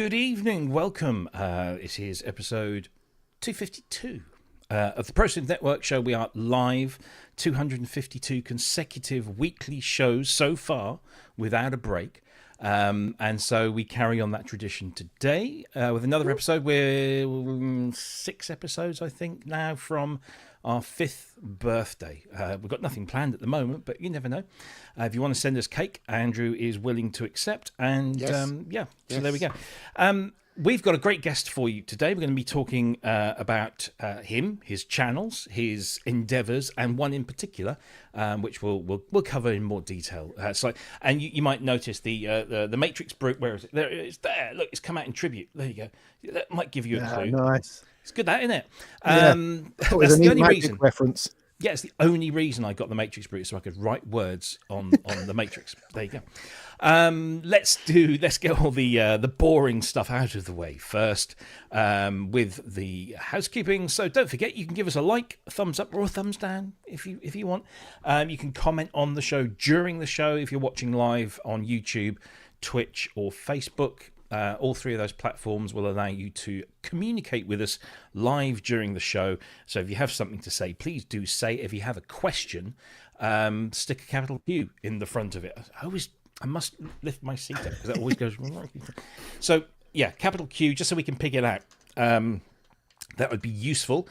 Good evening, welcome. It is episode 252 of the Pro Synth Network show. We are live, 252 consecutive weekly shows so far without a break. And so we carry on that tradition today with another episode. We're 6 episodes, I think, now from our 5th birthday. We've got nothing planned at the moment, but you never know. If you want to send us cake, Andrew is willing to accept. And so there we go. We've got a great guest for you today. We're going to be talking about him, his channels, his endeavours, and one in particular, which we'll cover in more detail. And you might notice the Matrix brute. Where is it? There it's there. Look, it's come out in tribute. There you go. That might give you a clue. Nice. It's good, that, isn't it? That's the only reason. Reference. Yeah, it's the only reason I got the Matrix brute, so I could write words on the Matrix. There you go. Let's get all the boring stuff out of the way first with the housekeeping. So don't forget, you can give us a like, a thumbs up, or a thumbs down if you want. You can comment on the show during the show if you're watching live on YouTube, Twitch, or Facebook. All three of those platforms will allow you to communicate with us live during the show. So if you have something to say, please do say. If you have a question, stick a capital Q in the front of it. I must lift my seat up because that always goes wrong. So yeah, capital Q, just so we can pick it out. That would be useful.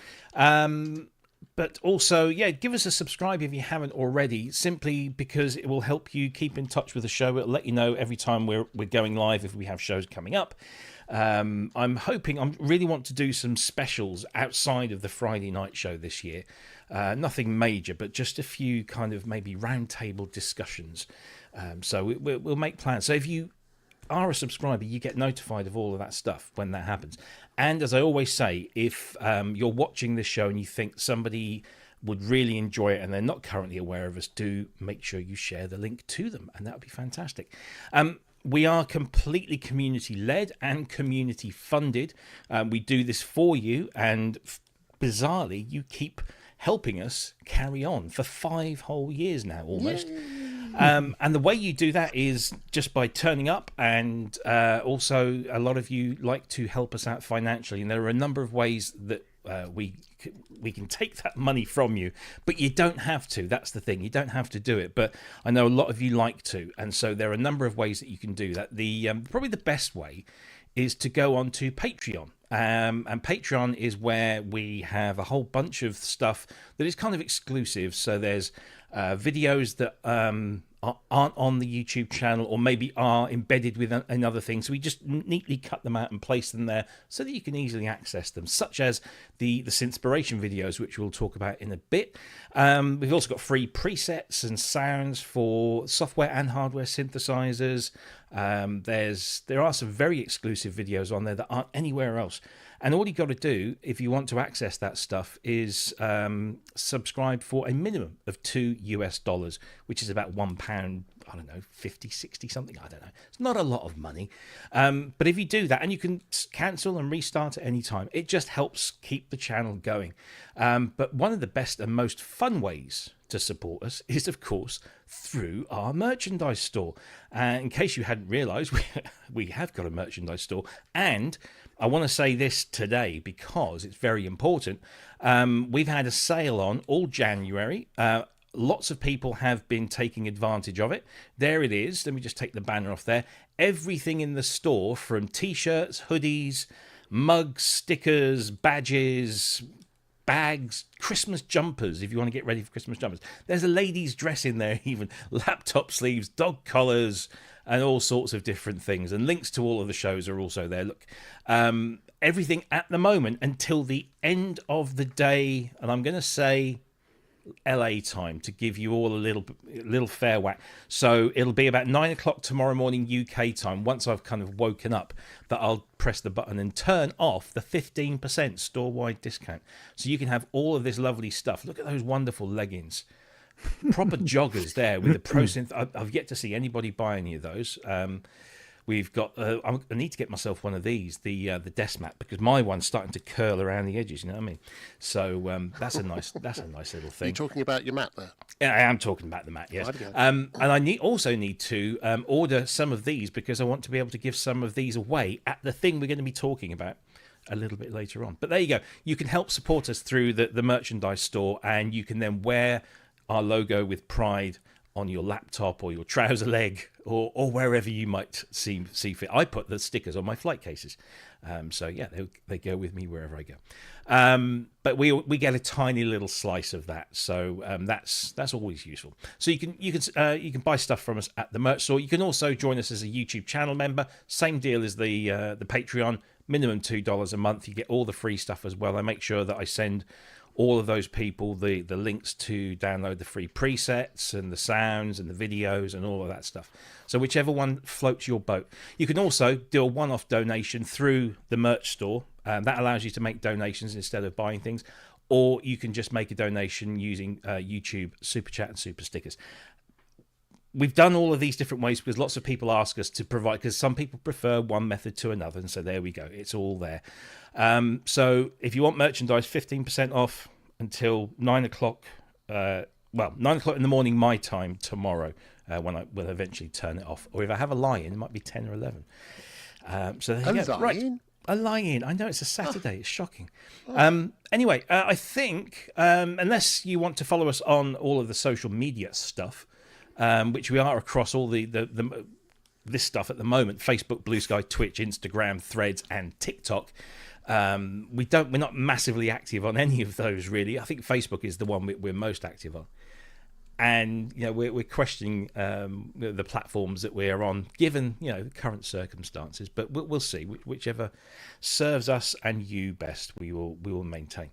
But also, give us a subscribe if you haven't already, simply because it will help you keep in touch with the show. It'll let you know every time we're going live if we have shows coming up. I'm hoping, I really want to do some specials outside of the Friday night show this year. Nothing major, but just a few kind of maybe roundtable discussions. So we'll make plans. So if you are a subscriber, you get notified of all of that stuff when that happens. And as I always say, if you're watching this show and you think somebody would really enjoy it and they're not currently aware of us, do make sure you share the link to them, and that would be fantastic. We are completely community-led and community-funded. We do this for you, and bizarrely, you keep helping us carry on for 5 whole years now, almost. And the way you do that is just by turning up, and also a lot of you like to help us out financially, and there are a number of ways that we can take that money from you, but you don't have to. That's the thing, you don't have to do it, but I know a lot of you like to, and so there are a number of ways that you can do that. The probably the best way is to go on to Patreon. And Patreon is where we have a whole bunch of stuff that is kind of exclusive. So there's videos that aren't on the YouTube channel, or maybe are embedded with another thing. So we just neatly cut them out and place them there so that you can easily access them, such as the Synthspiration videos, which we'll talk about in a bit. We've also got free presets and sounds for software and hardware synthesizers. There are some very exclusive videos on there that aren't anywhere else. And all you got to do, if you want to access that stuff, is subscribe for a minimum of $2, which is about £1, I don't know, 50, 60 something, I don't know. It's not a lot of money. But if you do that, and you can cancel and restart at any time, it just helps keep the channel going. But one of the best and most fun ways to support us is, of course, through our merchandise store. In case you hadn't realised, we have got a merchandise store, and I want to say this today because it's very important. We've had a sale on all January. Lots of people have been taking advantage of it. There it is. Let me just take the banner off there. Everything in the store, from t-shirts, hoodies, mugs, stickers, badges, bags, Christmas jumpers, if you want to get ready for Christmas jumpers. There's a lady's dress in there, even laptop sleeves, dog collars, and all sorts of different things. And links to all of the shows are also there. Look, everything at the moment until the end of the day, and I'm going to say LA time to give you all a little fair whack. So it'll be about 9 o'clock tomorrow morning UK time, once I've kind of woken up, that I'll press the button and turn off the 15% store-wide discount. So you can have all of this lovely stuff. Look at those wonderful leggings. Proper joggers there with the Pro Synth. I've yet to see anybody buy any of those. We've got. I need to get myself one of these, the desk mat, because my one's starting to curl around the edges. You know what I mean? So that's a nice little thing. You're talking about your mat there. Yeah, I am talking about the mat. Yes. And I also need to order some of these because I want to be able to give some of these away at the thing we're going to be talking about a little bit later on. But there you go. You can help support us through the merchandise store, and you can then wear our logo with pride on your laptop or your trouser leg or wherever you might see fit. I put the stickers on my flight cases. So yeah, they go with me wherever I go. But we get a tiny little slice of that. So that's always useful. So you can buy stuff from us at the merch store. You can also join us as a YouTube channel member. Same deal as the Patreon. Minimum $2 a month. You get all the free stuff as well. I make sure that I send all of those people the links to download the free presets and the sounds and the videos and all of that stuff. So whichever one floats your boat. You can also do a one-off donation through the merch store. That allows you to make donations instead of buying things. Or you can just make a donation using YouTube, Super Chat and Super Stickers. We've done all of these different ways because lots of people ask us to provide, because some people prefer one method to another. And so there we go. It's all there. So if you want merchandise, 15% off until 9 o'clock. 9 o'clock in the morning, my time tomorrow, when I will eventually turn it off. Or if I have a lie-in, it might be 10 or 11. So there you go. Right. A lie-in. I know it's a Saturday. It's shocking. Anyway, I think, unless you want to follow us on all of the social media stuff, which we are across all this stuff at the moment: Facebook, Blue Sky, Twitch, Instagram, Threads, and TikTok. We're not massively active on any of those really. I think Facebook is the one we're most active on, and we're questioning the platforms that we're on, given current circumstances. But we'll see whichever serves us and you best. We will maintain.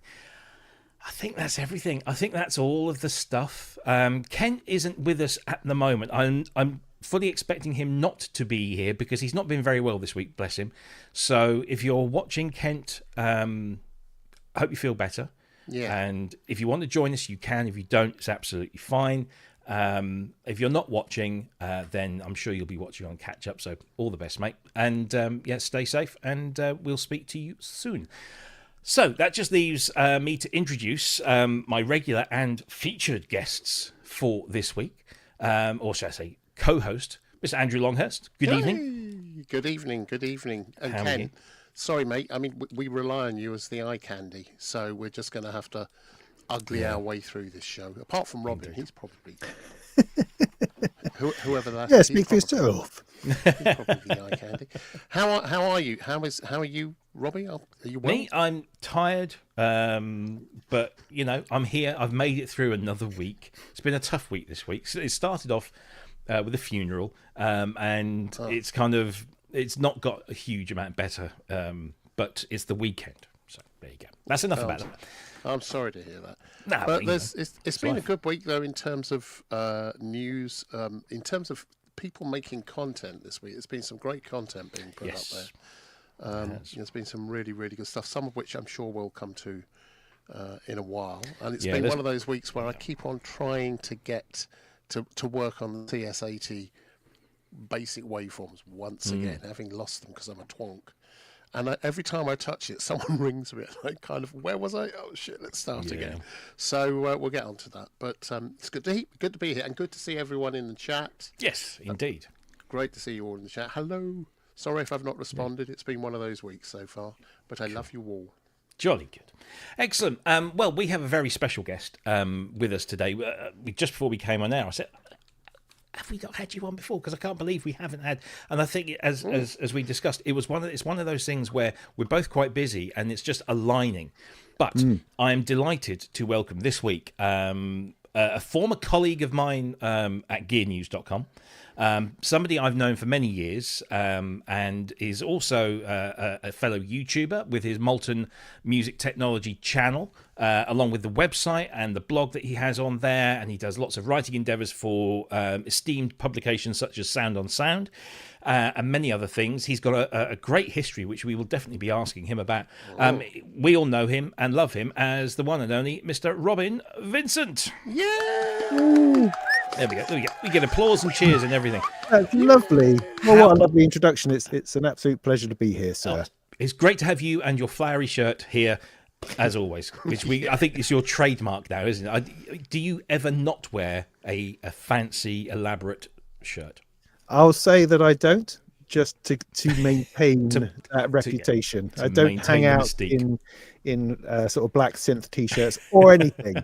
I think that's everything. I think that's all of the stuff. Kent isn't with us at the moment. I'm fully expecting him not to be here because he's not been very well this week, bless him. So if you're watching, Kent, I hope you feel better. Yeah. And if you want to join us, you can. If you don't, it's absolutely fine. If you're not watching, then I'm sure you'll be watching on catch up. So all the best, mate. And stay safe, and we'll speak to you soon. So that just leaves me to introduce my regular and featured guests for this week, or shall I say co-host, Mr. Andrew Longhurst. Good evening. Good evening. And How Ken, sorry, mate. I mean, we rely on you as the eye candy, so we're just going to have to ugly our way through this show. Apart from Robin, he's probably whoever that is. Yeah, speak for yourself. He's probably the eye candy. How are you? How are you, Robbie? Are you well? Me, I'm tired, but I'm here. I've made it through another week. It's been a tough week this week. So it started off with a funeral, and it's not got a huge amount better, but it's the weekend. So there you go. That's enough about that. I'm sorry to hear that. No, but it's been a good week though in terms of news, in terms of people making content this week. There's been some great content being put up there. There's been some really, really good stuff, some of which I'm sure we'll come to in a while. And it's been one of those weeks where I keep on trying to get to work on the TS80 basic waveforms once again, having lost them because I'm a twonk. And every time I touch it, someone rings me. And I where was I? Oh shit! Let's start again. So we'll get on to that. But it's good to be here, and good to see everyone in the chat. Yes, indeed. Great to see you all in the chat. Hello. Sorry if I've not responded. It's been one of those weeks so far, but I love you all. Jolly good. Excellent. Well, we have a very special guest with us today. Just before we came on air, I said, have we not had you on before? Because I can't believe we haven't had. And I think, as we discussed, it's one of those things where we're both quite busy and it's just aligning. But I am delighted to welcome this week a former colleague of mine at GearNews.com. Somebody I've known for many years, and is also a fellow YouTuber with his Molten Music Technology channel, along with the website and the blog that he has on there. And he does lots of writing endeavors for esteemed publications such as Sound on Sound, and many other things. He's got a great history, which we will definitely be asking him about. We all know him and love him as the one and only Mr. Robin Vincent. Yeah! There we go. There we go. We get applause and cheers and everything. That's lovely. Well, what a lovely introduction. It's an absolute pleasure to be here, sir. Oh, it's great to have you and your flowery shirt here, as always. Which I think is your trademark now, isn't it? Do you ever not wear a fancy, elaborate shirt? I'll say that I don't, just to maintain that reputation. I don't hang out in sort of black synth t-shirts or anything.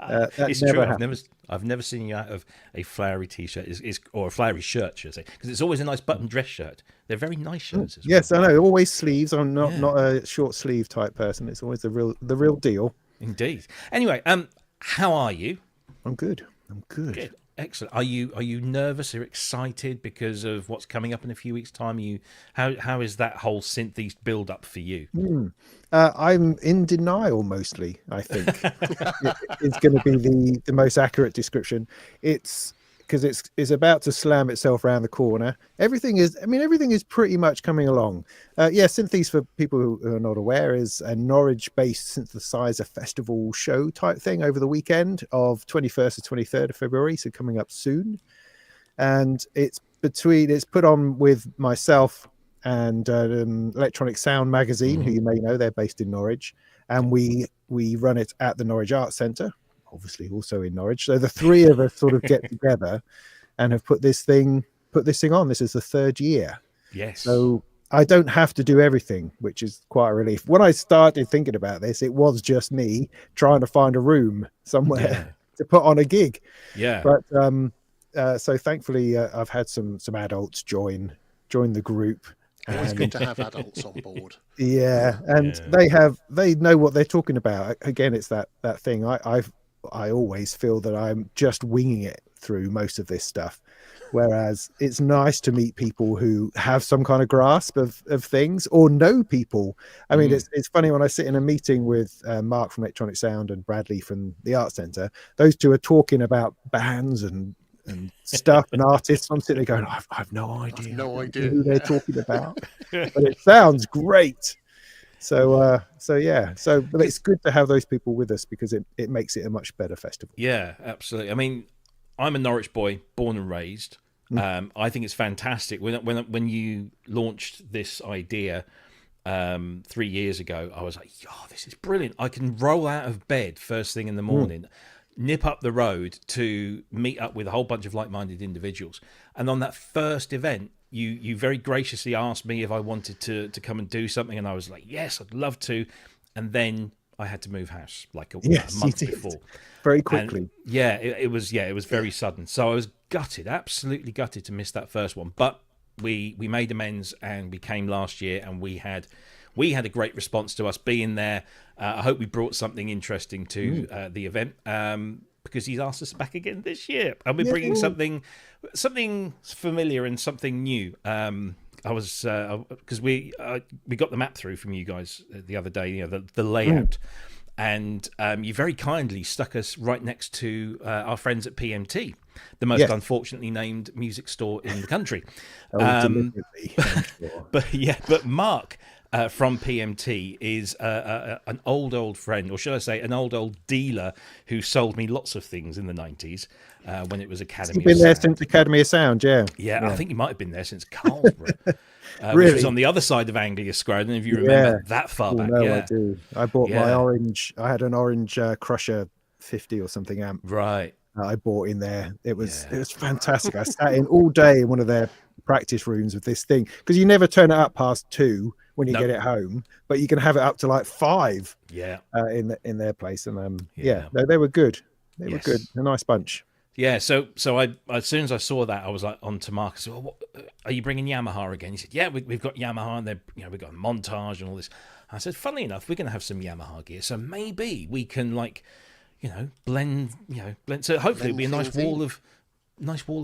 It's true. I've never seen you out of a flowery t-shirt or a flowery shirt, should I say? Because it's always a nice button dress shirt. They're very nice shirts as well. Yes, I know. Always sleeves. I'm not a short sleeve type person. It's always the real deal. Indeed. Anyway, how are you? I'm good. Good. Excellent. Are you nervous or excited because of what's coming up in a few weeks' time? How is that whole Synth East build up for you? I'm in denial mostly. I think it's going to be the most accurate description. It's because it's about to slam itself around the corner. Everything is pretty much coming along. Synth East, for people who are not aware, is a Norwich-based synthesizer festival show type thing over the weekend of 21st to 23rd of February, so coming up soon. And it's put on with myself and Electronic Sound magazine, who you may know, they're based in Norwich, and we run it at the Norwich Arts Centre, obviously also in Norwich. So the three of us sort of get together and have put this thing on. This is the third year. Yes. So I don't have to do everything, which is quite a relief. When I started thinking about this, it was just me trying to find a room somewhere to put on a gig. Yeah. But so thankfully I've had some adults join the group. Always good to have adults on board. Yeah, and they know what they're talking about. Again, it's that thing. I always feel that I'm just winging it through most of this stuff, whereas it's nice to meet people who have some kind of grasp of things or know people. I mean, it's funny when I sit in a meeting with Mark from Electronic Sound and Bradley from the Art Centre. Those two are talking about bands and stuff and artists. I'm sitting there going, I've no idea who they're talking about, but it sounds great. But it's good to have those people with us because it makes it a much better festival. Yeah, absolutely. I mean, I'm a Norwich boy, born and raised. I think it's fantastic. When you launched this idea 3 years ago, I was like, oh, this is brilliant. I can roll out of bed first thing in the morning, nip up the road to meet up with a whole bunch of like-minded individuals. And on that first event, you very graciously asked me if I wanted to come and do something, and I was like, yes, I'd love to. And then I had to move house like a month before. Very quickly. And it was very sudden. So I was gutted, absolutely gutted to miss that first one. But we made amends and we came last year, and we had a great response to us being there. I hope we brought something interesting to the event, because he's asked us back again this year, and we're bringing something familiar and something new. I was because we got the map through from you guys the other day, the layout, and you very kindly stuck us right next to our friends at PMT, the most unfortunately named music store in the country. But Mark from PMT is an old friend, or should I say an old dealer who sold me lots of things in the 90s when it was Academy. You've been there since Academy of Sound, yeah. I think you might have been there since Carlsborough, which was on the the other side of Anglia Square. I don't know if you remember that far back. No, I do. I bought my orange. I had an orange Crusher 50 or something amp. Right. I bought in there. It was fantastic. I sat in all day in one of their practice rooms with this thing, because you never turn it up past 2 when you get it home, but you can have it up to like 5 in their place. And they were good. They were good. A nice bunch. Yeah, so I as soon as I saw that, I was like on to Mark. I said, well, are you bringing Yamaha again? He said, yeah, we've got Yamaha, and we've got Montage and all this. I said, funnily enough, we're going to have some Yamaha gear, so maybe we can blend. So hopefully it'll be a nice wall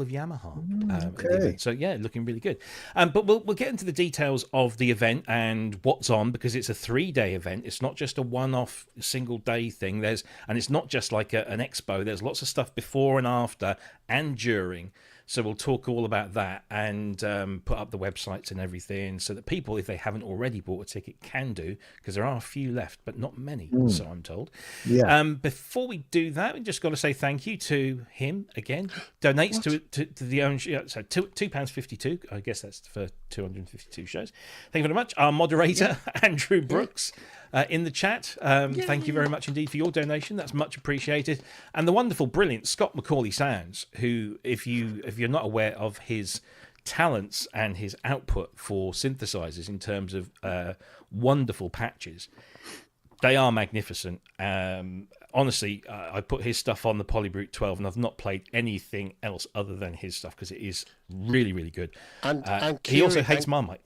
of Yamaha. Okay. So looking really good. But we'll get into the details of the event and what's on, because it's a 3-day event. It's not just a one-off single day thing. And it's not just like an expo. There's lots of stuff before and after and during So we'll talk all about that and put up the websites and everything so that people, if they haven't already bought a ticket, can do, because there are a few left, but not many, so I'm told. Yeah. Before we do that, we just got to say thank you to him again. Donates to the own show. So £2.52. I guess that's for 252 shows. Thank you very much. Our moderator, Andrew Brooks. In the chat. Thank you very much indeed for your donation. That's much appreciated. And the wonderful, brilliant Scott Macaulay Sounds, who, if you're not aware of his talents and his output for synthesizers in terms of wonderful patches, they are magnificent. Honestly, I put his stuff on the Polybrute 12 and I've not played anything else other than his stuff because it is really, really good. And he also hates Marmite.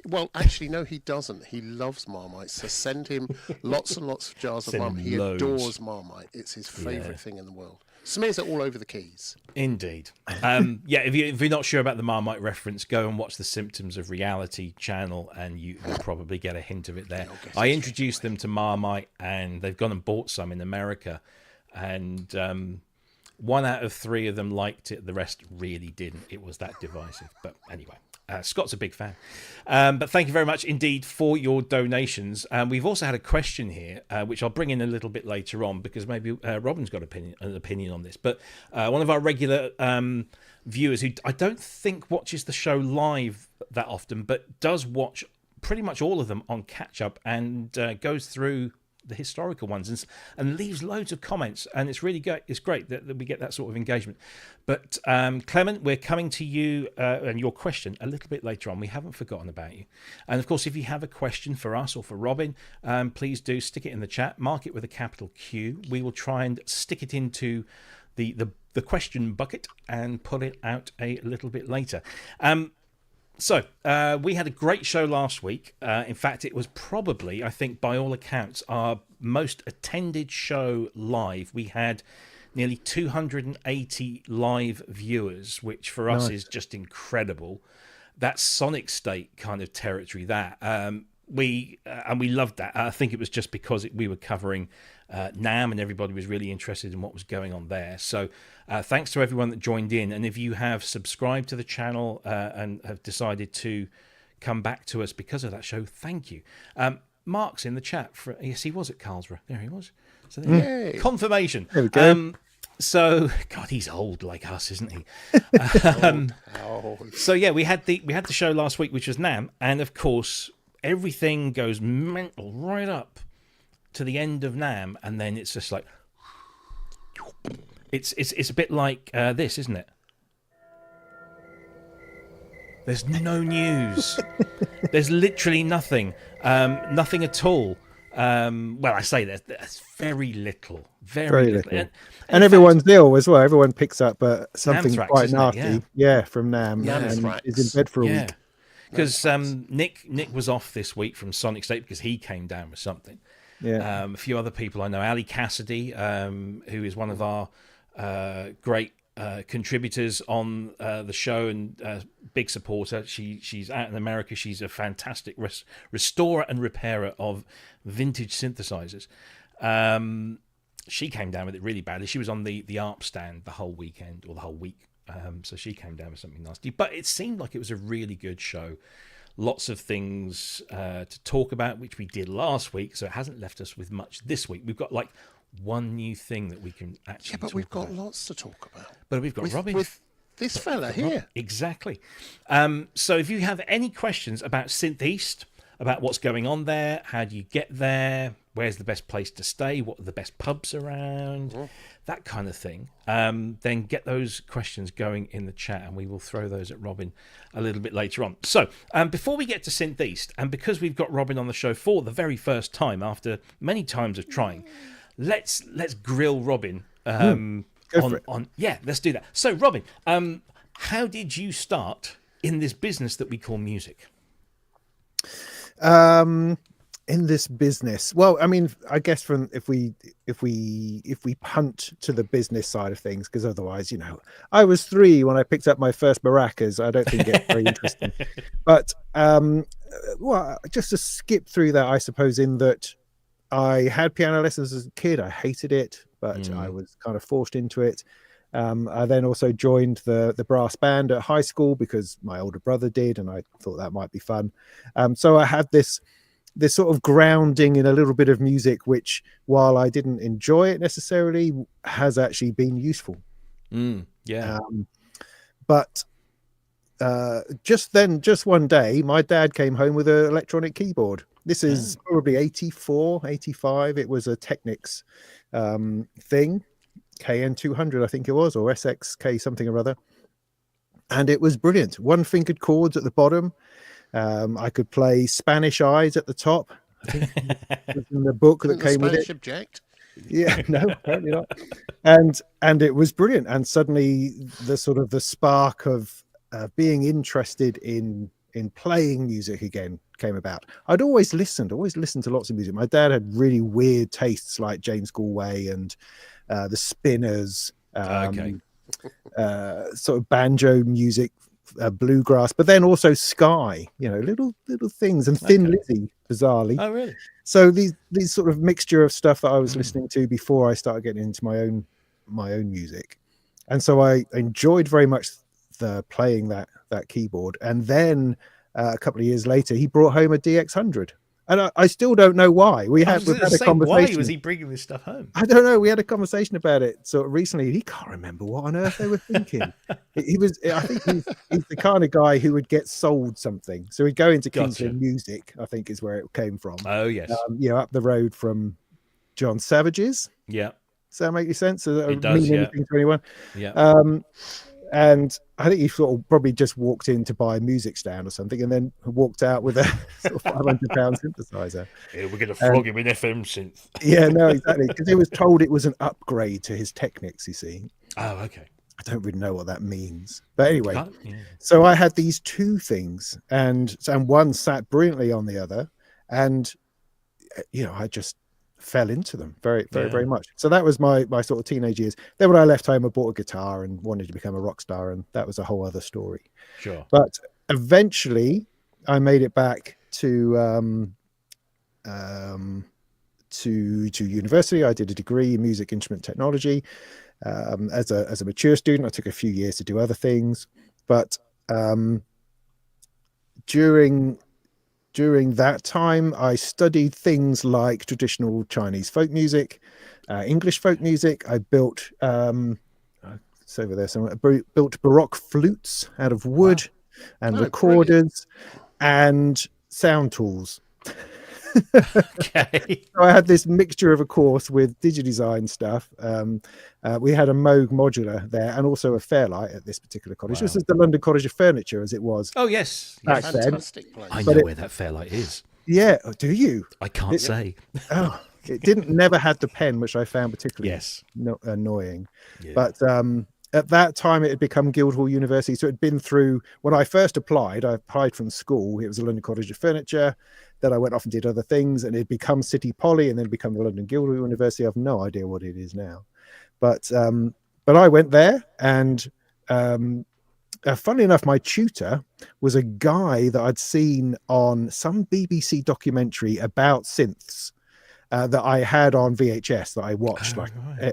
Well, actually, no, he doesn't. He loves Marmite. So send him lots and lots of jars of Marmite. He adores Marmite. It's his favourite thing in the world. Smears it all over the keys. Indeed. If you're not sure about the Marmite reference, go and watch the Symptoms of Reality channel and you will probably get a hint of it there. I introduced them to Marmite and they've gone and bought some in America. And 1 out of 3 of them liked it. The rest really didn't. It was that divisive. But anyway. Scott's a big fan. But thank you very much indeed for your donations. We've also had a question here, which I'll bring in a little bit later on because maybe Robin's got an opinion on this. But one of our regular viewers who I don't think watches the show live that often, but does watch pretty much all of them on catch-up and goes through the historical ones and leaves loads of comments, and it's really good. It's great that we get that sort of engagement. But Clement, we're coming to you and your question a little bit later on. We haven't forgotten about you, and of course, if you have a question for us or for Robin, please do stick it in the chat. Mark it with a capital Q. We will try and stick it into the question bucket and pull it out a little bit later. So we had a great show last week. In fact, it was probably, I think, by all accounts, our most attended show live. We had nearly 280 live viewers, which for us is just incredible. That's Sonic State kind of territory. We loved that. I think it was just because we were covering NAMM and everybody was really interested in what was going on there. So thanks to everyone that joined in. And if you have subscribed to the channel and have decided to come back to us because of that show, thank you. Mark's in the chat. Yes, he was at Carlsborough. There he was. So confirmation. There we go. So God, he's old like us, isn't he? So yeah, we had the show last week, which was NAMM, and of course everything goes mental right up to the end of NAMM, and then it's just like it's a bit like this, isn't it? There's no news. There's literally nothing, nothing at all. Well, I say there's very little, very little. And everyone's ill as well. Everyone picks up something anthrax, quite nasty, from NAMM, and is in bed for a week. Because Nick was off this week from Sonic State because he came down with something. Yeah. A few other people I know, Ali Cassidy, who is one of our great contributors on the show and big supporter. She's out in America. She's a fantastic restorer and repairer of vintage synthesizers. She came down with it really badly. She was on the ARP stand the whole weekend or the whole week. So she came down with something nasty. But it seemed like it was a really good show. Lots of things to talk about, which we did last week. So it hasn't left us with much this week. We've got like one new thing that we can actually but we've got lots to talk about. But we've got Robbie. With this fella here. Exactly. So if you have any questions about Synth East, about what's going on there, how do you get there, where's the best place to stay, what are the best pubs around, that kind of thing, then get those questions going in the chat and we will throw those at Robin a little bit later on. So before we get to Synth East, and because we've got Robin on the show for the very first time after many times of trying, let's grill Robin let's do that. So Robin, how did you start in this business that we call music? In this business, well, I mean, I guess from if we punt to the business side of things, because otherwise, I was 3 when I picked up my first maracas. I don't think it's very interesting. But well, just to skip through that, I suppose, in that I had piano lessons as a kid. I hated it, but I was kind of forced into it. I then also joined the brass band at high school because my older brother did, and I thought that might be fun. So I had this sort of grounding in a little bit of music, which, while I didn't enjoy it necessarily, has actually been useful. But just one day, my dad came home with an electronic keyboard. This is probably 84, 85. It was a Technics thing, KN200, I think it was, or SXK something or other. And it was brilliant. One-fingered chords at the bottom. I could play Spanish Eyes at the top. I think it was in the book that came with it. Object? Yeah, no, apparently not. And it was brilliant. And suddenly the sort of the spark of being interested in playing music again came about. I'd always listened to lots of music. My dad had really weird tastes like James Galway and the Spinners, sort of banjo music, bluegrass, but then also Sky, little things, and Thin Lizzy, bizarrely. Oh, really? So these sort of mixture of stuff that I was listening to before I started getting into my own music, and so I enjoyed very much the playing that keyboard. And then a couple of years later, he brought home a DX100, and I still don't know why. We've had a conversation. Why was he bringing this stuff home? I don't know. We had a conversation about it sort of recently. He can't remember what on earth they were thinking. I think he's the kind of guy who would get sold something. So he'd go into Kingsland Music, I think is where it came from. Oh, yes. Up the road from John Savage's. Yeah. Does that make any sense? It does, mean anything to anyone? Yeah. And I think he sort of probably just walked in to buy a music stand or something, and then walked out with a sort of £500 synthesizer. Yeah, we're going to flog him in FM synth. Yeah, no, exactly. Because he was told it was an upgrade to his Technics, you see. Oh, okay. I don't really know what that means. But anyway, so I had these two things, and one sat brilliantly on the other. And, I just fell into them very much. So that was my sort of teenage years. Then when I left home, I bought a guitar and wanted to become a rock star, and that was a whole other story. Sure. But eventually I made it back to university. I did a degree in music instrument technology. As a mature student, I took a few years to do other things, but during that time, I studied things like traditional Chinese folk music, English folk music. I built, it's over there somewhere, built Baroque flutes out of wood, and recorders, and sound tools. Okay. So I had this mixture of a course with digidesign stuff. We had a Moog modular there, and also a Fairlight at this particular college. This is the London College of Furniture, as it was. Oh, yes. Back then. I know where that Fairlight is. Yeah. Do you? I can't say. Oh, it never had the pen, which I found particularly annoying. Yeah. But at that time, it had become Guildhall University. So it had been through, when I first applied, I applied from school. It was the London College of Furniture. Then I went off and did other things, and it had become City Poly, and then become the London Guildhall University. I have no idea what it is now. But I went there, and funnily enough, my tutor was a guy that I'd seen on some BBC documentary about synths that I had on VHS that I watched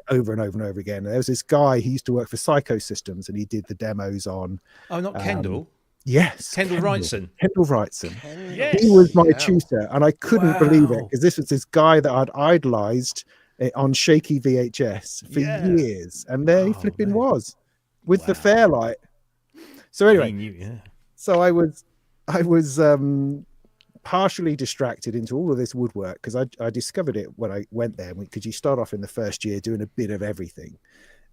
over and over and over again. And there was this guy who used to work for Psychosystems, and he did the demos on. Oh, not Kendall. Yes, Kendall Wrightson. Kendall Wrightson. Yes. He was my tutor, and I couldn't believe it, because this was this guy that I'd idolized on shaky VHS for years, and there he flipping was with the Fairlight. So anyway, so I was partially distracted into all of this woodwork, because I discovered it when I went there, because you start off in the first year doing a bit of everything,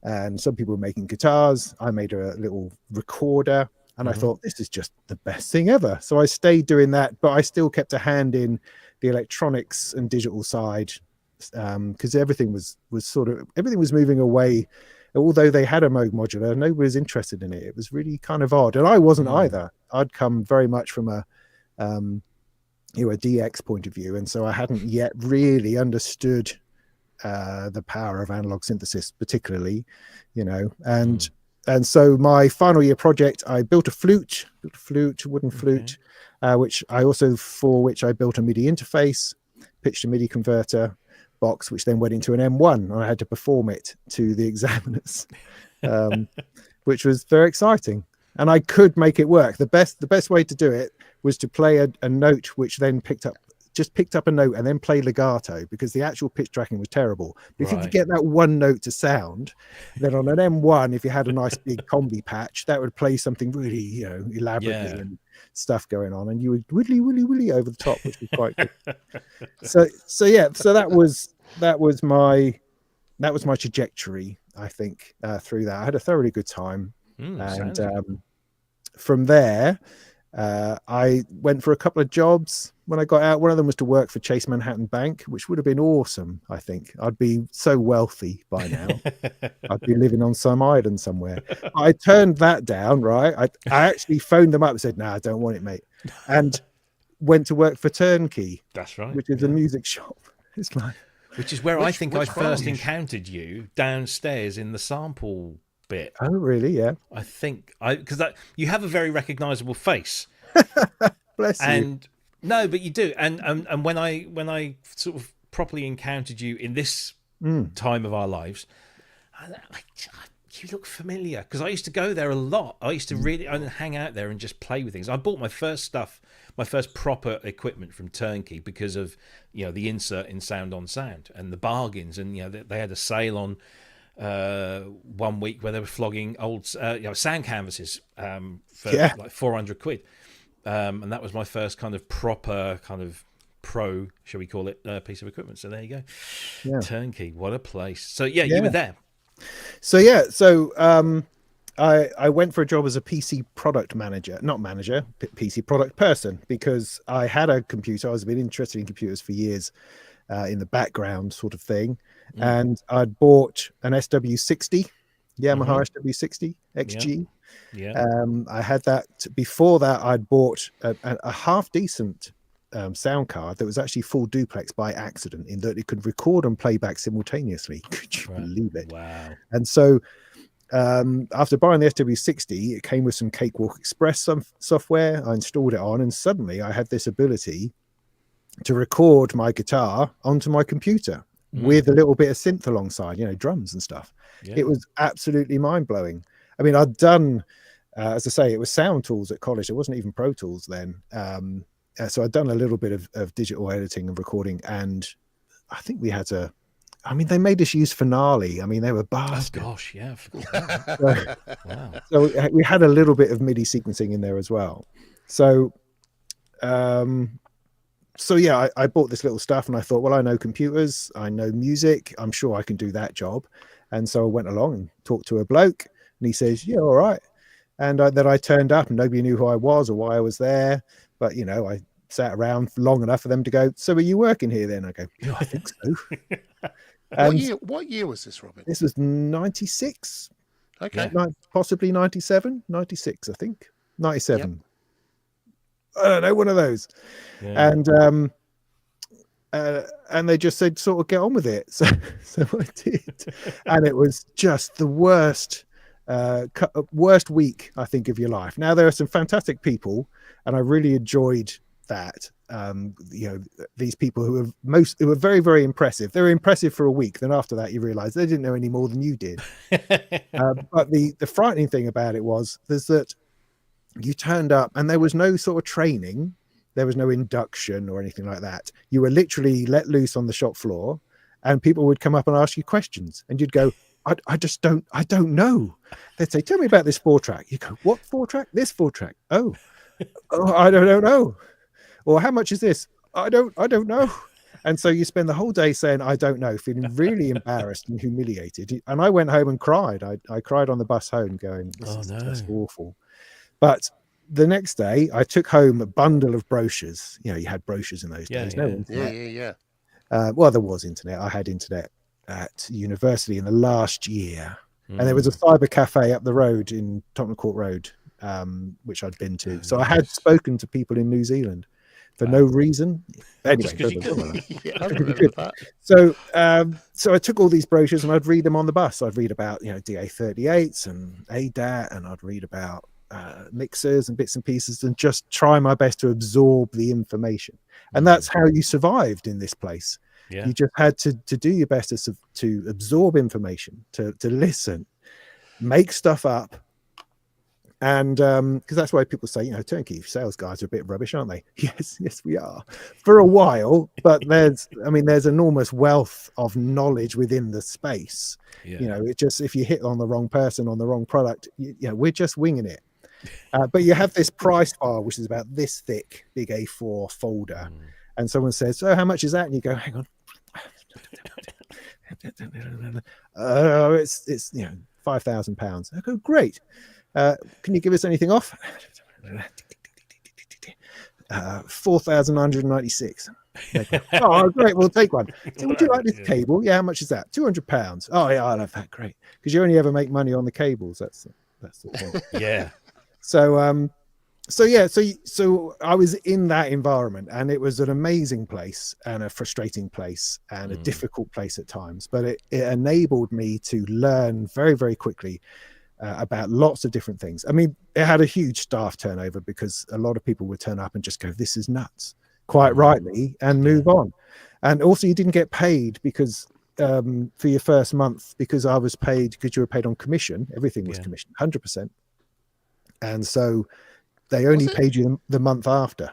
and some people were making guitars. I made a little recorder. And I thought, this is just the best thing ever. So I stayed doing that, but I still kept a hand in the electronics and digital side, because everything was moving away. Although they had a Moog modular, nobody was interested in it. It was really kind of odd. And I wasn't either. I'd come very much from a DX point of view. And so I hadn't yet really understood the power of analog synthesis, particularly, And so my final year project, I built a wooden flute, which I built a MIDI interface, pitched a MIDI converter, box, which then went into an M1, and I had to perform it to the examiners, which was very exciting. And I could make it work. The best way to do it was to play a note which then picked up a note and then play legato, because the actual pitch tracking was terrible. But if you could get that one note to sound, then on an M1, if you had a nice big combi patch, that would play something really, elaborately and stuff going on, and you would willy over the top, which was quite good. So that was my trajectory, I think, through that. I had a thoroughly good time. And from there, I went for a couple of jobs when I got out. One of them was to work for Chase Manhattan Bank, which would have been awesome. I think I'd be so wealthy by now. I'd be living on some island somewhere. I turned that down, right? I actually phoned them up and said, "No, I don't want it, mate," and went to work for Turnkey. That's right. Which is a music shop. It's like, which is where I think I first encountered you, downstairs in the sample bit. Oh, really? Yeah. I think because you have a very recognizable face. Bless you. And no, but you do. And when I sort of properly encountered you in this time of our lives, you look familiar, because I used to go there a lot. I used to really hang out there and just play with things. I bought my first proper equipment from Turnkey because of the insert in Sound on Sound and the bargains, and they had a sale on 1 week where they were flogging old sound canvases for like 400 quid, and that was my first kind of proper kind of pro, shall we call it, piece of equipment. So there you go. Turnkey, what a place. So you were there. So I went for a job as a PC product manager, not manager, PC product person, because I had a computer. I was been interested in computers for years, in the background sort of thing. And I'd bought an SW60, Yamaha SW60 XG. I had that. Before that, I'd bought a half decent sound card that was actually full duplex by accident, in that it could record and play back simultaneously. Could you believe it? Wow. And so after buying the SW60, it came with some Cakewalk Express software. I installed it on, and suddenly I had this ability to record my guitar onto my computer with a little bit of synth alongside, drums and stuff. It was absolutely mind-blowing. I mean, I'd done, as I say, it was Sound Tools at college. It wasn't even Pro Tools then. So I'd done a little bit of digital editing and recording, and I think we had they made us use Finale. I mean, they were bastards. Oh gosh, yeah. Wow. So we had a little bit of MIDI sequencing in there as well. So I bought this little stuff, and I thought, well, I know computers, I know music, I'm sure I can do that job. And so I went along and talked to a bloke, and he says, yeah, all right. And then I turned up, and nobody knew who I was or why I was there. But, I sat around long enough for them to go, so are you working here then? I go, yeah, I think so. What year was this, Robin? This was 96. Okay. Possibly 97, 96, I think. 97. Yep. I don't know, one of those. Yeah. And they just said, sort of get on with it. So I did. And it was just the worst week, I think, of your life. Now, there are some fantastic people, and I really enjoyed that. These people who were very, very impressive. They were impressive for a week. Then after that, you realize they didn't know any more than you did. But the frightening thing about it was that you turned up and there was no sort of training. There was no induction or anything like that. You were literally let loose on the shop floor, and people would come up and ask you questions, and you'd go, I don't know. They'd say, tell me about this 4-track. You go, what 4-track? This 4-track. Oh, I don't know. Or how much is this? I don't know. And so you spend the whole day saying, I don't know, feeling really embarrassed and humiliated. And I went home and cried. I cried on the bus home going, that's awful. But the next day I took home a bundle of brochures. You had brochures in those days. No internet. Well, there was internet. I had internet at university in the last year. And there was a cyber cafe up the road in Tottenham Court Road, which I'd been to. So I had spoken to people in New Zealand for no reason. Anyway, so I took all these brochures and I'd read them on the bus. I'd read about DA38s and ADAT, and I'd read about mixers and bits and pieces, and just try my best to absorb the information. And that's how you survived in this place. Yeah. You just had to do your best to absorb information, to listen, make stuff up. And because that's why people say, turnkey sales guys are a bit rubbish, aren't they? Yes, we are for a while, but there's enormous wealth of knowledge within the space. Yeah. It just, if you hit on the wrong person on the wrong product, we're just winging it. But you have this price file, which is about this thick, big A4 folder, and someone says, "So how much is that?" And you go, "Hang on, it's £5,000." I go, "Great. Can you give us anything off?" 4,996. Oh, great, we'll take one. So, would you like this cable? Yeah, how much is that? £200. Oh yeah, I'll have that. Great, because you only ever make money on the cables. That's the point. Yeah. So I was in that environment, and it was an amazing place and a frustrating place and a difficult place at times, but it enabled me to learn very, very quickly about lots of different things. I mean, it had a huge staff turnover because a lot of people would turn up and just go, "This is nuts," quite rightly, and move on. And also, you didn't get paid because for your first month, because you were paid on commission. Everything was commission, 100%. And so they only paid you the month after.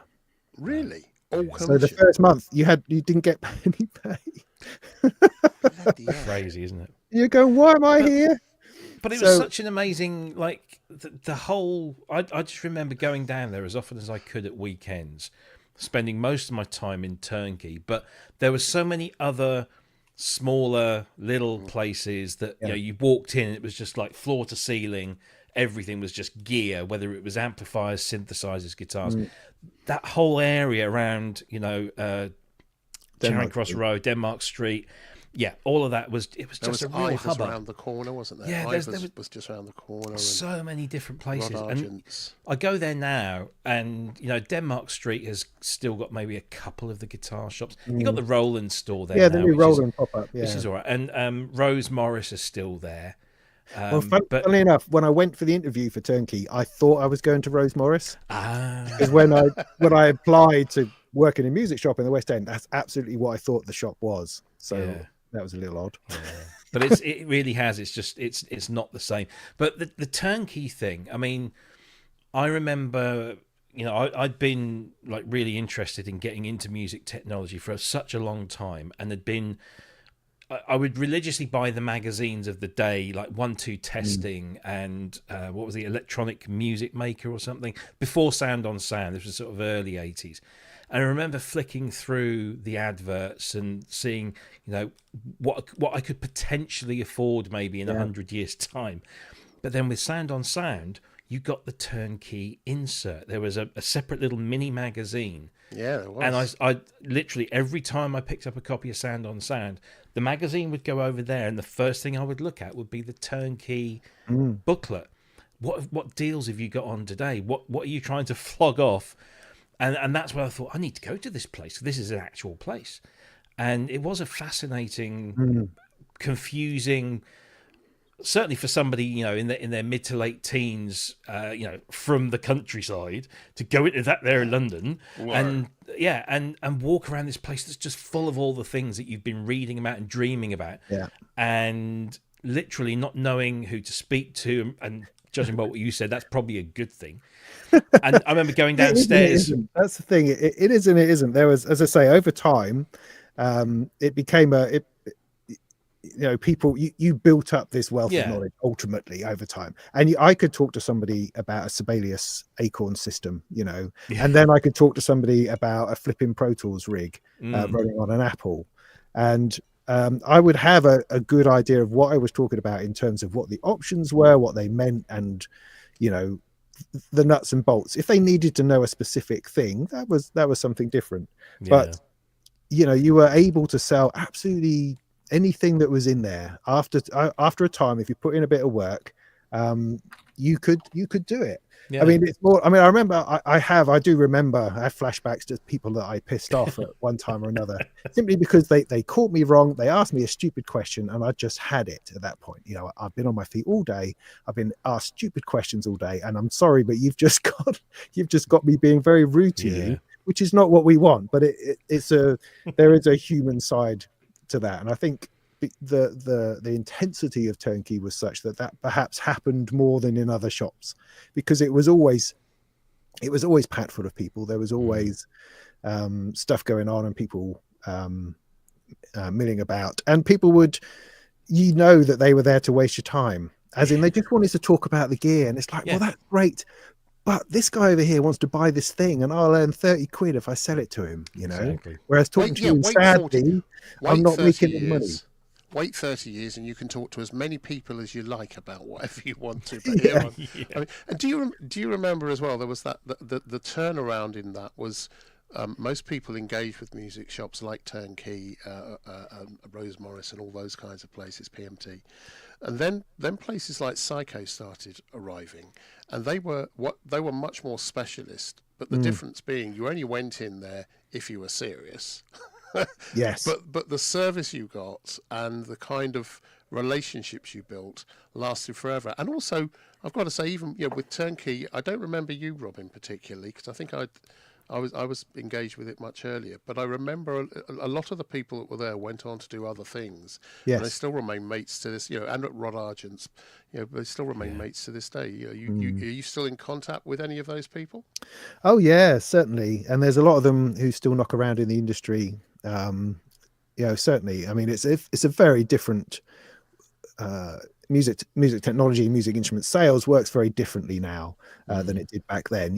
Really? All commission? So the first month you didn't get any pay. Crazy, isn't it? You go, "Why am I here?" But it was such an amazing, like, the whole... I just remember going down there as often as I could at weekends, spending most of my time in turnkey. But there were so many other smaller little places that you walked in and it was just like floor to ceiling. Everything was just gear, whether it was amplifiers, synthesizers, guitars. That whole area around, Charing Cross Road, Denmark Street. Yeah, all of that was a real hubbub. Around the corner, wasn't there? Yeah, Ivers was just around the corner. So many different places. And I go there now, and Denmark Street has still got maybe a couple of the guitar shops. You got the Roland store there. Yeah, the new Roland pop up. Yeah, which is all right. And Rose Morris is still there. Funnily enough, when I went for the interview for turnkey, I thought I was going to Rose Morris. Because when I applied to work in a music shop in the West End, that's absolutely what I thought the shop was. So that was a little odd. But it really has. It's just it's not the same. But the turnkey thing. I mean, I remember I'd been like really interested in getting into music technology for such a long time, and had been. I would religiously buy the magazines of the day, like 1-2 Testing and what was the Electronic Music Maker or something, before Sound on Sound. This was sort of early 80s. And I remember flicking through the adverts and seeing, what I could potentially afford maybe in 100 years' time. But then with Sound on Sound, you got the turnkey insert. There was a separate little mini magazine. Yeah, there was. And I literally, every time I picked up a copy of Sound on Sound, the magazine would go over there, and the first thing I would look at would be the turnkey booklet. What deals have you got on today? What are you trying to flog off? And that's where I thought, I need to go to this place. This is an actual place. And it was a fascinating, confusing, certainly for somebody, in their mid to late teens, from the countryside, to go into that there in London. Whoa. and walk around this place that's just full of all the things that you've been reading about and dreaming about. Yeah. And literally not knowing who to speak to, and judging by what you said, that's probably a good thing. And I remember going downstairs. That's the thing. It is and it isn't. There was, as I say, over time, it became people, you built up this wealth of knowledge ultimately over time. And I could talk to somebody about a Sibelius Acorn system, and then I could talk to somebody about a flipping Pro Tools rig running on an Apple. And I would have a good idea of what I was talking about in terms of what the options were, what they meant, and, the nuts and bolts. If they needed to know a specific thing, that was something different. But, you were able to sell absolutely anything that was in there. After a time, if you put in a bit of work, you could do it. Yeah. I mean, it's more. I mean, I do remember. I have flashbacks to people that I pissed off at one time or another, simply because they caught me wrong. They asked me a stupid question, and I just had it at that point. I've been on my feet all day. I've been asked stupid questions all day, and I'm sorry, but you've just got me being very rude to you, which is not what we want. But there is a human side to that, and I think the intensity of turnkey was such that perhaps happened more than in other shops, because it was always packed full of people. There was always stuff going on, and people milling about, and people would, that they were there to waste your time, as in they just wanted to talk about the gear, and it's like, well, that's great, but this guy over here wants to buy this thing, and I'll earn 30 quid if I sell it to him, Exactly. Whereas talking to you sadly, I'm not making any money. Wait 30 years and you can talk to as many people as you like about whatever you want to. But I mean, and do you remember as well, there was that the turnaround in that was most people engaged with music shops like Turnkey, Rose Morris and all those kinds of places, PMT. And then places like Psycho started arriving, and they were much more specialist. But the difference being, you only went in there if you were serious. Yes. But the service you got and the kind of relationships you built lasted forever. And also, I've got to say, even with Turnkey, I don't remember you, Robin, particularly, because I think I was engaged with it much earlier. But I remember a lot of the people that were there went on to do other things. Yes. And they still remain mates to this, and at Rod Argent's, they still remain mates to this day. Are you still in contact with any of those people? Oh yeah, certainly. And there's a lot of them who still knock around in the industry. Certainly. I mean, it's a very different music technology, music instrument sales works very differently now than it did back then.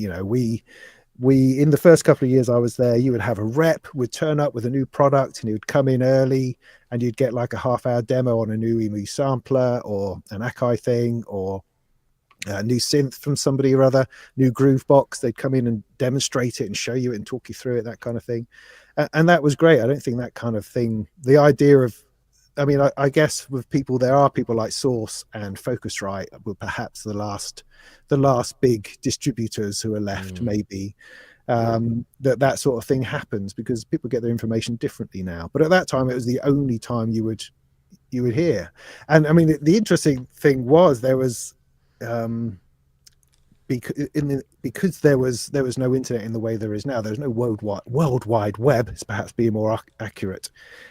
We in the first couple of years I was there, you would have a rep would turn up with a new product, and he would come in early, and you'd get like a half-hour demo on a new EMU sampler or an Akai thing, or a new synth from somebody or other, new groove box. They'd come in and demonstrate it and show you it and talk you through it, that kind of thing. And that was great. I don't think that kind of thing, the idea of, I mean, I guess with people, there are people like Source and Focusrite were perhaps the last big distributors who are left, maybe, that sort of thing happens because people get their information differently now. But at that time, it was the only time you would hear. And I mean, the interesting thing was there was, because there was no internet in the way there is now, there's no world wide web, is perhaps being more accurate,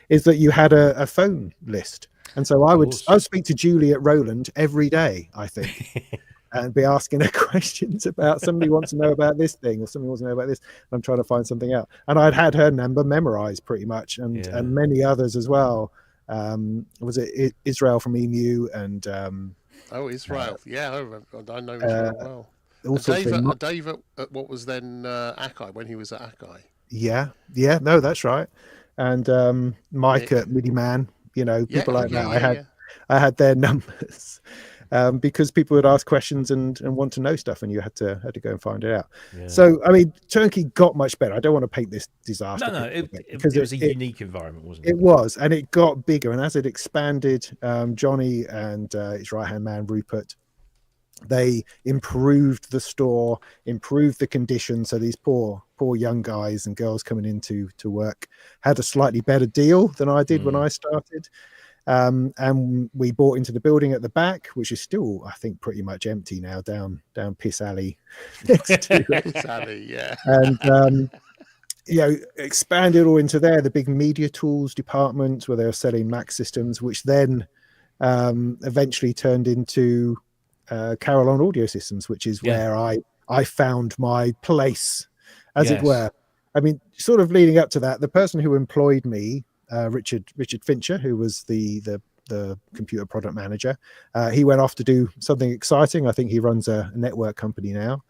is that you had a phone list. And so I would speak to Julie at Roland every day, I think, and be asking her questions about, somebody wants to know about this thing, or somebody wants to know about this, and I'm trying to find something out. And I'd had her number memorized pretty much, and many others as well. Was it Israel from EMU and Israel? I know Israel well. Dave at what was then Akai, when he was at Akai. Yeah, no, that's right. And Mike at MIDI Man, people like that. I had their numbers because people would ask questions and want to know stuff, and you had to go and find it out. So I mean, Turnkey got much better. I don't want to paint this disaster. No, because it was a unique environment, wasn't it? It was, and it got bigger, and as it expanded, Johnny and his right hand man Rupert, they improved the store, improved the conditions, so these poor young guys and girls coming into work had a slightly better deal than I did when I started. And we bought into the building at the back, which is still, I think, pretty much empty now, down Piss Alley next to it. Piss Alley, yeah. And expanded all into there, the big media tools department where they were selling Mac systems, which then eventually turned into Carolon audio systems, which is where I found my place, as it were. I mean, sort of leading up to that, the person who employed me, Richard Fincher, who was the computer product manager, he went off to do something exciting. I think he runs a network company now,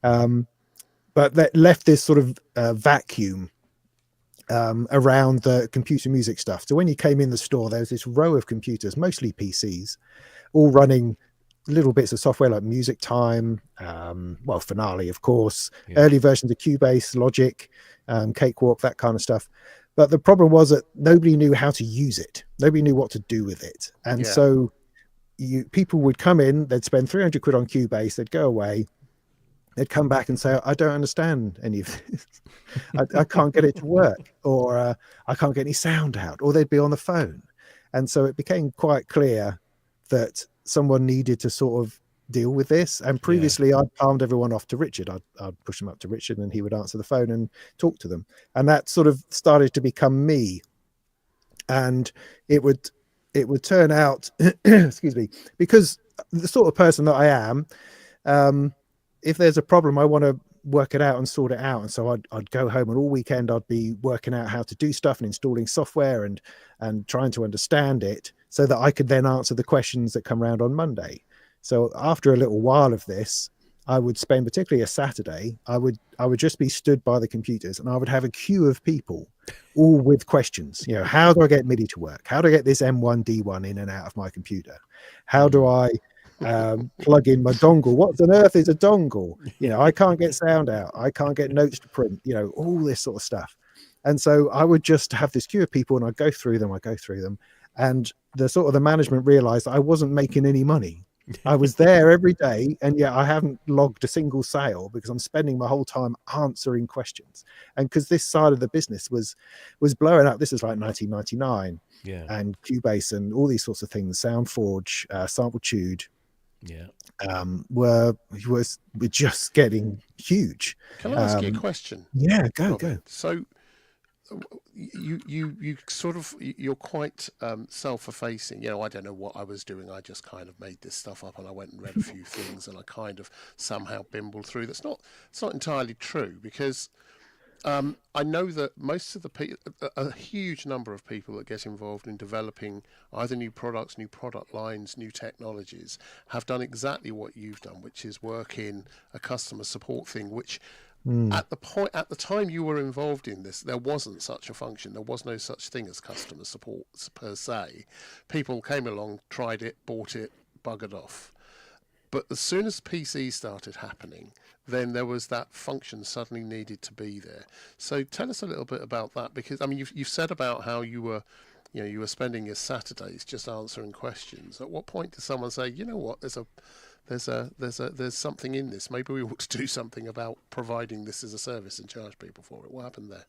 but that left this sort of vacuum around the computer music stuff. So when you came in the store, there was this row of computers, mostly PCs, all running little bits of software like Music Time, Finale, of course, early versions of Cubase, Logic, Cakewalk, that kind of stuff. But the problem was that nobody knew how to use it. Nobody knew what to do with it. And so people would come in, they'd spend 300 quid on Cubase, they'd go away, they'd come back and say, I don't understand any of this. I can't get it to work, or I can't get any sound out, or they'd be on the phone. And so it became quite clear that someone needed to sort of deal with this. And previously I palmed everyone off to Richard. I'd push them up to Richard and he would answer the phone and talk to them. And that sort of started to become me. and it would turn out, excuse me, because the sort of person that I am, if there's a problem, I want to work it out and sort it out. And so I'd go home, and all weekend I'd be working out how to do stuff and installing software and trying to understand it so that I could then answer the questions that come around on Monday. So after a little while of this, I would spend, particularly a Saturday, I would just be stood by the computers, and I would have a queue of people all with questions. You know, how do I get MIDI to work? How do I get this M1D1 in and out of my computer? How do I plug in my dongle? What on earth is a dongle? You know, I can't get sound out. I can't get notes to print, you know, all this sort of stuff. And so I would just have this queue of people, and I'd go through them. And the management realized that I wasn't making any money. I was there every day, and yet I haven't logged a single sale because I'm spending my whole time answering questions. And because this side of the business was blowing up. This is like 1999, and Cubase and all these sorts of things, SoundForge, Samplitude, were just getting huge. Can I ask you a question? Yeah, go. So you're quite self-effacing. You know, I don't know what I was doing. I just kind of made this stuff up, and I went and read a few things, and I kind of somehow bimbled through. It's not entirely true, because I know that most of the people, a huge number of people that get involved in developing either new products, new product lines, new technologies, have done exactly what you've done, which is work in a customer support thing, which at the time you were involved in this, there wasn't such a function. There was no such thing as customer support per se. People came along, tried it, bought it, buggered off. But as soon as PC started happening, then there was that function suddenly needed to be there. So tell us a little bit about that, because I mean, you've said about how you were spending your Saturdays just answering questions. At what point does someone say, you know what, there's something in this. Maybe we ought to do something about providing this as a service and charge people for it. What happened there?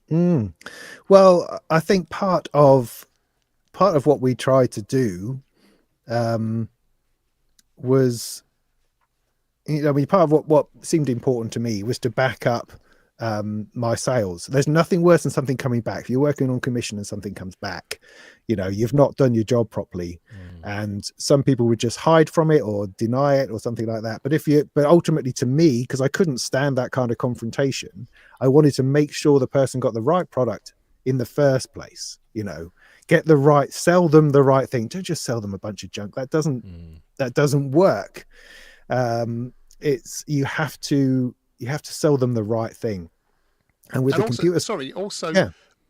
Well, I think part of what we tried to do was, I mean, part of what seemed important to me was to back up my sales. There's nothing worse than something coming back. If you're working on commission and something comes back, you know, you've not done your job properly. And some people would just hide from it or deny it or something like that. But ultimately, to me, because I couldn't stand that kind of confrontation, I wanted to make sure the person got the right product in the first place. You know, sell them the right thing. Don't just sell them a bunch of junk. That doesn't work. You have to sell them the right thing. And with the computer,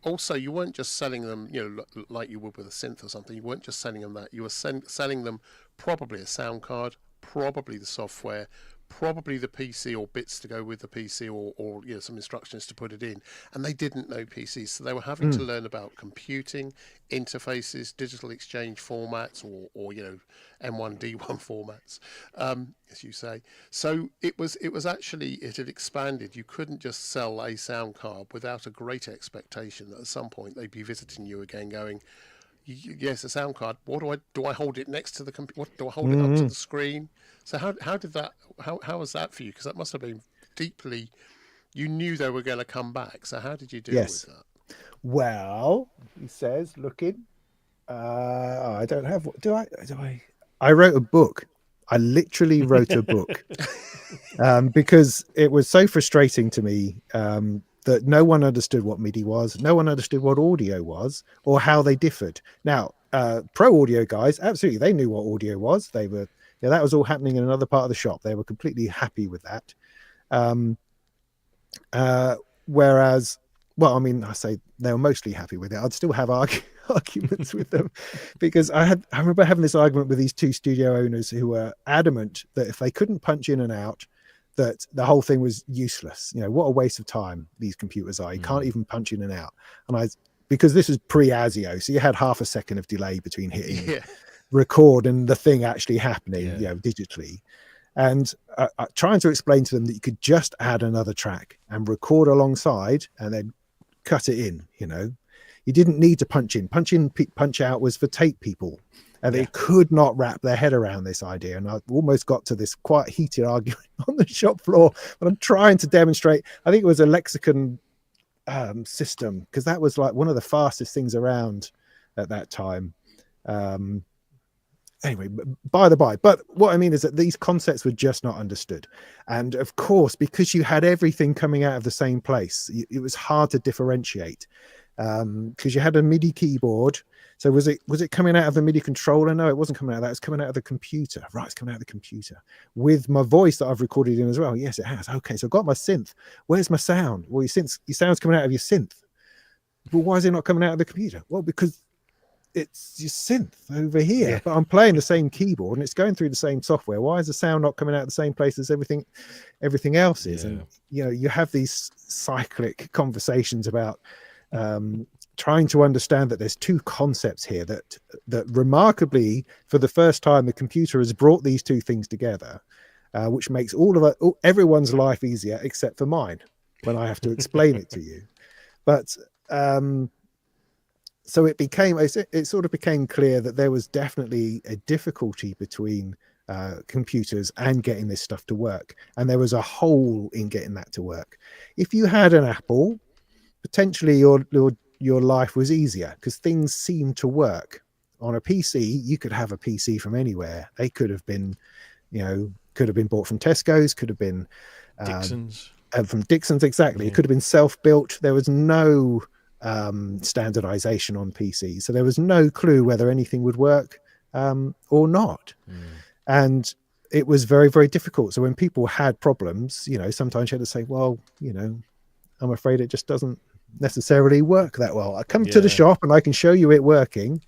also you weren't just selling them, you know, like you would with a synth or something. You weren't just selling them that. You were selling them probably a sound card, probably the software, probably the PC or bits to go with the PC, or you know, some instructions to put it in. And they didn't know PCs, so they were having to learn about computing, interfaces, digital exchange formats, or you know, M1D1 formats, as you say. So it had expanded. You couldn't just sell a sound card without a great expectation that at some point they'd be visiting you again, going, yes, a sound card. What do I hold it next to the computer? What do I hold it up to the screen? So how was that for you? Because that must have been deeply. You knew they were going to come back. So how did you deal with that? Well, he says, looking. I don't have. Do I? I wrote a book. I literally wrote a book because it was so frustrating to me that no one understood what MIDI was. No one understood what audio was or how they differed. Now, pro audio guys, absolutely, they knew what audio was. They were, that was all happening in another part of the shop. They were completely happy with that. Whereas, well, I mean, I say they were mostly happy with it. I'd still have arguments with them because I remember having this argument with these two studio owners who were adamant that if they couldn't punch in and out, that the whole thing was useless. You know, what a waste of time these computers are. You can't even punch in and out. And because this was pre-ASIO, so you had half a second of delay between hitting record and the thing actually happening, you know, digitally. And trying to explain to them that you could just add another track and record alongside and then cut it in, you know. You didn't need to punch in. Punch out was for tape people. And they could not wrap their head around this idea. And I almost got to this quite heated argument on the shop floor. But I'm trying to demonstrate, I think it was a lexicon system, because that was like one of the fastest things around at that time. Anyway, by the by, but what I mean is that these concepts were just not understood. And of course, because you had everything coming out of the same place, it was hard to differentiate, because you had a MIDI keyboard. So was it coming out of the MIDI controller? No, it wasn't coming out of that. It's coming out of the computer. Right, it's coming out of the computer with my voice that I've recorded in as well. Yes, it has. Okay, so I've got my synth. Where's my sound? Well, your sound's coming out of your synth. Well, why is it not coming out of the computer? Well, because it's your synth over here, Yeah. but I'm playing the same keyboard and it's going through the same software. Why is the sound not coming out of the same place as everything else is? And you have these cyclic conversations about trying to understand that there's two concepts here that remarkably, for the first time, the computer has brought these two things together, which makes everyone's life easier except for mine when I have to explain it to you. But so it sort of became clear that there was definitely a difficulty between computers and getting this stuff to work, and there was a hole in getting that to work. If you had an Apple, potentially your life was easier because things seemed to work. On a PC, you could have a PC from anywhere. They could have been bought from Tesco's, could have been Dixon's. From Dixon's, exactly. It could have been self-built. There was no standardization on PCs, so there was no clue whether anything would work or not. And it was very, very difficult. So when people had problems, sometimes you had to say, well, I'm afraid it just doesn't necessarily work that well. I come to the shop and I can show you it working,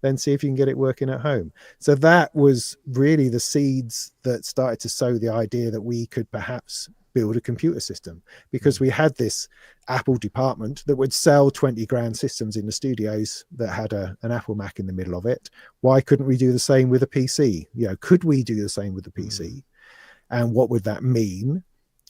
then see if you can get it working at home. So that was really the seeds that started to sow the idea that we could perhaps build a computer system, because we had this Apple department that would sell 20 grand systems in the studios that had an Apple Mac in the middle of it. Why couldn't we do the same with a PC? Could we do the same with the PC? And what would that mean?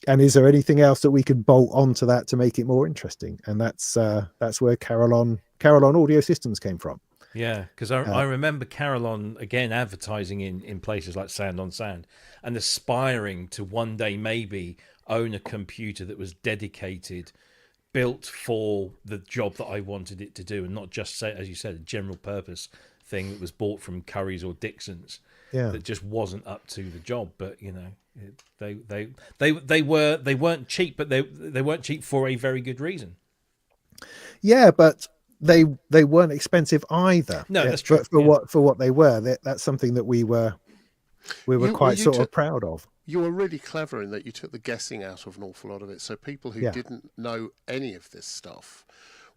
And is there anything else that we could bolt onto that to make it more interesting? And that's where Carolon Audio Systems came from. Yeah, because I remember Carolon again advertising in places like Sound on Sound and aspiring to one day maybe own a computer that was dedicated, built for the job that I wanted it to do, and not just, say, as you said, a general purpose thing that was bought from Curry's or Dixon's that just wasn't up to the job. But they weren't cheap, but they weren't cheap for a very good reason. Yeah, but they weren't expensive either. No, that's true. For what they were, that's something that we were quite sort of proud of. You were really clever in that you took the guessing out of an awful lot of it. So people who didn't know any of this stuff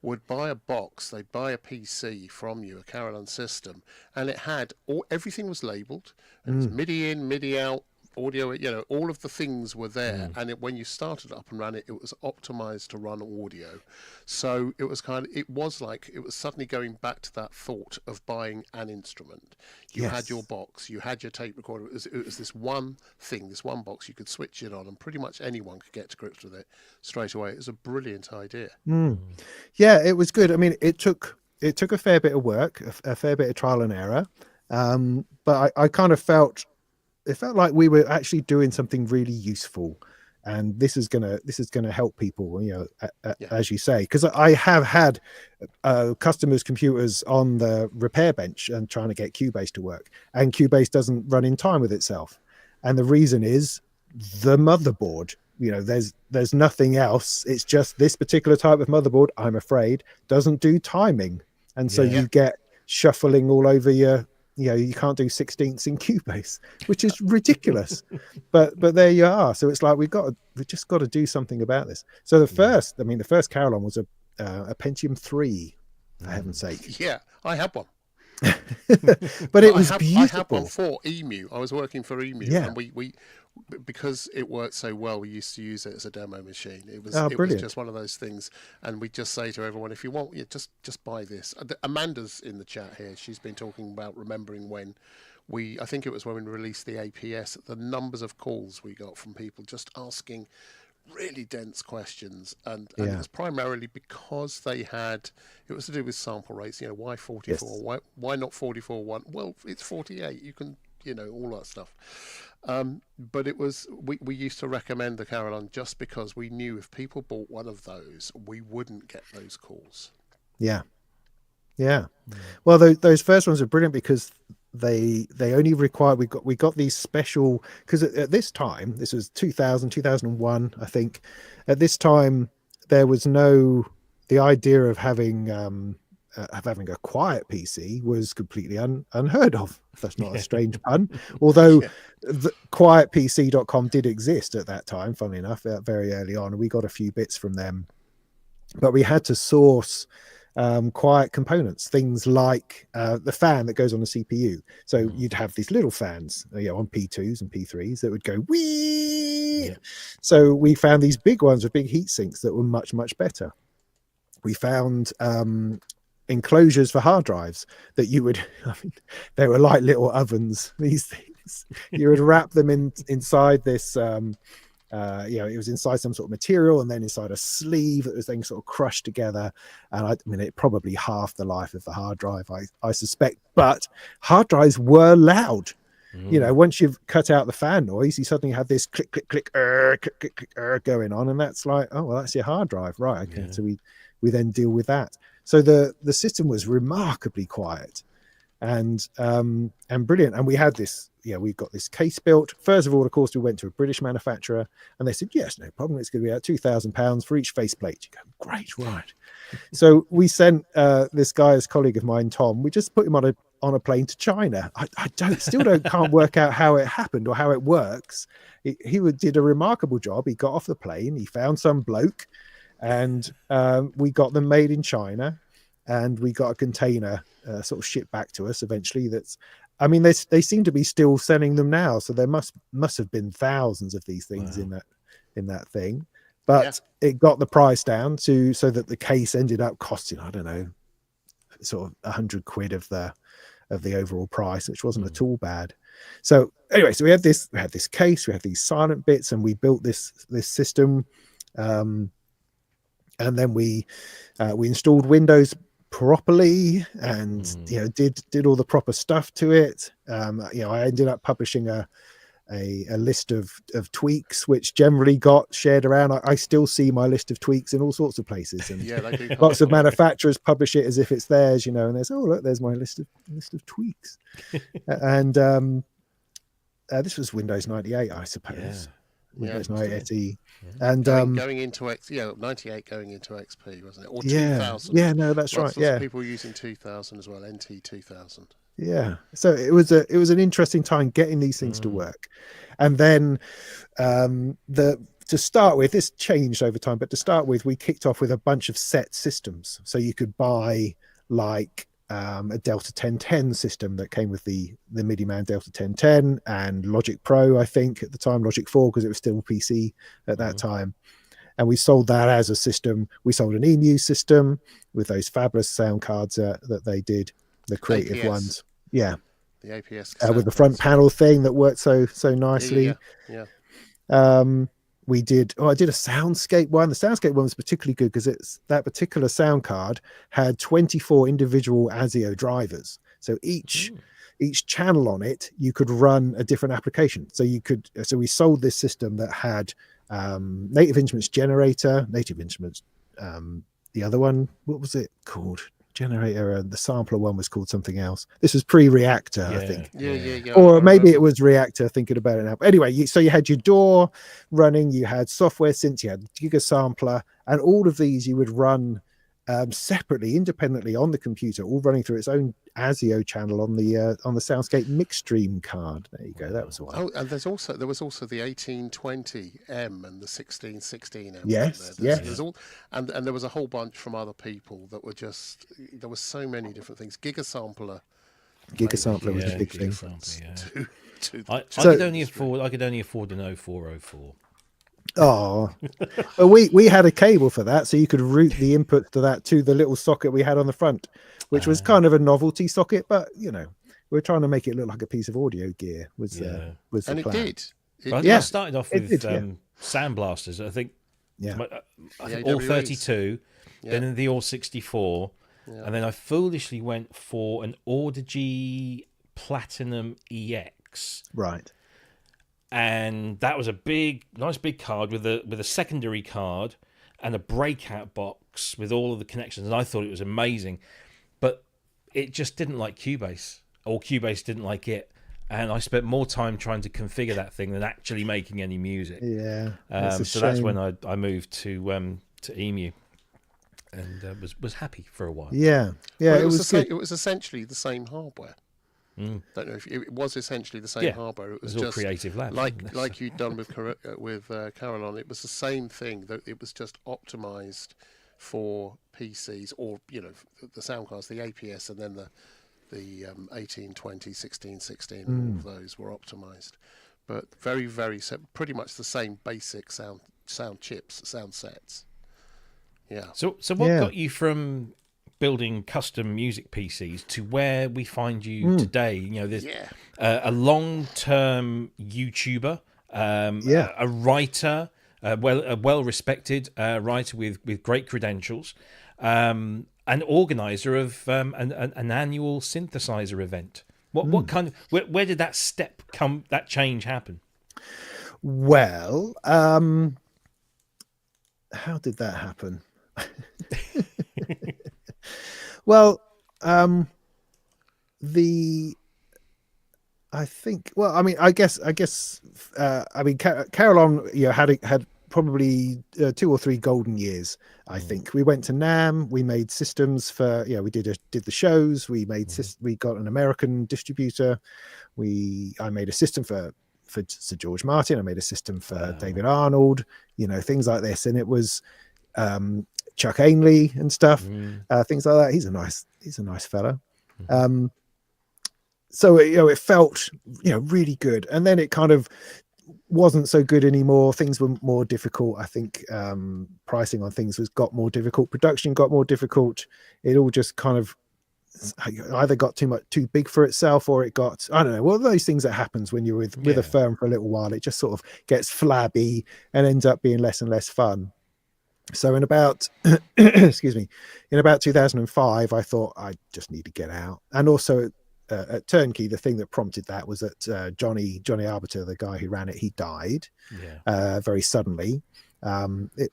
would buy a box, they'd buy a PC from you, a Carolon system, and it had everything was labelled. It was MIDI in, MIDI out, audio, all of the things were there. And when you started up and ran it, it was optimized to run audio. So it was it was suddenly going back to that thought of buying an instrument. You had your box, you had your tape recorder. It was this one thing, this one box. You could switch it on, and pretty much anyone could get to grips with it straight away. It was a brilliant idea. Yeah, it was good. I mean, it took a fair bit of work, a fair bit of trial and error. But I kind of felt like we were actually doing something really useful, and this is gonna help people, as you say, because I have had customers' computers on the repair bench and trying to get Cubase to work, and Cubase doesn't run in time with itself, and the reason is the motherboard. There's nothing else. It's just this particular type of motherboard, I'm afraid, doesn't do timing, and so you get shuffling all over your. You can't do 16ths in Cubase, which is ridiculous. but there you are. So it's like we just got to do something about this. So the first Carolon was a Pentium 3, for heaven's sake. Yeah, I had one. But it was beautiful. I had one for Emu. I was working for Emu, and we because it worked so well, we used to use it as a demo machine. It was just one of those things, and we just say to everyone, if you want, just buy this. Amanda's in the chat here. She's been talking about remembering when I think it was when we released the APS, the numbers of calls we got from people just asking really dense questions, and it was primarily because it was to do with sample rates. Why 44? Yes. Why not 44.1? Well, it's 48. You can, all that stuff. But it was we used to recommend the Carolon just because we knew if people bought one of those, we wouldn't get those calls. Yeah. Well, those first ones are brilliant because they only require we got these special, because at this time, this was 2001, I think. At this time, there was no, the idea of having a quiet PC was completely unheard of. If that's not a strange pun. Although the quietpc.com did exist at that time, funnily enough, very early on, and we got a few bits from them. But we had to source quiet components, things like the fan that goes on the CPU. So you'd have these little fans, on P2s and P3s that would go wee. Yeah. So we found these big ones with big heat sinks that were much, much better. We found enclosures for hard drives that you would, they were like little ovens, these things. You would wrap them inside this it was inside some sort of material and then inside a sleeve that was then sort of crushed together. And it probably half the life of the hard drive, I suspect. But hard drives were loud. Once you've cut out the fan noise, you suddenly have this click, click, click, click, click, click, going on. And that's like, oh, well, that's your hard drive. Right. Okay. So we then deal with that. So the system was remarkably quiet and brilliant. And we had this, we've got this case built. First of all, of course, we went to a British manufacturer and they said, yes, no problem. It's going to be about £2,000 for each faceplate. You go, great, right. So we sent this guy, as colleague of mine, Tom, we just put him on a plane to China. I can't work out how it happened or how it works. He did a remarkable job. He got off the plane, he found some bloke, and we got them made in China, and we got a container sort of shipped back to us eventually. They seem to be still selling them now, so there must have been thousands of these things in that thing. But it got the price down so that the case ended up costing, I don't know, sort of £100 of the overall price, which wasn't at all bad. So anyway, so we had this case, we had these silent bits, and we built this system, and then we installed Windows properly and did all the proper stuff to it. I ended up publishing a list of tweaks which generally got shared around. I still see my list of tweaks in all sorts of places, and lots of manufacturers publish it as if it's theirs, and there's, oh look, there's my list of tweaks. And this was Windows 98, I suppose. Windows 98 and going into 98 going into XP, wasn't it? Or 2000? No, that's right. People using 2000 as well, NT 2000. Yeah, so it was an interesting time getting these things to work. And then to start with, this changed over time, but to start with, we kicked off with a bunch of set systems. So you could buy like a Delta 1010 system that came with the MIDI Man Delta 1010 and Logic Pro, I think at the time, Logic 4, because it was still PC at that time. And we sold that as a system. We sold an EMU system with those fabulous sound cards that they did, the creative APS. Ones. Yeah. The APS. With the front panel thing that worked so nicely. Yeah. I did a Soundscape one. The Soundscape one was particularly good because that particular sound card had 24 individual ASIO drivers. So each channel on it, you could run a different application. So we sold this system that had Native Instruments Generator, Native Instruments, the other one, what was it called? Generator, and the sampler one was called something else. This was pre-Reactor, I think. Yeah. Or maybe it was Reactor, thinking about it now. But anyway, so you had your DAW running, you had software synths, you had Giga Sampler, and all of these you would run separately, independently on the computer, all running through its own ASIO channel on the Soundscape Mixstream card. There you go. That was one. Oh, and there was also the 1820M and the 1616M. Yes. There's all, and there was a whole bunch from other people that were just, there were so many different things. Giga Sampler was a big thing. I could only afford an 0404. Oh, well, we had a cable for that, so you could route the input to that to the little socket we had on the front, which was kind of a novelty socket, but we're trying to make it look like a piece of audio gear. Was the plan. It did. I started off with sound blasters. I think, I think all 32, then the all 64, and then I foolishly went for an Audigy Platinum EX. Right. And that was a nice big card with a secondary card and a breakout box with all of the connections. And I thought it was amazing. But it just didn't like Cubase, or Cubase didn't like it. And I spent more time trying to configure that thing than actually making any music. Yeah. So that's when I moved to Emu, and was happy for a while. Yeah. Yeah. Well, it was it was essentially the same hardware. Don't know if it was essentially the same hardware. It was all just Creative Lab, like you'd done with Carolon. It was the same thing. That it was just optimized for PCs, or the sound cards, the APS, and then the 1820, 1616, all of those were optimized, but very, very pretty much the same basic sound chips, sound sets. Yeah. So what got you from building custom music PCs to where we find you today? There's a long-term YouTuber, a writer, a well-respected writer with great credentials, an organizer of an annual synthesizer event. What kind of where did that step come? That change happen? Well, how did that happen? Well, I guess Carolon, had probably 2 or 3 golden years. I think we went to NAMM, we made systems for, we did the shows, we made we got an American distributor, I made a system for Sir George Martin, I made a system for David Arnold, things like this, and it was Chuck Ainley and stuff, things like that. He's a nice fella. So it felt really good, and then it kind of wasn't so good anymore. Things were more difficult. I think pricing on things got more difficult, production got more difficult. It all just kind of either got too big for itself, or it got, I don't know, one of those things that happens when you're with a firm for a little while. It just sort of gets flabby and ends up being less and less fun. So in about excuse me, in about 2005, I thought I just need to get out. And also at Turnkey, the thing that prompted that was that Johnny Arbiter, the guy who ran it, he died very suddenly. It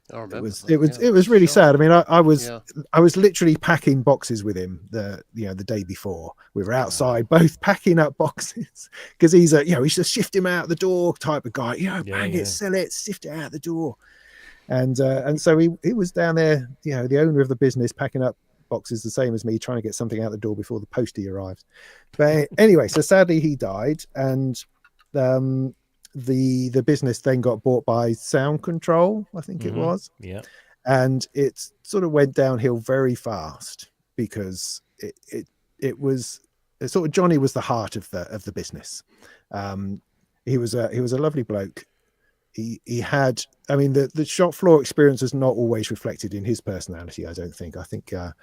was really sad. I mean, I was literally packing boxes with him the day before. We were outside both packing up boxes, because he's he's a shift him out the door type of guy. Bang it, sell it, sift it out the door. And so he was down there, the owner of the business, packing up boxes the same as me, trying to get something out the door before the postie arrives. But anyway, so sadly he died, and the business then got bought by Sound Control, I think it was. Yeah. And it sort of went downhill very fast, because it was sort of, Johnny was the heart of the business. He was a lovely bloke. He had, I mean, the shop floor experience was not always reflected in his personality, I don't think. I think a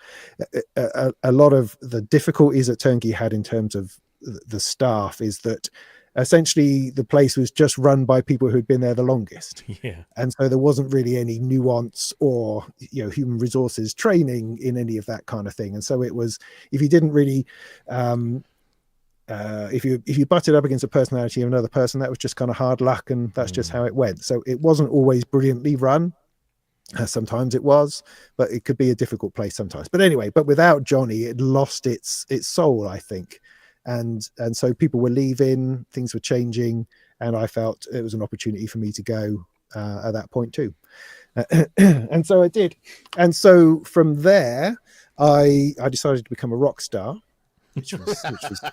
lot of the difficulties that Turnkey had in terms of the staff is that essentially the place was just run by people who'd been there the longest. Yeah. And so there wasn't really any nuance or, human resources training in any of that kind of thing. And so it was, if you didn't really, if you butted up against a personality of another person, that was just kind of hard luck, and that's just how it went. So it wasn't always brilliantly run. Sometimes it was, but it could be a difficult place sometimes. But anyway, without Johnny, it lost its soul, I think. And so people were leaving, things were changing, and I felt it was an opportunity for me to go at that point too. And so I did. And so from there, I decided to become a rock star, which was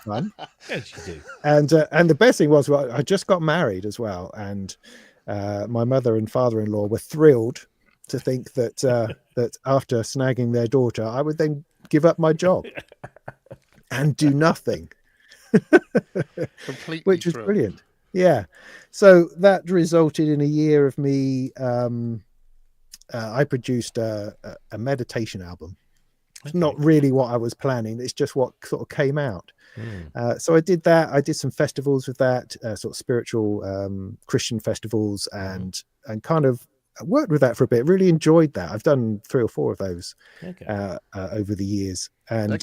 fun. Yes, you do. And the best thing was, I just got married as well, and my mother and father-in-law were thrilled to think that that after snagging their daughter, I would then give up my job and do nothing. Completely, which was brilliant. Yeah. So that resulted in a year of me. I produced a meditation album. It's not really what I was planning. It's just what sort of came out. So I did that. I did some festivals with that, sort of spiritual Christian festivals, and kind of worked with that for a bit. Really enjoyed that. I've done 3 or 4 of those over the years. And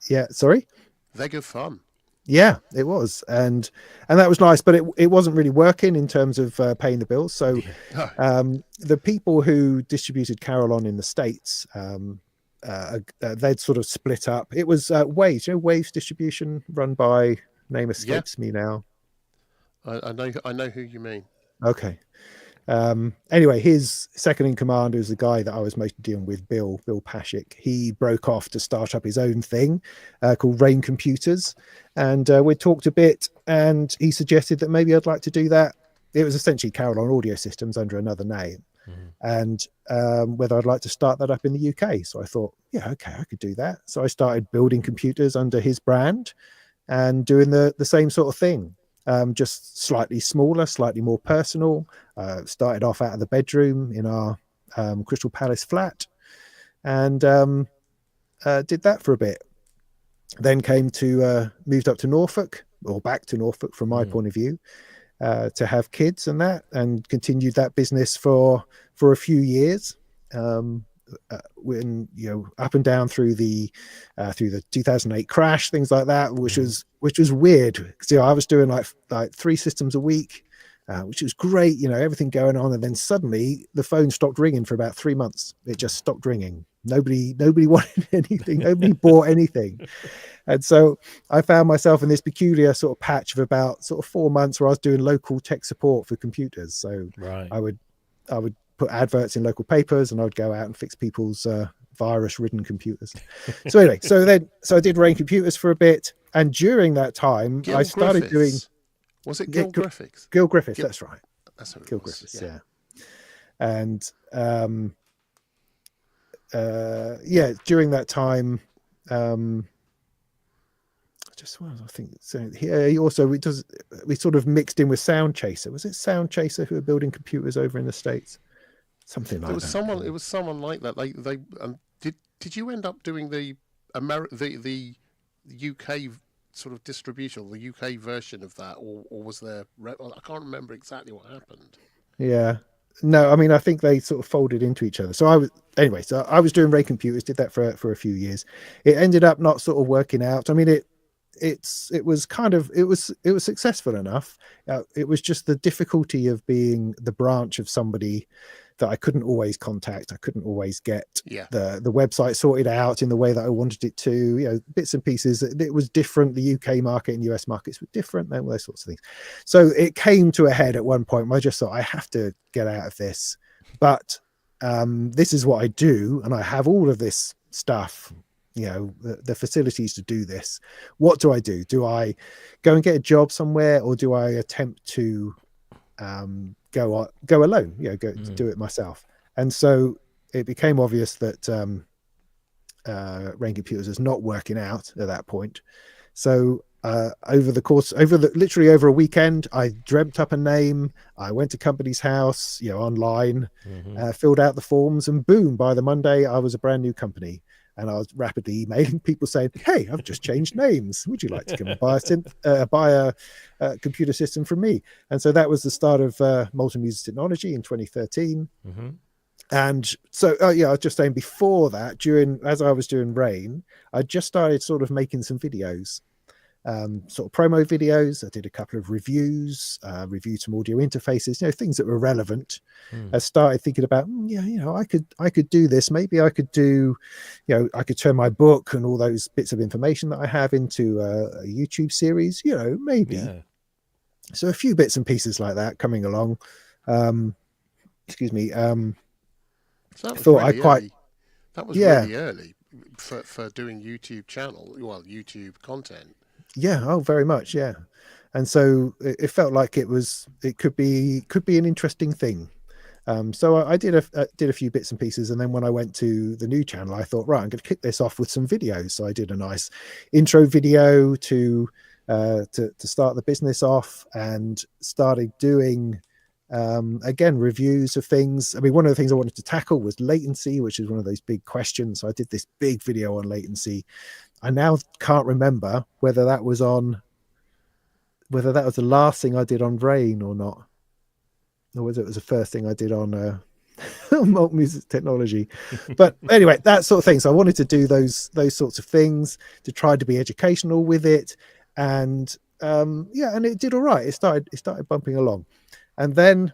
yeah, sorry. They're good fun. Yeah, it was, and that was nice, but it wasn't really working in terms of paying the bills. So the people who distributed Carolon in the States they'd sort of split up. It was Waves, Waves Distribution, run by, name escapes me now. I know who you mean. Okay. Anyway, his second in command was the guy that I was mostly dealing with, Bill Pashik. He broke off to start up his own thing called Rain Computers, and we talked a bit, and he suggested that maybe I'd like to do that. It was essentially Carolon Audio Systems under another name, and whether I'd like to start that up in the UK. So I thought, yeah, okay, I could do that. So I started building computers under his brand and doing the same sort of thing. Just slightly smaller, slightly more personal. Started off out of the bedroom in our Crystal Palace flat, and did that for a bit. Then moved up to Norfolk, or back to Norfolk from my point of view, to have kids and that, and continued that business for a few years. When up and down through the 2008 crash, things like that, which was weird. So I was doing like 3 systems a week, which was great, everything going on, and then suddenly the phone stopped ringing for about 3 months. It just stopped ringing. Nobody wanted anything. Nobody bought anything. And so I found myself in this peculiar sort of patch of about sort of 4 months where I was doing local tech support for computers. So I would put adverts in local papers, and I would go out and fix people's virus-ridden computers. So anyway, so I did Rain Computers for a bit, and during that time, I started doing. Was it Gil Griffiths? Gil Griffiths, that's right. That's who it Gil was. Griffiths, yeah. And during that time, I think so. He also we sort of mixed in with Sound Chaser. Was it Sound Chaser who were building computers over in the States? Something like that. It was someone like that. They did you end up doing the UK sort of distribution, or the UK version of that, or was there? I can't remember exactly what happened. Yeah. No, I mean, I think they sort of folded into each other. So I was doing Rain Computers, did that for a few years. It ended up not sort of working out. I mean, it was successful enough. It was just the difficulty of being the branch of somebody that I couldn't always contact. I couldn't always get the website sorted out in the way that I wanted it to, bits and pieces. It was different. The UK market and US markets were different, and those sorts of things. So it came to a head at one point where I just thought, I have to get out of this. But this is what I do, and I have all of this stuff, the facilities to do this. What do I do? Do I go and get a job somewhere, or do I attempt to go alone, do it myself? And so it became obvious that Rain Computers was not working out at that point. So literally over a weekend, I dreamt up a name. I went to company's house, online, filled out the forms, and boom, by the Monday I was a brand new company. And I was rapidly emailing people saying, "Hey, I've just changed names. Would you like to come and buy a computer system from me?" And so that was the start of Multimedia Technology in 2013. And so, I was just saying, before that, as I was doing Rain, I just started sort of making some videos, sort of promo videos. I did a couple of reviews, reviewed some audio interfaces, things that were relevant. I started thinking about, I could do this. Maybe I could do, I could turn my book and all those bits of information that I have into a YouTube series, maybe. Yeah. So a few bits and pieces like that coming along. Excuse me. So that was really early for doing YouTube YouTube content. Yeah. Oh, very much. Yeah. And so it felt like it could be an interesting thing. So I did a few bits and pieces, and then when I went to the new channel, I thought, right, I'm going to kick this off with some videos. So I did a nice intro video to start the business off, and started doing again reviews of things. I mean, one of the things I wanted to tackle was latency, which is one of those big questions. So I did this big video on latency. I now can't remember whether that was the last thing I did on Rain or not, or whether it was the first thing I did on Multimedia Technology. But anyway, that sort of thing. So I wanted to do those sorts of things, to try to be educational with it, and and it did all right. It started bumping along, and then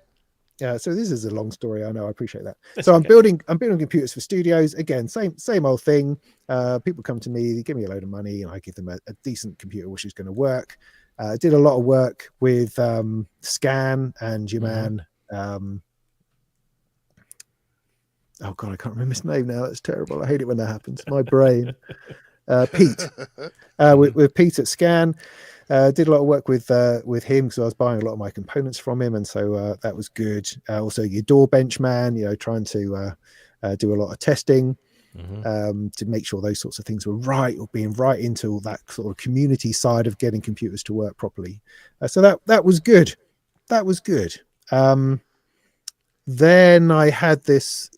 so this is a long story. I know. I appreciate that. So I'm building computers for studios. Again, same old thing. People come to me, they give me a load of money, and I give them a decent computer which is going to work. Did a lot of work with Scan and Juman. Oh God, I can't remember his name now. That's terrible. I hate it when that happens. My brain. Pete. With Pete at Scan. Did a lot of work with him because I was buying a lot of my components from him, and so that was good. Also, your door bench man, trying to do a lot of testing to make sure those sorts of things were right, or being right into that sort of community side of getting computers to work properly. So that was good. That was good. Then I had this.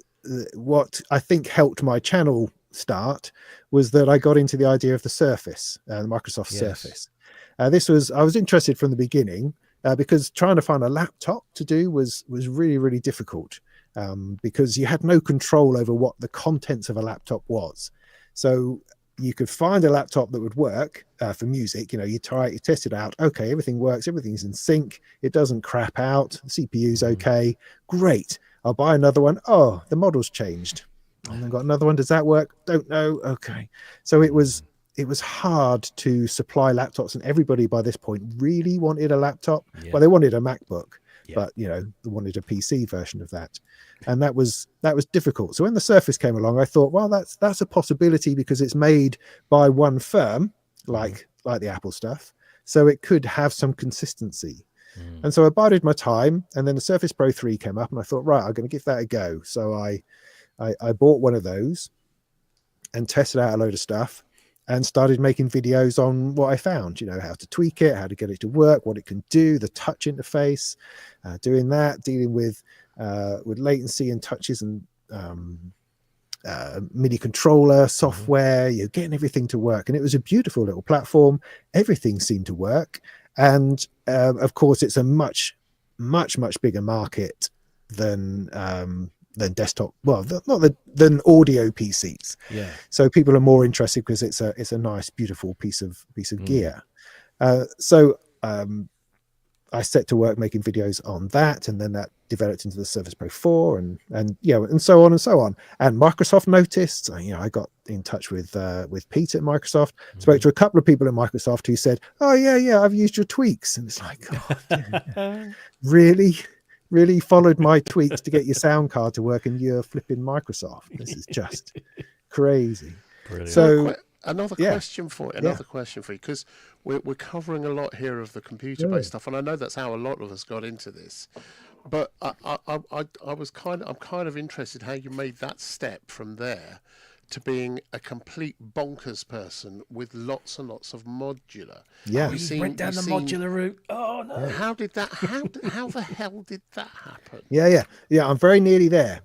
What I think helped my channel start was that I got into the idea of the Surface, the Microsoft Surface. I was interested from the beginning because trying to find a laptop to do was really, really difficult because you had no control over what the contents of a laptop was. So you could find a laptop that would work for music. You test it out. Okay, everything works. Everything's in sync. It doesn't crap out. The CPU's okay. Great. I'll buy another one. Oh, the model's changed. And then got another one. Does that work? Don't know. Okay. So it was hard to supply laptops, and everybody by this point really wanted a laptop. Well, they wanted a MacBook, but they wanted a PC version of that, and that was difficult. So when the Surface came along, I thought, well, that's a possibility because it's made by one firm, like the Apple stuff, so it could have some consistency. And so I bided my time, and then the Surface Pro 3 came up, and I thought, right, I'm going to give that a go. So I bought one of those and tested out a load of stuff and started making videos on what I found, how to tweak it, how to get it to work, what it can do, the touch interface, doing that, dealing with latency and touches and MIDI controller software, getting everything to work. And it was a beautiful little platform. Everything seemed to work. And of course, it's a much, much, much bigger market than desktop, than audio PCs. So people are more interested because it's a nice, beautiful piece of gear. So I set to work making videos on that, and then that developed into the Surface Pro 4 and so on and so on. And Microsoft noticed. I got in touch with Pete at Microsoft, spoke to a couple of people at Microsoft who said, oh yeah, I've used your tweaks. And it's like, God, really followed my tweaks to get your sound card to work, and you're flipping Microsoft. This is just crazy. Brilliant. So another question for you, because we're covering a lot here of the computer-based stuff, and I know that's how a lot of us got into this. But I'm kind of interested how you made that step from there to being a complete bonkers person with lots and lots of modular. You went down the modular route. Oh no! How did that? How the hell did that happen? Yeah. I'm very nearly there.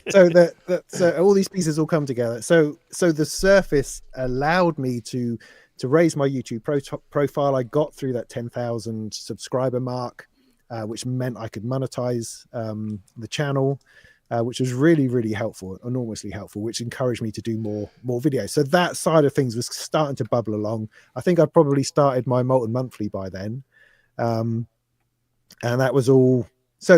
So all these pieces all come together. So the Surface allowed me to raise my YouTube profile. I got through that 10,000 subscriber mark, which meant I could monetize the channel. Which was really, really helpful, enormously helpful, which encouraged me to do more videos. So that side of things was starting to bubble along. I think I'd probably started my Molten Monthly by then. And that was all. So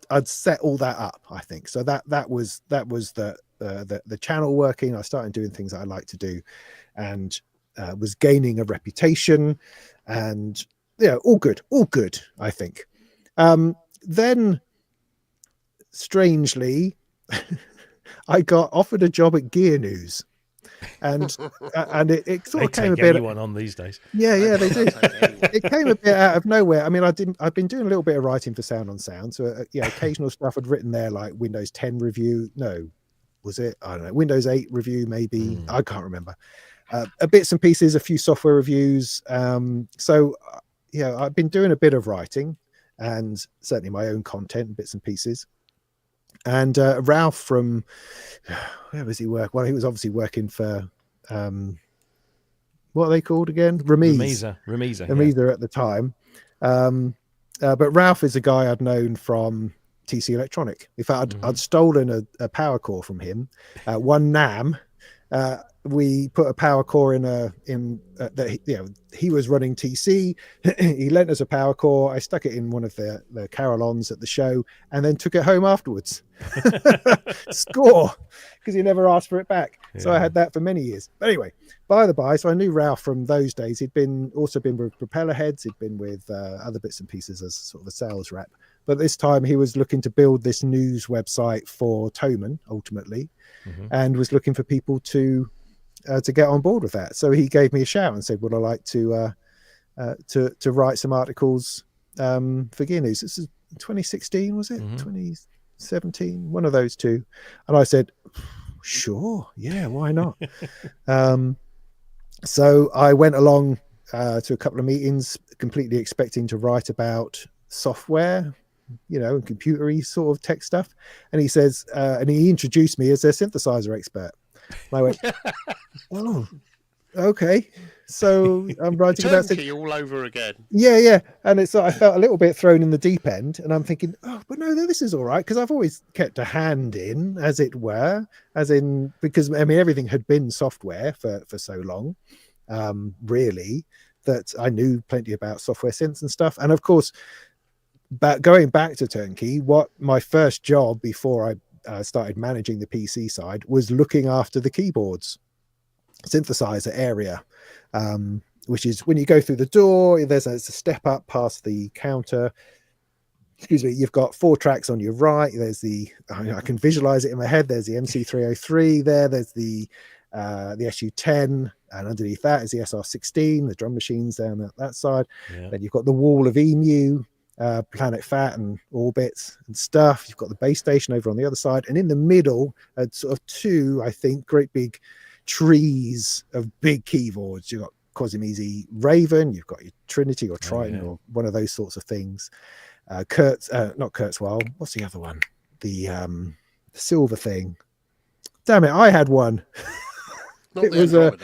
I'd set all that up, I think. So that was the channel working. I started doing things that I like to do, and was gaining a reputation, and all good, I think. Then strangely, I got offered a job at Gear News, and it sort of came a bit. Anyone on these days? Yeah, they do. It came a bit out of nowhere. I mean, I've been doing a little bit of writing for Sound on Sound, so occasional stuff I'd written there, like Windows 10 review. No, was it? I don't know. Windows 8 review, maybe. I can't remember. Bits and pieces, a few software reviews. So I've been doing a bit of writing, and certainly my own content, bits and pieces. And Ralph from, where was he work? Well, he was obviously working for, what are they called again? Remeza at the time. But Ralph is a guy I'd known from TC Electronic. In fact, I'd stolen a power core from him, one NAM, we put a power core he was running TC. He lent us a power core. I stuck it in one of the Carolons at the show and then took it home afterwards. Score, because he never asked for it back. Yeah. So I had that for many years. But anyway, by the by, so I knew Ralph from those days. He'd also been with Propeller Heads. He'd been with other bits and pieces as sort of a sales rep. But this time he was looking to build this news website for Thomann ultimately, and was looking for people to get on board with that. So he gave me a shout and said, would I like to write some articles for Gear News? This is 2016, was it? 2017, one of those two. And I said, sure, yeah, why not? So I went along to a couple of meetings, completely expecting to write about software, and computery sort of tech stuff. And he says, and he introduced me as a synthesizer expert. And I went, oh, okay. So I'm writing about turnkey all over again. Yeah. And I felt a little bit thrown in the deep end, and I'm thinking, oh, but no, this is all right, because I've always kept a hand in, as it were, because everything had been software for so long, really, that I knew plenty about software synths and stuff. And of course, going back to turnkey, what my first job before I started managing the PC side was looking after the keyboards synthesizer area, which is when you go through the door, there's a step up past the counter. Excuse me, you've got 4 tracks on your right. There's I can visualize it in my head. There's the MC303 there. There's the SU10, and underneath that is the SR16, the drum machines down that side. Yeah. Then you've got the wall of EMU, Planet Fat and Orbit and stuff. You've got the base station over on the other side, and in the middle are sort of 2, I think, great big trees of big keyboards. You've got Cosimizi Raven, you've got your Trinity or Triton or one of those sorts of things. Not Kurzweil. What's the other one? The silver thing. Damn it, I had one. It was the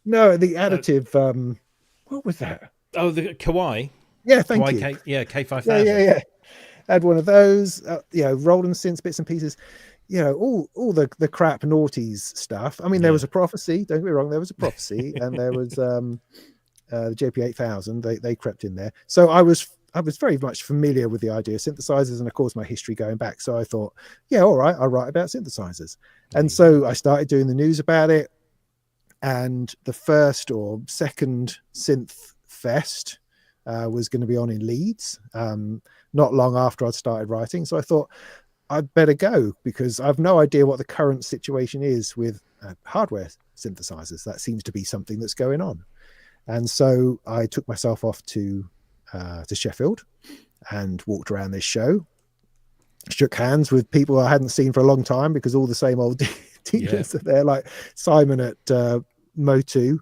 additive. What was that? Oh, the Kawaii. Yeah, thank you. K5000. Yeah. Had one of those. Roland synths, bits and pieces. All the crap noughties stuff. I mean, there was a prophecy. Don't get me wrong. There was a prophecy, and there was the JP8000. They crept in there. So I was very much familiar with the idea of synthesizers, and of course my history going back. So I thought, yeah, all right, I'll write about synthesizers. And so I started doing the news about it. And the first or second Synth Fest was going to be on in Leeds, not long after I'd started writing. So I thought I'd better go, because I've no idea what the current situation is with hardware synthesizers. That seems to be something that's going on. And so I took myself off to Sheffield and walked around this show, shook hands with people I hadn't seen for a long time, because all the same old dealers are there, like Simon at Motu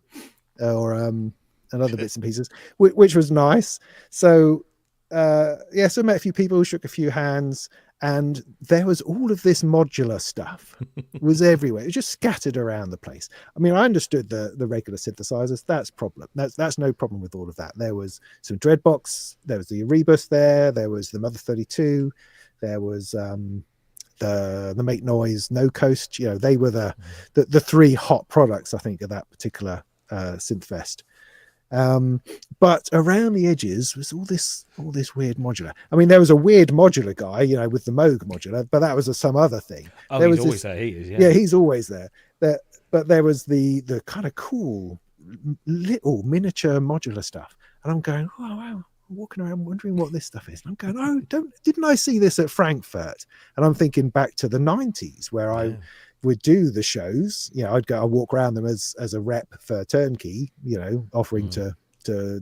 and other bits and pieces, which was nice. So so I met a few people, shook a few hands, and there was all of this modular stuff was everywhere. It was just scattered around the place. I mean, I understood the regular synthesizers. That's no problem with all of that. There was some Dreadbox, there was the Erebus there was the Mother 32, there was the Make Noise, No Coast. They were the 3 hot products, I think, of that particular Synthfest. But around the edges was all this weird modular. I mean, there was a weird modular guy, with the Moog modular, but that was some other thing. Oh, there he's was always there. He is, yeah, he's always there. But there was the kind of cool little miniature modular stuff, and I'm going, oh wow. Walking around wondering what this stuff is, and I'm going, didn't I see this at Frankfurt? And I'm thinking back to the 90s where I would do the shows. I'd walk around them as a rep for Turnkey, offering to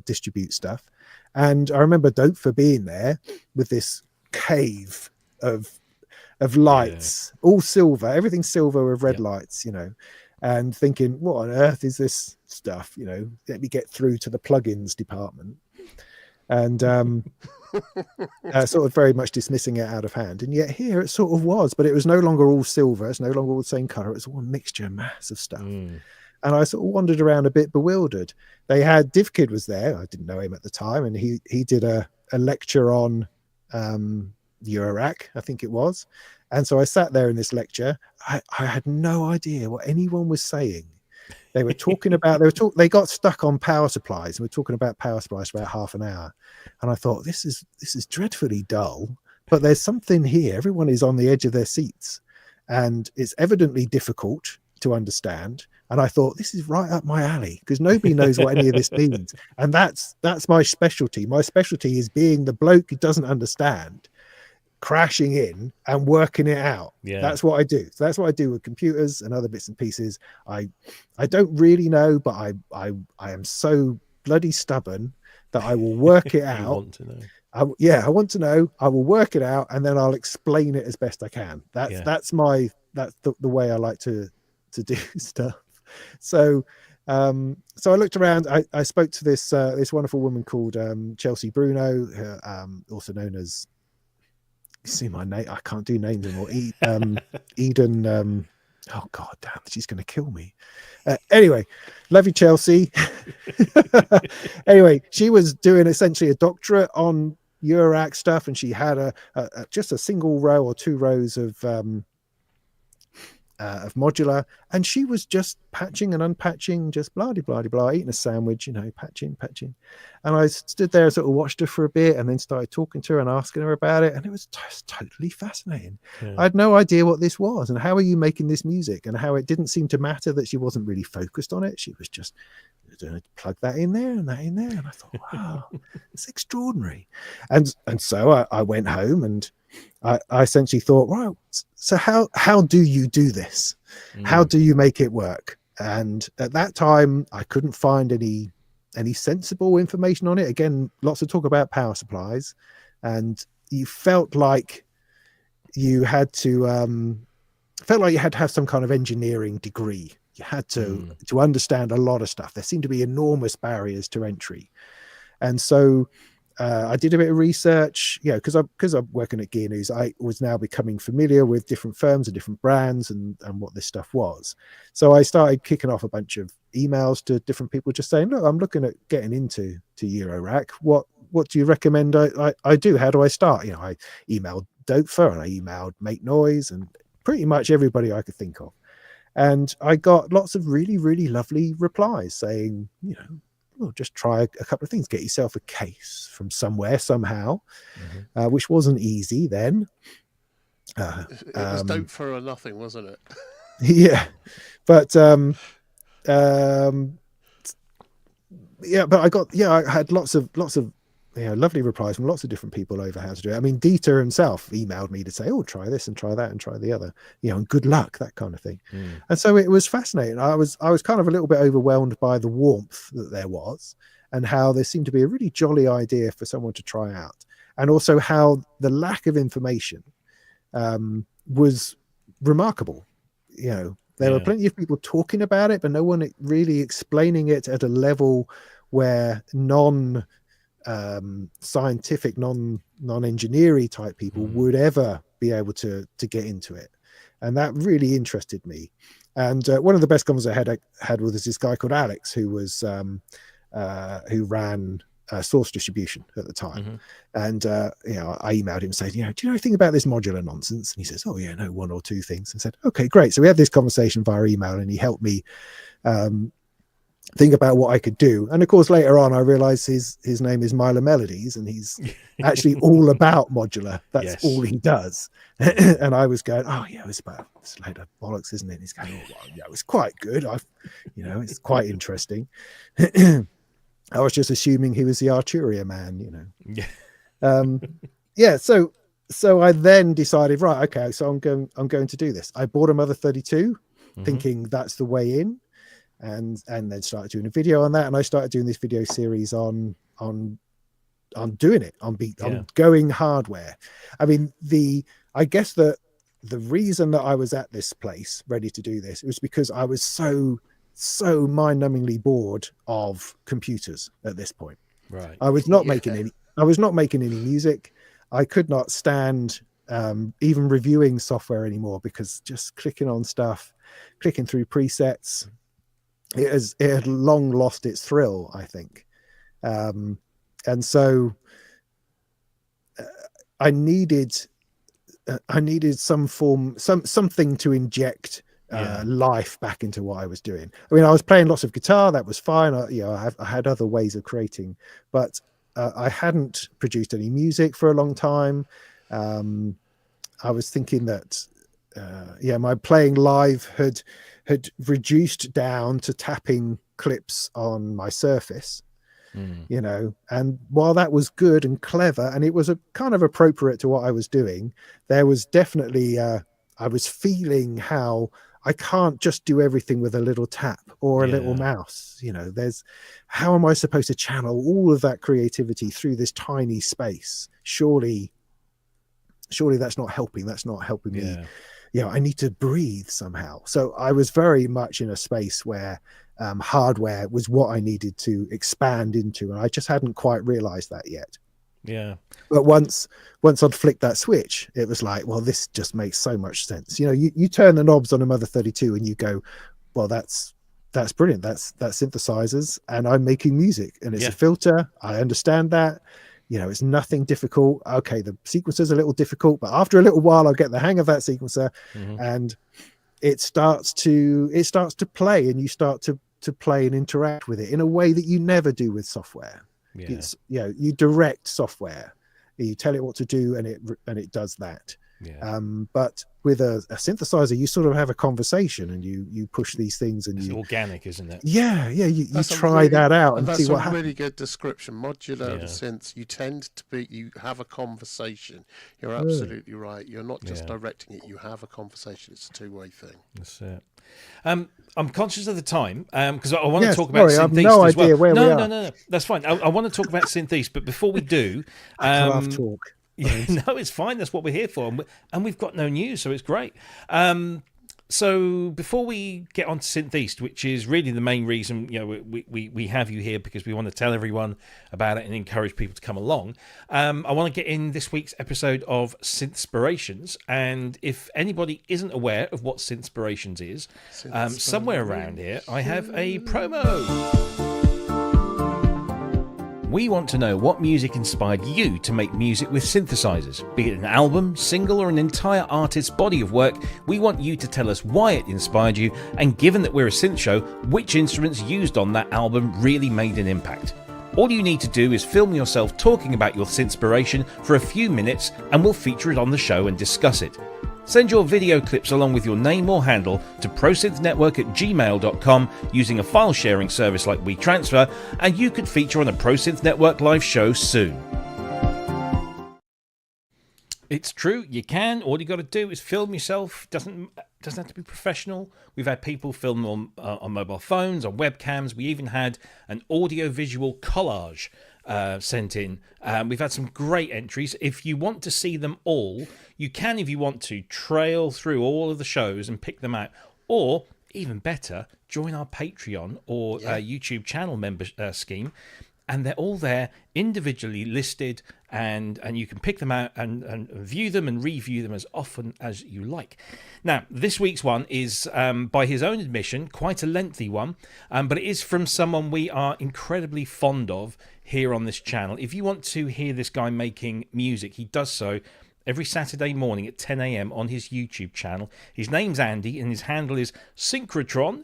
distribute stuff. And I remember Dope being there with this cave of lights, all silver, everything silver with red lights, and thinking, what on earth is this stuff? Let me get through to the plugins department. And sort of very much dismissing it out of hand. And yet here it sort of was, but it was no longer all silver. It's no longer all the same color. It was all a mixture, mass of stuff. And I sort of wandered around a bit bewildered. They had DivKid was there. I didn't know him at the time. And he did a lecture on Eurorack, I think it was. And so I sat there in this lecture. I had no idea what anyone was saying. They were talking about they got stuck on power supplies, and we're talking about power supplies for about half an hour. And I thought, this is dreadfully dull, but there's something here. Everyone is on the edge of their seats, and it's evidently difficult to understand. And I thought, this is right up my alley, because nobody knows what any of this means. And that's my specialty. My specialty is being the bloke who doesn't understand, crashing in and working it out. That's what I do. So that's what I do with computers and other bits and pieces. I don't really know, but I am so bloody stubborn that I will work it out. Want to know. I want to know. I will work it out, and then I'll explain it as best I can. That's the way I like to do stuff. So so I looked around. I spoke to this wonderful woman called Chelsea Bruno, also known as, you see my name, I can't do names anymore. Eden. Oh god damn, she's going to kill me. Anyway, love you, Chelsea. Anyway, she was doing essentially a doctorate on Eurorack stuff, and she had just a single row or 2 rows of modular, and she was just patching and unpatching, just blah blah blah, eating a sandwich, patching. And I stood there and sort of watched her for a bit, and then started talking to her and asking her about it, and it was just totally fascinating. I had no idea what this was, and how are you making this music, and how it didn't seem to matter that she wasn't really focused on it. She was just plug that in there and that in there, and I thought, wow, it's extraordinary. And so I went home, and I essentially thought, right, so how do you do this? How do you make it work? And at that time, I couldn't find any sensible information on it. Again, lots of talk about power supplies, and you felt like you had to have some kind of engineering degree. You had to understand a lot of stuff. There seemed to be enormous barriers to entry. And so I did a bit of research, because I'm working at Gear News. I was now becoming familiar with different firms and different brands and what this stuff was. So I started kicking off a bunch of emails to different people, just saying, look, I'm looking at getting into Eurorack. What do you recommend I do? How do I start? I emailed Dopefer, and I emailed Make Noise, and pretty much everybody I could think of. And I got lots of really, really lovely replies saying, well, just try a couple of things. Get yourself a case from somewhere, somehow, which wasn't easy then. It was dope for or nothing, wasn't it? Yeah. But I had lots of lovely replies from lots of different people over how to do it. I mean, Dieter himself emailed me to say, oh, try this and try that and try the other, and good luck, that kind of thing. And so it was fascinating. I was kind of a little bit overwhelmed by the warmth that there was, and how there seemed to be a really jolly idea for someone to try out, and also how the lack of information was remarkable. There were plenty of people talking about it, but no one really explaining it at a level where scientific, non-engineering type people would ever be able to get into it. And that really interested me. And one of the best conversations I had with this guy called Alex, who was who ran Source Distribution at the time. And I emailed him saying, do you know anything about this modular nonsense? And he says, oh yeah, no, 1 or 2 things. And said, okay, great. So we had this conversation via email, and he helped me think about what I could do. And of course, later on, I realized his name is Milo Melodies, and he's actually all about modular. That's all he does. And I was going, oh yeah, it's a load of bollocks, isn't it? And he's going, oh well, yeah, it's quite good. It's quite interesting. I was just assuming he was the Arturia man, So I then decided, right, okay, so I'm going to do this. I bought a Mother 32, thinking that's the way in. And then started doing a video on that, and I started doing this video series on doing it on going hardware. I mean, I guess that the reason that I was at this place ready to do this was because I was so mind-numbingly bored of computers at this point. Right. I was not making any music. I could not stand even reviewing software anymore, because just clicking on stuff, clicking through presets, it had long lost its thrill, I think. And so I needed something to inject life back into what I was doing. I mean, I was playing lots of guitar. That was fine. I had other ways of creating, but I hadn't produced any music for a long time. I was thinking that, my playing live had reduced down to tapping clips on my Surface, and while that was good and clever, and it was a kind of appropriate to what I was doing, there was definitely, I was feeling how I can't just do everything with a little tap or a little mouse. How am I supposed to channel all of that creativity through this tiny space? Surely that's not helping. That's not helping me. I need to breathe somehow. So I was very much in a space where hardware was what I needed to expand into. And I just hadn't quite realized that yet. Yeah. But once I'd flicked that switch, it was like, well, this just makes so much sense. You turn the knobs on a Mother 32 and you go, well, that's brilliant. That's synthesizers, and I'm making music, and it's a filter. I understand that. It's nothing difficult. Okay, the sequencer's a little difficult, but after a little while, I'll get the hang of that sequencer, and it starts to play, and you start to play and interact with it in a way that you never do with software. It's you direct software, you tell it what to do, and it does that. But with a synthesizer, you sort of have a conversation, and you push these things, and it's organic, isn't it? You try that out and see what happens. That's a really good description. Modular synths, you have a conversation. You're absolutely right. You're not just directing it, you have a conversation. It's a two-way thing. That's it. I'm conscious of the time because I want to talk about Synth East I have no as idea well. where we are. No, that's fine. I want to talk about Synth East, but before we do, I love talk. No, it's fine. That's what we're here for, and we've got no news, so it's great. So before we get on to Synth East, which is really the main reason we have you here, because we want to tell everyone about it and encourage people to come along, I want to get in this week's episode of Synthspirations. And if anybody isn't aware of what Synthspirations is, somewhere around here I have a promo. We want to know what music inspired you to make music with synthesizers. Be it an album, single, or an entire artist's body of work, we want you to tell us why it inspired you, and given that we're a synth show, which instruments used on that album really made an impact. All you need to do is film yourself talking about your synthspiration for a few minutes, and we'll feature it on the show and discuss it. Send your video clips along with your name or handle to prosynthnetwork@gmail.com using a file sharing service like WeTransfer, and you could feature on a ProSynth Network live show soon. It's true, you can. All you got to do is film yourself. Doesn't have to be professional. We've had people film on mobile phones, on webcams. We even had an audio-visual collage sent in. We've had some great entries. If you want to see them all, you can, if you want to, trail through all of the shows and pick them out, or even better, join our Patreon or YouTube channel member scheme, and they're all there individually listed, and you can pick them out and view them and review them as often as you like. Now, this week's one is, by his own admission, quite a lengthy one, but it is from someone we are incredibly fond of here on this channel. If you want to hear this guy making music, he does so every Saturday morning at 10 a.m. on his YouTube channel. His name's Andy, and his handle is Synchrotron.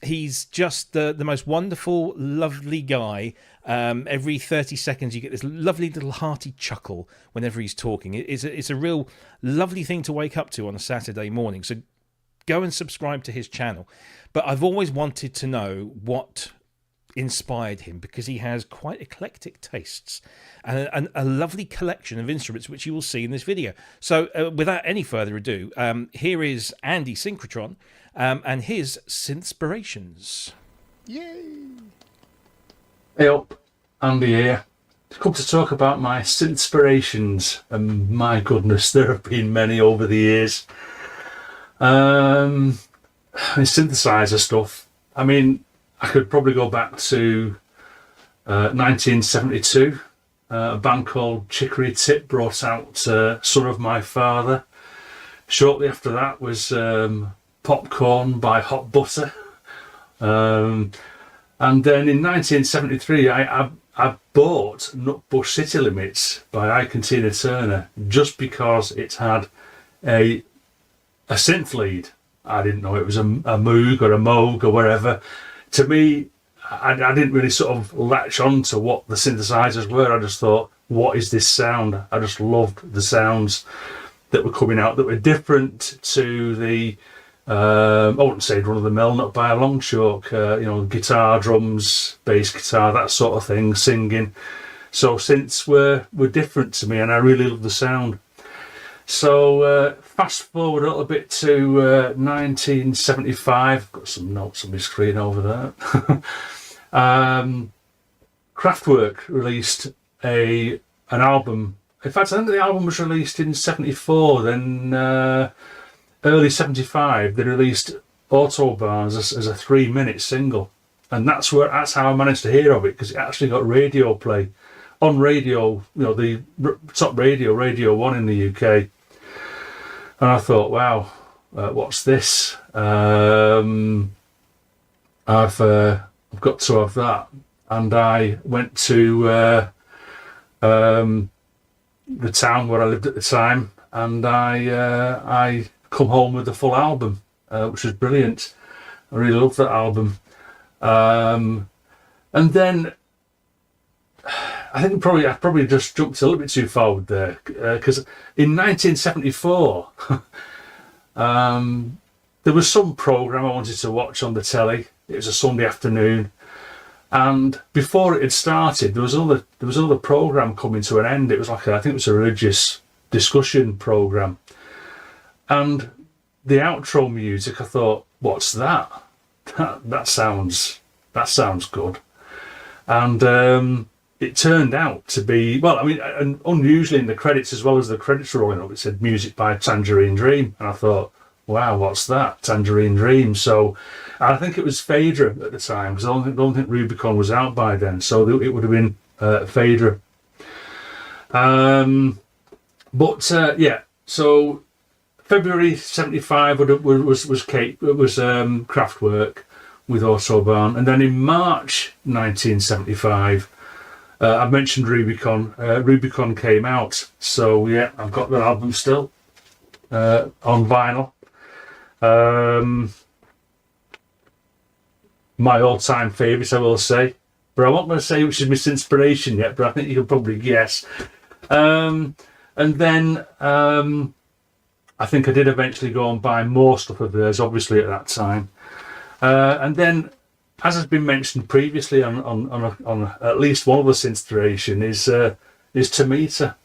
He's just the most wonderful, lovely guy. Every 30 seconds you get this lovely little hearty chuckle whenever he's talking. It's a real lovely thing to wake up to on a Saturday morning. So go and subscribe to his channel. But I've always wanted to know what inspired him, because he has quite eclectic tastes and a lovely collection of instruments, which you will see in this video. So without any further ado, here is Andy Synchrotron and his Synthspirations. Yay! Hey up, Andy here. Come to talk about my Synthspirations, and my goodness, there have been many over the years. Synthesizer stuff. I mean, I could probably go back to 1972. A band called Chicory Tip brought out Son of My Father. Shortly after that was Popcorn by Hot Butter. And then in 1973, I bought Nutbush City Limits by Ike and Tina Turner, just because it had a synth lead. I didn't know it was a Moog or a Moog or whatever. To me, I didn't really sort of latch on to what the synthesizers were. I just thought, what is this sound? I just loved the sounds that were coming out that were different to the, I wouldn't say run of the mill, not by a long chalk, guitar, drums, bass guitar, that sort of thing, singing. So synths were different to me, and I really loved the sound. So fast forward a little bit to 1975. Got some notes on my screen over there. Kraftwerk released an album. In fact, I think the album was released in 74. Then early 75, they released Autobahn as a 3-minute single, and that's how I managed to hear of it, because it actually got radio play on radio. The top Radio 1 in the UK. And I thought, wow, what's this? I've got to have that. And I went to the town where I lived at the time, and I come home with the full album, which was brilliant. I really loved that album. And then I think I probably just jumped a little bit too forward there, because in 1974 there was some program I wanted to watch on the telly. It was a Sunday afternoon, and before it had started, there was another program coming to an end. It was like I think it was a religious discussion program, and the outro music, I thought, what's that? That sounds good, and it turned out to be, well, I mean, and unusually in the credits, as well as the credits rolling up, it said music by Tangerine Dream. And I thought, wow, what's that? Tangerine Dream. So I think it was Phaedra at the time, because I don't think Rubicon was out by then. So it would have been Phaedra. So February 75 was Kraftwerk with Autobahn. And then in March 1975, I mentioned Rubicon. Rubicon came out, so yeah, I've got that album still on vinyl. My all-time favourite, I will say, but I'm not going to say which is my inspiration yet. But I think you can probably guess. And then I think I did eventually go and buy more stuff of theirs, obviously at that time, and then, as has been mentioned previously on at least one of the inspiration is Tomita,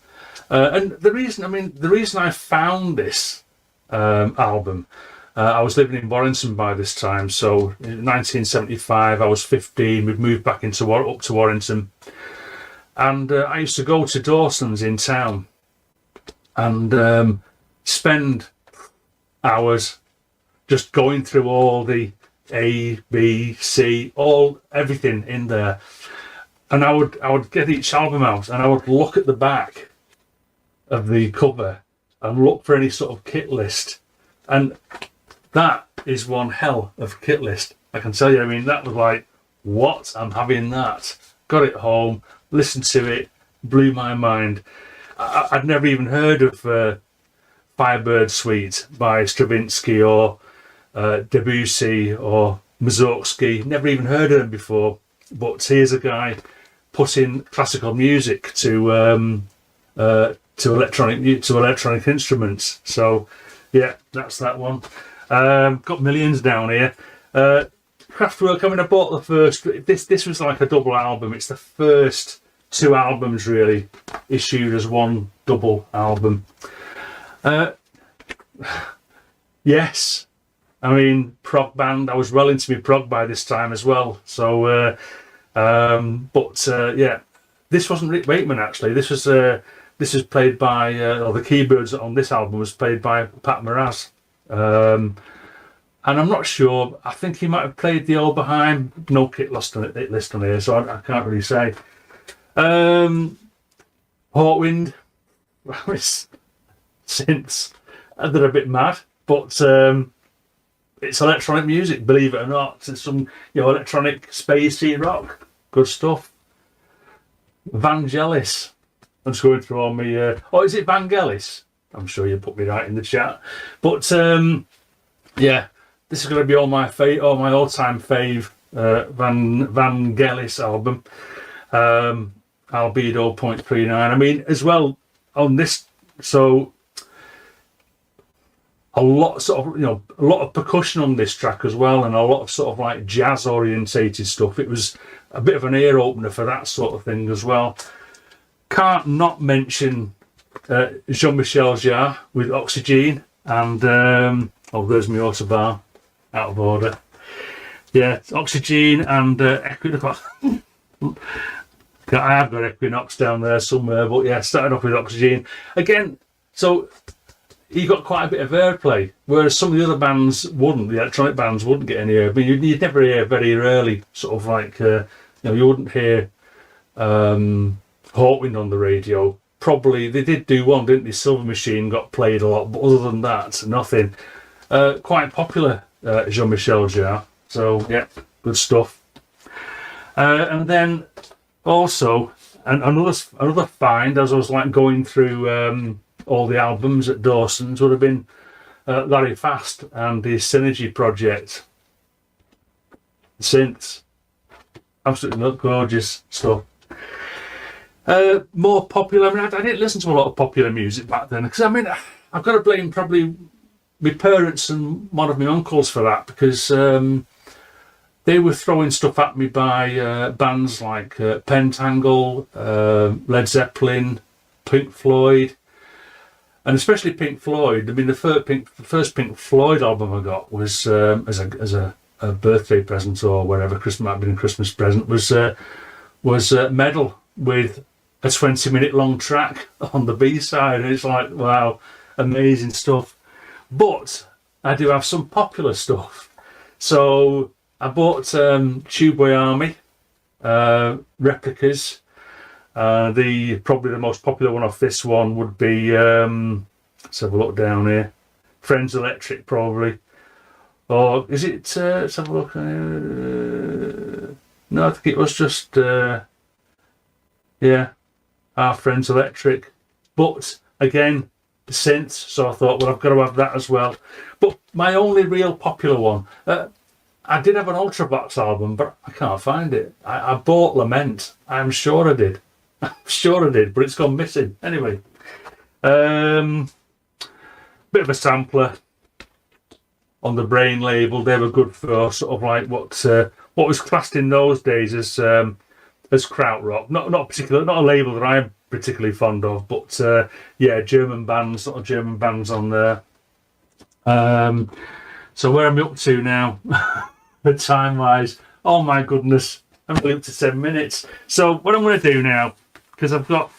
and the reason I found this album, I was living in Warrington by this time, so in 1975 I was 15. We'd moved back up to Warrington, and I used to go to Dawson's in town and spend hours just going through all the A, B, C, everything in there, and I would get each album out, and I would look at the back of the cover and look for any sort of kit list, and that is one hell of a kit list, I can tell you. I mean, that was like, what? I'm having that. Got it home, listened to it, blew my mind. I'd never even heard of Firebird Suite by Stravinsky or Debussy or Mussorgsky. Never even heard of them before, but here's a guy putting classical music to electronic instruments. So yeah, that's that one. Got millions down here. Kraftwerk, I mean, I bought the first. This was like a double album. It's the first 2 albums really issued as one double album. Yes, I mean, prog band. I was well into my prog by this time as well. So, yeah, this wasn't Rick Wakeman actually. This was played by, or the keyboards on this album was played by Pat Moraz. And I'm not sure. I think he might have played the Oberheim. No kit list on here, so I can't really say. Hawkwind, it's synths. They're a bit mad, but it's electronic music, believe it or not. It's some electronic spacey rock. Good stuff. Vangelis. I'm just going through all my. Is it Vangelis? I'm sure you put me right in the chat. But yeah, this is going to be all my all-time fave Van Gelis album, Albedo 0.39. I mean, as well on this, so a lot of percussion on this track as well, and a lot of sort of like jazz orientated stuff. It was a bit of an ear opener for that sort of thing as well. Can't not mention Jean-Michel Jarre with Oxygen, and there's my Autobar out of order. Yeah, Oxygen and Equinox. I have got Equinox down there somewhere, but yeah, starting off with Oxygen again. So he got quite a bit of airplay, whereas some of the other bands wouldn't. The electronic bands wouldn't get any air. I mean, you'd never hear very rarely, sort of like you wouldn't hear Hawkwind on the radio. Probably they did do one, didn't they? Silver Machine got played a lot, but other than that, nothing. Quite popular, Jean-Michel Jarre. So yeah, good stuff. And then also another find as I was like going through all the albums at Dawson's would have been Larry Fast and his Synergy project. Synths, absolutely gorgeous stuff. More popular. I mean, I didn't listen to a lot of popular music back then because I mean, I've got to blame probably my parents and one of my uncles for that, because they were throwing stuff at me by bands like Pentangle, Led Zeppelin, Pink Floyd, and especially Pink Floyd. I mean, the first Pink Floyd album I got was as a birthday present or whatever, Christmas might have been a Christmas present, was Medal with a 20-minute long track on the B-side, and it's like, wow, amazing stuff. But I do have some popular stuff. So I bought Tubeway Army replicas. Probably the most popular one off this one would be, let's have a look down here, Friends Electric probably. Or is it, let's have a look. No, I think it was just, our Friends Electric. But again, the synths, so I thought, well, I've got to have that as well. But my only real popular one, I did have an Ultravox album, but I can't find it. I bought Lament. I'm sure I did. I'm sure I did, but it's gone missing. Anyway, bit of a sampler on the Brain label. They were good for sort of like what was classed in those days as krautrock. Not a label that I'm particularly fond of, but German bands, sort of German bands on there. So where am I up to now? Time wise, oh my goodness, I'm only up to 10 minutes. So what I'm going to do now, because I've got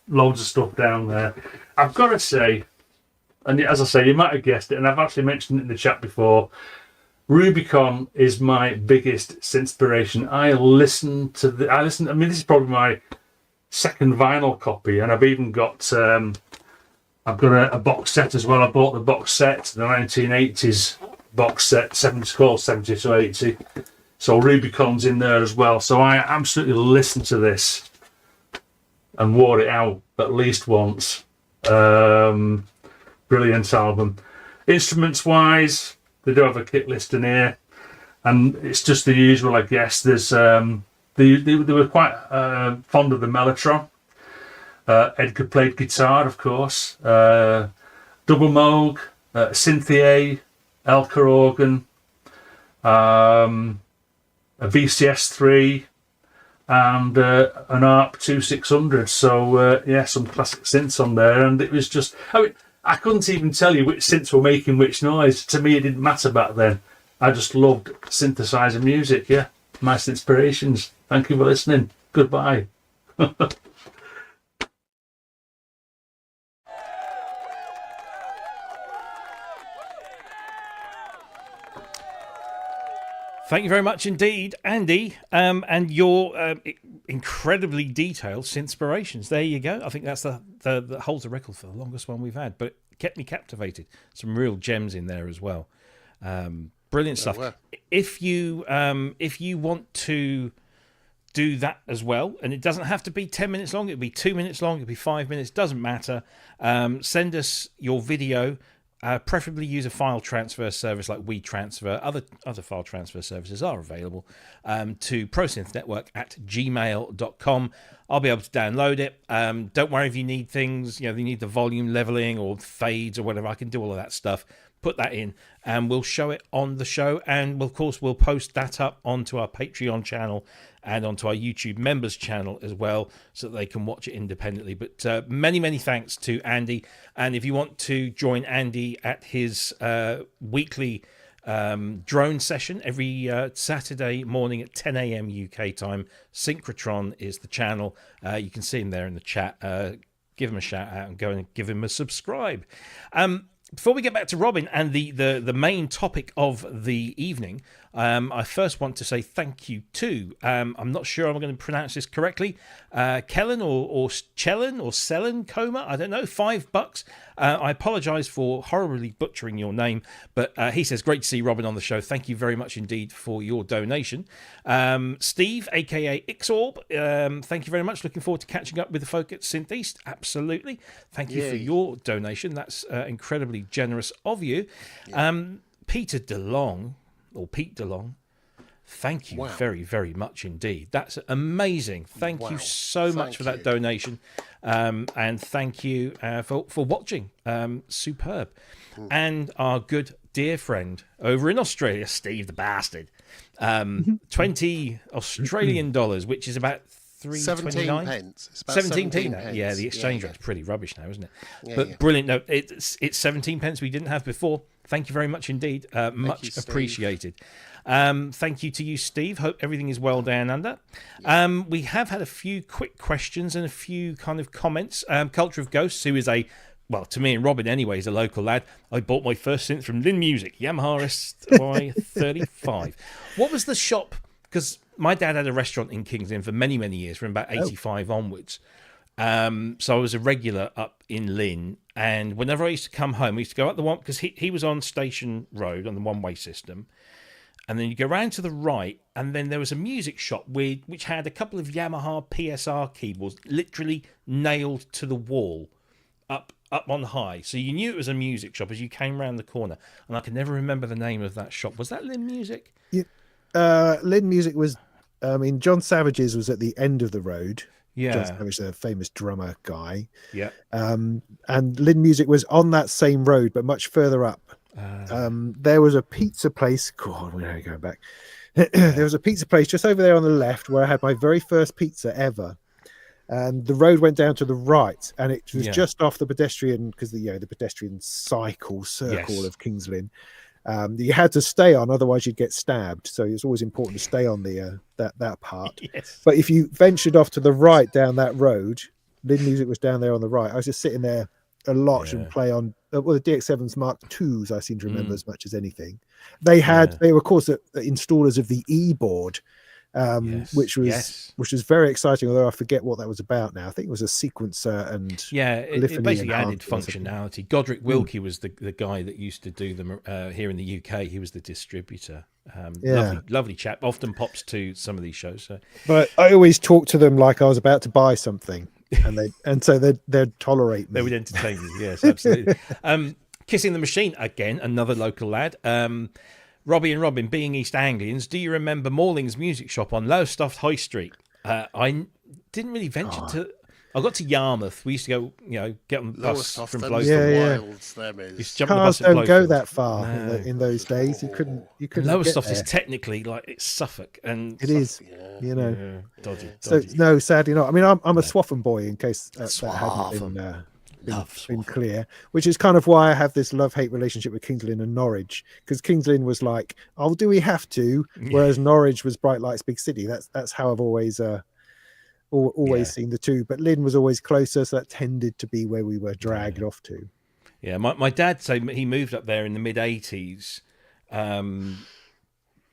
loads of stuff down there, I've got to say, and as I say, you might have guessed it, and I've actually mentioned it in the chat before, Rubicon is my biggest synthspiration. I mean, this is probably my second vinyl copy, and I've even got I've got a box set as well. I bought the box set, the 1980s box set, 70 to 80. So Rubicon's in there as well. So I absolutely listened to this and wore it out at least once. Brilliant album. Instruments wise, they do have a kit list in here, and it's just the usual, I guess. There's they were quite fond of the Mellotron. Edgar played guitar, of course. Double Moog, Synthia, Elka organ, a VCS3, and an ARP 2600. So some classic synths on there, and it was just, I mean, I couldn't even tell you which synths were making which noise. To me, it didn't matter back then. I just loved synthesizer music. Yeah, my inspirations. Thank you for listening. Goodbye. Thank you very much indeed, Andy, and your incredibly detailed synthspirations. There you go. I think that's the holds the record for the longest one we've had, but it kept me captivated. Some real gems in there as well. Brilliant stuff. Wow. If you want to do that as well, and it doesn't have to be 10 minutes long, it'll be 2 minutes long, it'll be 5 minutes, doesn't matter. Send us your video preferably use a file transfer service like WeTransfer. Other file transfer services are available to prosynthnetwork@gmail.com. I'll be able to download it. Don't worry if you need things, you need the volume leveling or fades or whatever. I can do all of that stuff. Put that in and we'll show it on the show. And of course, we'll post that up onto our Patreon channel and onto our YouTube members channel as well, so that they can watch it independently. But many, many thanks to Andy. And if you want to join Andy at his weekly drone session every Saturday morning at 10 a.m. UK time, Synchrotron is the channel. You can see him there in the chat. Give him a shout out and go and give him a subscribe. Before we get back to Robin and the main topic of the evening, I first want to say thank you to, I'm not sure I'm going to pronounce this correctly, Kellen or Chellen or Sellen Coma, I don't know, $5. I apologise for horribly butchering your name, but he says, great to see Robin on the show. Thank you very much indeed for your donation. Steve, aka Ixorb, thank you very much. Looking forward to catching up with the folk at Synth East. Absolutely. Thank you for your donation. That's incredibly generous of you. Peter DeLong, or Pete DeLong, thank you very, very much indeed. That's amazing. Thank you so much for that donation. And thank you for watching. Superb. And our good dear friend over in Australia, Steve the Bastard, 20 Australian dollars, which is about 3.29 pence. It's about 17p now. pence. Yeah, the exchange rate's pretty rubbish now, isn't it? Yeah, but brilliant. No, it's 17 pence we didn't have before. Thank you very much indeed. Much you, Steve. appreciated. Thank you to you, Steve. Hope everything is well down under. We have had a few quick questions and a few kind of comments. Culture of Ghosts, who is to me and Robin anyway, is a local lad. I bought my first synth from Lin Music, Yamaha SY35. What was the shop? Because my dad had a restaurant in King's Lynn for many, many years, from about 85 onwards. So I was a regular up in Lynn. And whenever I used to come home, we used to go up the one, because he was on Station Road on the one-way system. And then you go round to the right, and then there was a music shop which had a couple of Yamaha PSR keyboards literally nailed to the wall up on high. So you knew it was a music shop as you came round the corner. And I can never remember the name of that shop. Was that Lynn Music? Yeah. Lynn Music was, John Savage's was at the end of the road. Yeah. John Savage, the famous drummer guy. Yeah. And Lynn Music was on that same road, but much further up. There was a pizza place. God, we're going back. There was a pizza place just over there on the left where I had my very first pizza ever. And the road went down to the right, and it was just off the pedestrian, because the pedestrian circle of Kings Lynn. You had to stay on, otherwise you'd get stabbed. So it's always important to stay on the that part. Yes. But if you ventured off to the right down that road, Lynn Music was down there on the right. I was just sitting there a lot and play on the DX7's Mark IIs. I seem to remember as much as anything. They were of course the installers of the E-board, which was very exciting. Although I forget what that was about now. I think it was a sequencer and it basically added functionality. Godric Wilkie was the guy that used to do them here in the UK. He was the distributor. Lovely chap. Often pops to some of these shows. So. But I always talk to them like I was about to buy something, and so they'd tolerate me. They would entertain you. Yes, absolutely. Kissing the Machine again, another local lad. Robbie and Robin, being East Anglians, do you remember Morling's music shop on Lowestoft High Street? I didn't really venture to. I got to Yarmouth. We used to go, get on the bus from Lowestoft. Cars don't go that far in those days. You couldn't. Lowestoft is technically it's Suffolk, and it is. Dodgy. So no, sadly not. I mean, I'm a Swaffham boy, in case that hadn't been clear, which is kind of why I have this love-hate relationship with Kings Lynn and Norwich, because Kings Lynn was like, "Oh, do we have to?" Whereas Norwich was bright lights, big city. That's how I've always seen the two. But Lynn was always closer, so that tended to be where we were dragged off to. Yeah, my dad said he moved up there in the mid-80s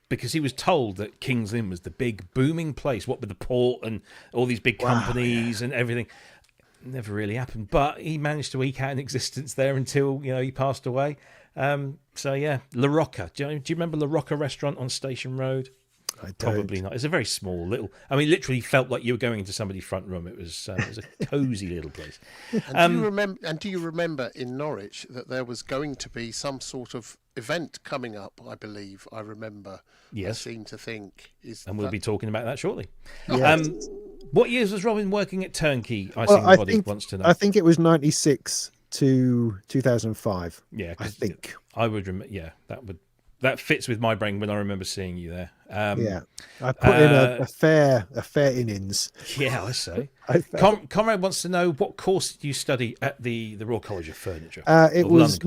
because he was told that Kings Lynn was the big booming place, what with the port and all these big companies and everything. Never really happened, but he managed to eke out an existence there until he passed away. La Rocca. Do you remember La Rocca restaurant on Station Road? I don't. Probably not. It's a very small little. I mean, literally felt like you were going into somebody's front room. It was a cosy little place. And do you remember in Norwich that there was going to be some sort of event coming up? I believe I remember. Yes. I seem to think and we'll be talking about that shortly. Yes. What years was Robin working at Turnkey? Wants to know. I think it was 96 to 2005. Yeah, I think I would remember. Yeah, that fits with my brain when I remember seeing you there. Yeah, I put in a fair innings. Yeah, I say. Conrad wants to know, what course did you study at the Royal College of Furniture? It was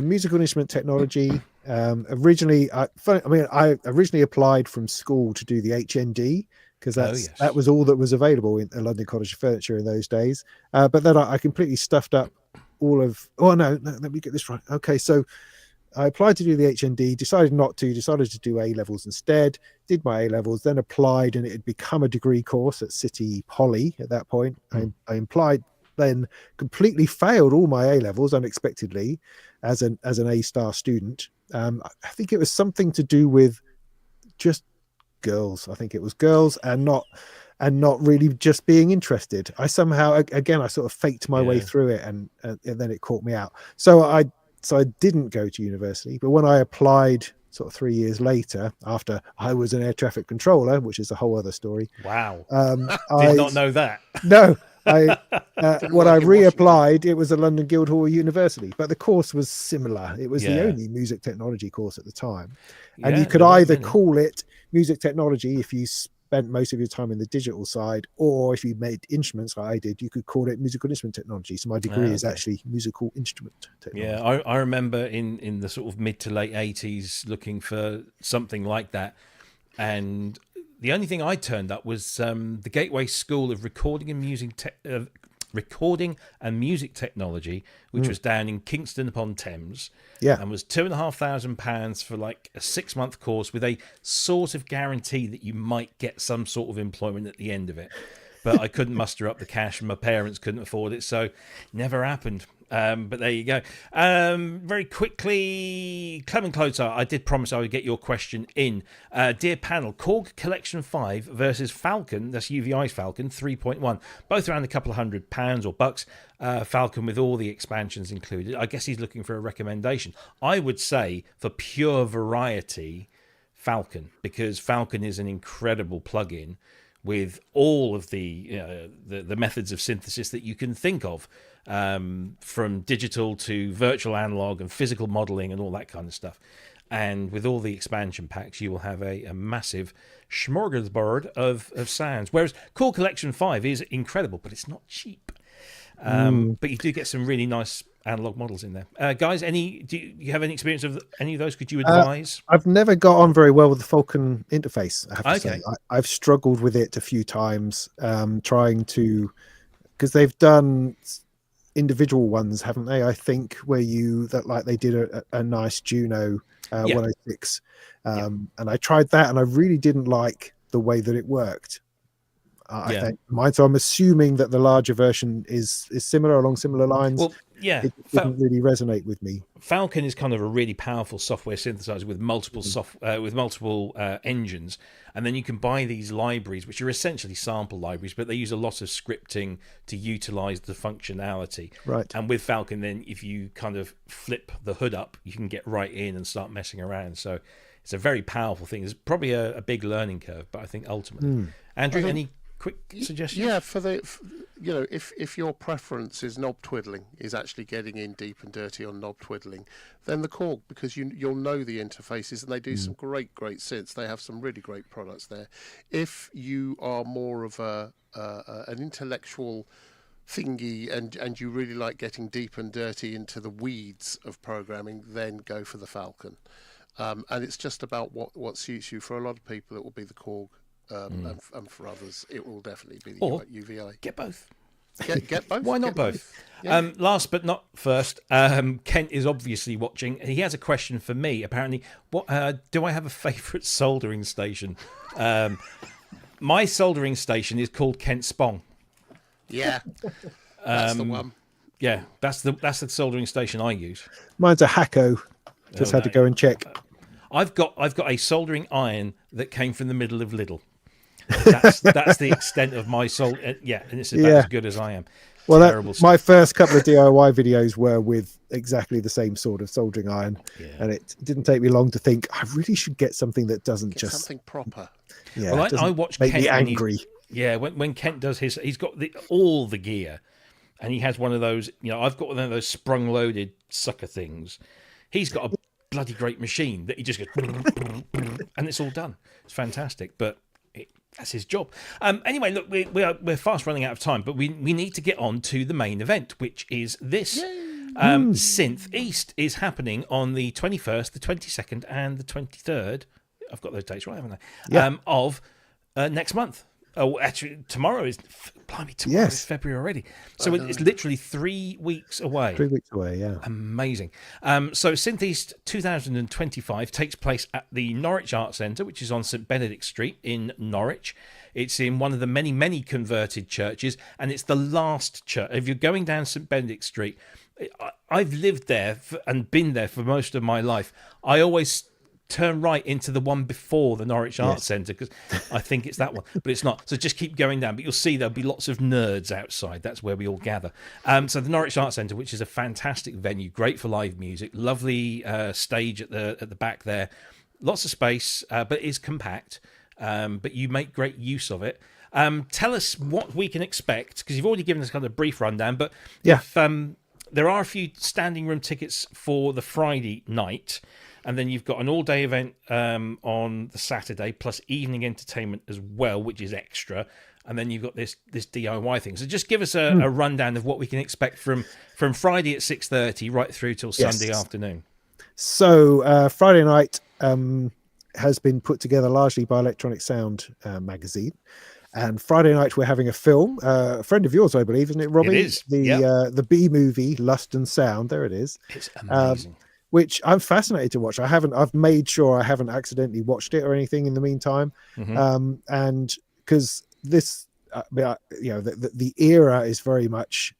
musical instrument technology. Originally, I originally applied from school to do the HND because that was all that was available in the London College of Furniture in those days. But then I completely stuffed up all of. Oh no, let me get this right. Okay, so I applied to do the HND, decided to do A-levels instead, did my A-levels, then applied, and it had become a degree course at City Poly at that point. I applied, then completely failed all my A-levels unexpectedly as an A-star student. I think it was something to do with just girls. I think it was girls and not really just being interested. I somehow, again, I sort of faked my way through it, and then it caught me out. So I didn't go to university, but when I applied sort of 3 years later, after I was an air traffic controller, which is a whole other story. Wow. I did not know that. No, when I reapplied, it was a London Guildhall University, but the course was similar. It was the only music technology course at the time. And you could either call it music technology if you spent most of your time in the digital side, or if you made instruments like I did, you could call it musical instrument technology. So my degree is actually musical instrument technology. Yeah, I remember in the sort of mid to late 80s looking for something like that, and the only thing I turned up was the Gateway School of Recording and Music Technology, which was down in Kingston upon Thames. Yeah, and was £2,500 for like a 6-month course with a sort of guarantee that you might get some sort of employment at the end of it. But I couldn't muster up the cash, and my parents couldn't afford it, so never happened. But there you go. Very quickly, Clement Clotar, I did promise I would get your question in. Dear panel, Korg Collection 5 versus Falcon, that's UVI's Falcon 3.1, both around a couple of £100 or bucks. Falcon with all the expansions included. I guess he's looking for a recommendation. I would say for pure variety, Falcon, because Falcon is an incredible plugin with all of the methods of synthesis that you can think of, from digital to virtual analog and physical modeling and all that kind of stuff. And with all the expansion packs, you will have a massive smorgasbord of sounds. Whereas Core Collection 5 is incredible, but it's not cheap. But you do get some really nice analog models in there. Guys, do you have any experience of any of those? Could you advise? I've never got on very well with the Falcon interface, I have to say. I've struggled with it a few times, trying to, because they've done individual ones, haven't they? I think where they did a nice Juno 106, and I tried that, and I really didn't like the way that it worked. I think mine. So I'm assuming that the larger version is similar, along similar lines. Well, yeah, it didn't really resonate with me. Falcon is kind of a really powerful software synthesizer with multiple engines, and then you can buy these libraries, which are essentially sample libraries, but they use a lot of scripting to utilize the functionality. Right. And with Falcon, then if you kind of flip the hood up, you can get right in and start messing around. So it's a very powerful thing. It's probably a big learning curve, but I think ultimately, Andrew, any quick suggestions? Yeah, if your preference is knob twiddling, is actually getting in deep and dirty on knob twiddling, then the Korg, because you'll know the interfaces, and they do some great synths. They have some really great products there. If you are more of an intellectual thingy and you really like getting deep and dirty into the weeds of programming, then go for the Falcon. And it's just about what suits you. For a lot of people, it will be the Korg. And for others, it will definitely be the UVI. Get both. Get both. Why not both? Yeah. Last but not first, Kent is obviously watching. He has a question for me. Apparently, what do I have a favourite soldering station? My soldering station is called Kent Spong. Yeah, that's the one. Yeah, that's the soldering station I use. Mine's a Hacko. Just had to go and check. I've got a soldering iron that came from the middle of Lidl. That's the extent of my soul. Yeah, and it's about as good as I am. Well, Terrible stuff. my first couple of DIY videos were with exactly the same sort of soldering iron, and it didn't take me long to think I really should get something that doesn't get just something proper. Yeah, well, I watch make Kent me angry. When Kent does he's got all the gear, and he has one of those. I've got one of those sprung loaded sucker things. He's got a bloody great machine that he just goes, and it's all done. It's fantastic, but. That's his job. Anyway, look, we're fast running out of time, but we need to get on to the main event, which is this. Synth East is happening on the 21st, the 22nd, and the 23rd. I've got those dates right, haven't I? Yeah. Of next month. Oh, actually, tomorrow is February already. So it's literally 3 weeks away. 3 weeks away, yeah. Amazing. So Synth East 2025 takes place at the Norwich Arts Centre, which is on St Benedict Street in Norwich. It's in one of the many, many converted churches, and it's the last church. If you're going down St Benedict Street, I've lived there and been there for most of my life. I always turn right into the one before the Norwich Arts Centre because I think it's that one, but it's not. So just keep going down, but you'll see there'll be lots of nerds outside. That's where we all gather. So the Norwich Arts Centre, which is a fantastic venue, great for live music, lovely stage at the back there, lots of space, but it is compact. But you make great use of it. Tell us what we can expect, because you've already given us kind of a brief rundown, but if there are a few standing room tickets for the Friday night. And then you've got an all-day event on the Saturday, plus evening entertainment as well, which is extra. And then you've got this DIY thing. So just give us a rundown of what we can expect from Friday at 6:30 right through till Sunday afternoon. So Friday night has been put together largely by Electronic Sound magazine. And Friday night we're having a film. A friend of yours, I believe, isn't it, Robbie? It is. The B movie, Lust and Sound. There it is. It's amazing. Which I'm fascinated to watch. I've made sure I haven't accidentally watched it or anything in the meantime. And because this, the era is very much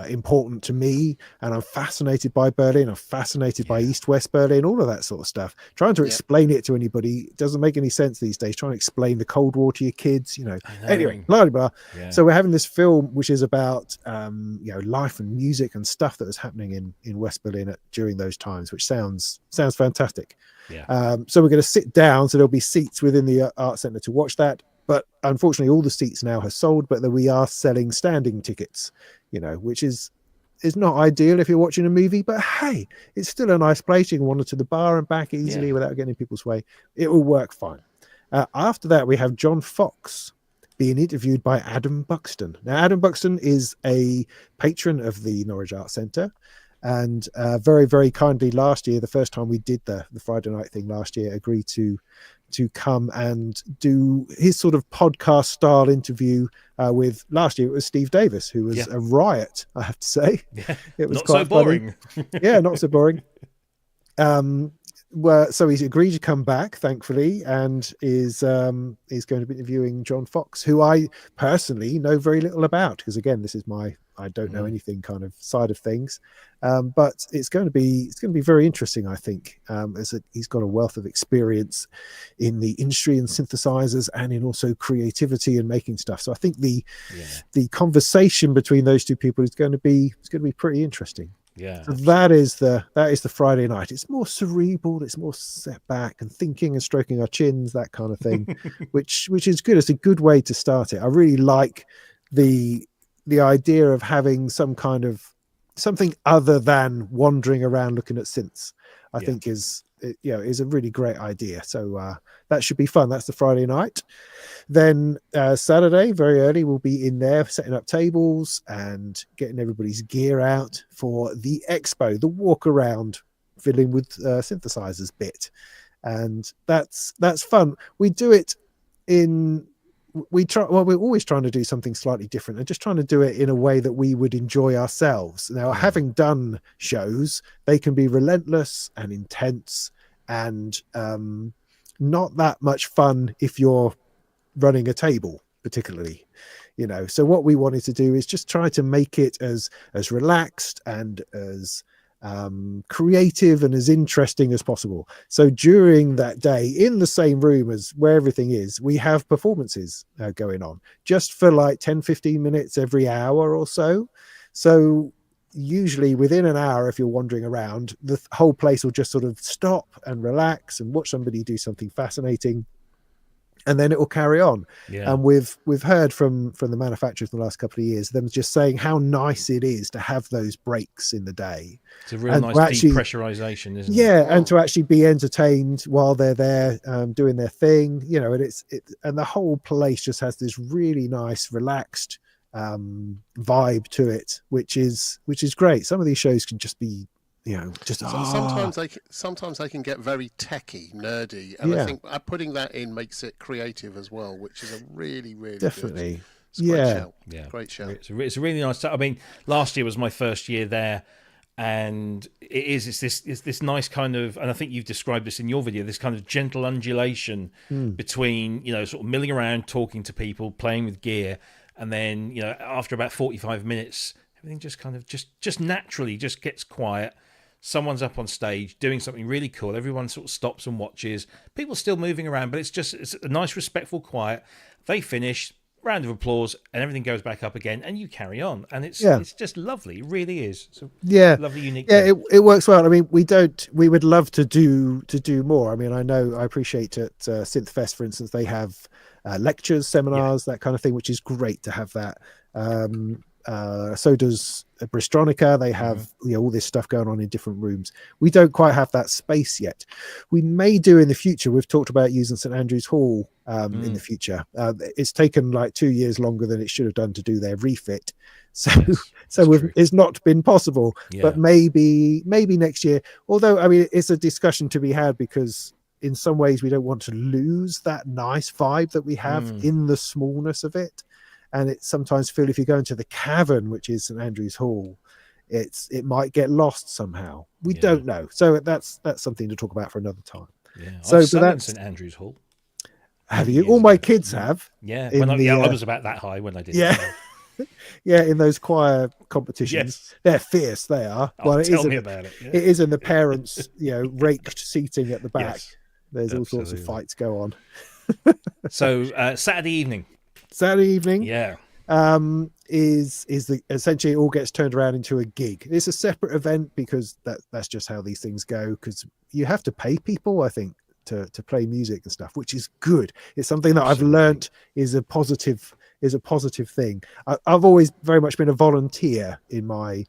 important to me, and I'm fascinated by Berlin. I'm fascinated by East-West Berlin, all of that sort of stuff. Trying to explain it to anybody doesn't make any sense these days. Trying to explain the Cold War to your kids, Anyway, blah, blah, blah. So we're having this film which is about life and music and stuff that was happening in West Berlin during those times, which sounds fantastic. So we're going to sit down, so there'll be seats within the art centre to watch that. But unfortunately, all the seats now have sold, but we are selling standing tickets, which is not ideal if you're watching a movie. But hey, it's still a nice place. You can wander to the bar and back easily without getting in people's way. It will work fine. After that, we have John Fox being interviewed by Adam Buxton. Now, Adam Buxton is a patron of the Norwich Arts Centre. And very, very kindly last year, the first time we did the Friday night thing last year, agreed to come and do his sort of podcast style interview with, last year it was Steve Davis, who was a riot, I have to say. It was not quite so boring. Not so boring. So he's agreed to come back, thankfully, and is going to be interviewing John Fox, who I personally know very little about, because again, this is I don't know anything kind of side of things, but it's going to be very interesting, I think, as he's got a wealth of experience in the industry and synthesizers, and in also creativity and making stuff. So I think the conversation between those two people is going to be pretty interesting. So that is the Friday night. It's more cerebral, it's more set back and thinking and stroking our chins, that kind of thing, which is good. It's a good way to start it. I really like the idea of having some kind of something other than wandering around looking at synths. I think is a really great idea. So that should be fun. That's the Friday night. Then Saturday, very early, we'll be in there setting up tables and getting everybody's gear out for the expo, the walk around filling with synthesizers bit. And that's fun. We do it we're always trying to do something slightly different and just trying to do it in a way that we would enjoy ourselves. Now, having done shows, they can be relentless and intense and not that much fun if you're running a table, particularly. So what we wanted to do is just try to make it as relaxed and as creative and as interesting as possible. So during that day, in the same room as where everything is, we have performances going on just for like 10-15 minutes every hour or so. So usually within an hour, if you're wandering around, the whole place will just sort of stop and relax and watch somebody do something fascinating, and then it will carry on. And we've heard from the manufacturers in the last couple of years, them just saying how nice it is to have those breaks in the day. It's a real nice depressurization, isn't it? Yeah, and to actually be entertained while they're there doing their thing, you know, and and the whole place just has this really nice, relaxed vibe to it, which is great. Some of these shows can just be, you know, just sometimes they can get very techie, nerdy, and I think putting that in makes it creative as well, which is a really definitely good, great show. It's a really nice. I mean, last year was my first year there, and it's this nice kind of, and I think you've described this in your video, this kind of gentle undulation between, you know, sort of milling around, talking to people, playing with gear, and then, you know, after about 45 minutes, everything just kind of just naturally just gets quiet. Someone's up on stage doing something really cool. Everyone sort of stops and watches. People still moving around, but it's a nice, respectful quiet. They finish, round of applause, and everything goes back up again, and you carry on. And it's just lovely. It really is. It's a lovely, unique thing. It works well. I mean, we would love to do more. I mean, I appreciate at Synth Fest, for instance, they have lectures, seminars, that kind of thing, which is great to have that. So does Bristronica. They have all this stuff going on in different rooms. We don't quite have that space yet. We may do in the future. We've talked about using St Andrew's Hall in the future. It's taken like 2 years longer than it should have done to do their refit. So it's not been possible, but maybe next year. Although, I mean, it's a discussion to be had, because in some ways we don't want to lose that nice vibe that we have in the smallness of it. And it sometimes feel if you go into the cavern, which is St Andrew's Hall, it might get lost somehow. We don't know. So that's something to talk about for another time. Yeah. So I've sung in that's St Andrew's Hall. Have you? All my kids have. Yeah. I was about that high when I did. Yeah. Yeah, in those choir competitions, they're fierce. They are. Tell me about it. Yeah. It is in the parents, raked seating at the back. Yes, there's all sorts of fights go on. So Saturday evening, is essentially it all gets turned around into a gig. It's a separate event because that's just how these things go, because you have to pay people, I think, to play music and stuff, which is good. It's something that I've learnt is a positive thing. I've always very much been a volunteer in my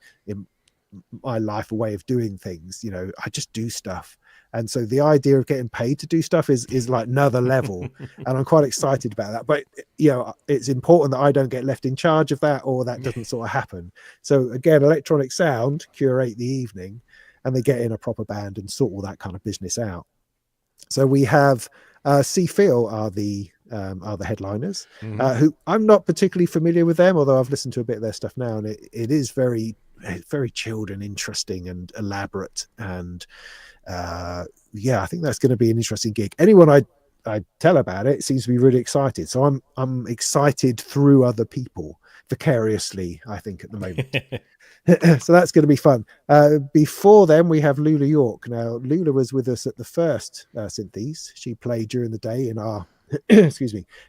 life, a way of doing things. I just do stuff. And so the idea of getting paid to do stuff is like another level. And I'm quite excited about that. But, it's important that I don't get left in charge of that, or that doesn't sort of happen. So again, Electronic Sound curate the evening, and they get in a proper band and sort all that kind of business out. So we have Phil are the headliners, who I'm not particularly familiar with them, although I've listened to a bit of their stuff now, and it is very, very chilled and interesting and elaborate. And I think that's going to be an interesting gig. Anyone I tell about it seems to be really excited, so I'm excited through other people, vicariously, I think, at the moment. So that's going to be fun. Before then, we have Lula York. Now, Lula was with us at the first Synth East. She played during the day in our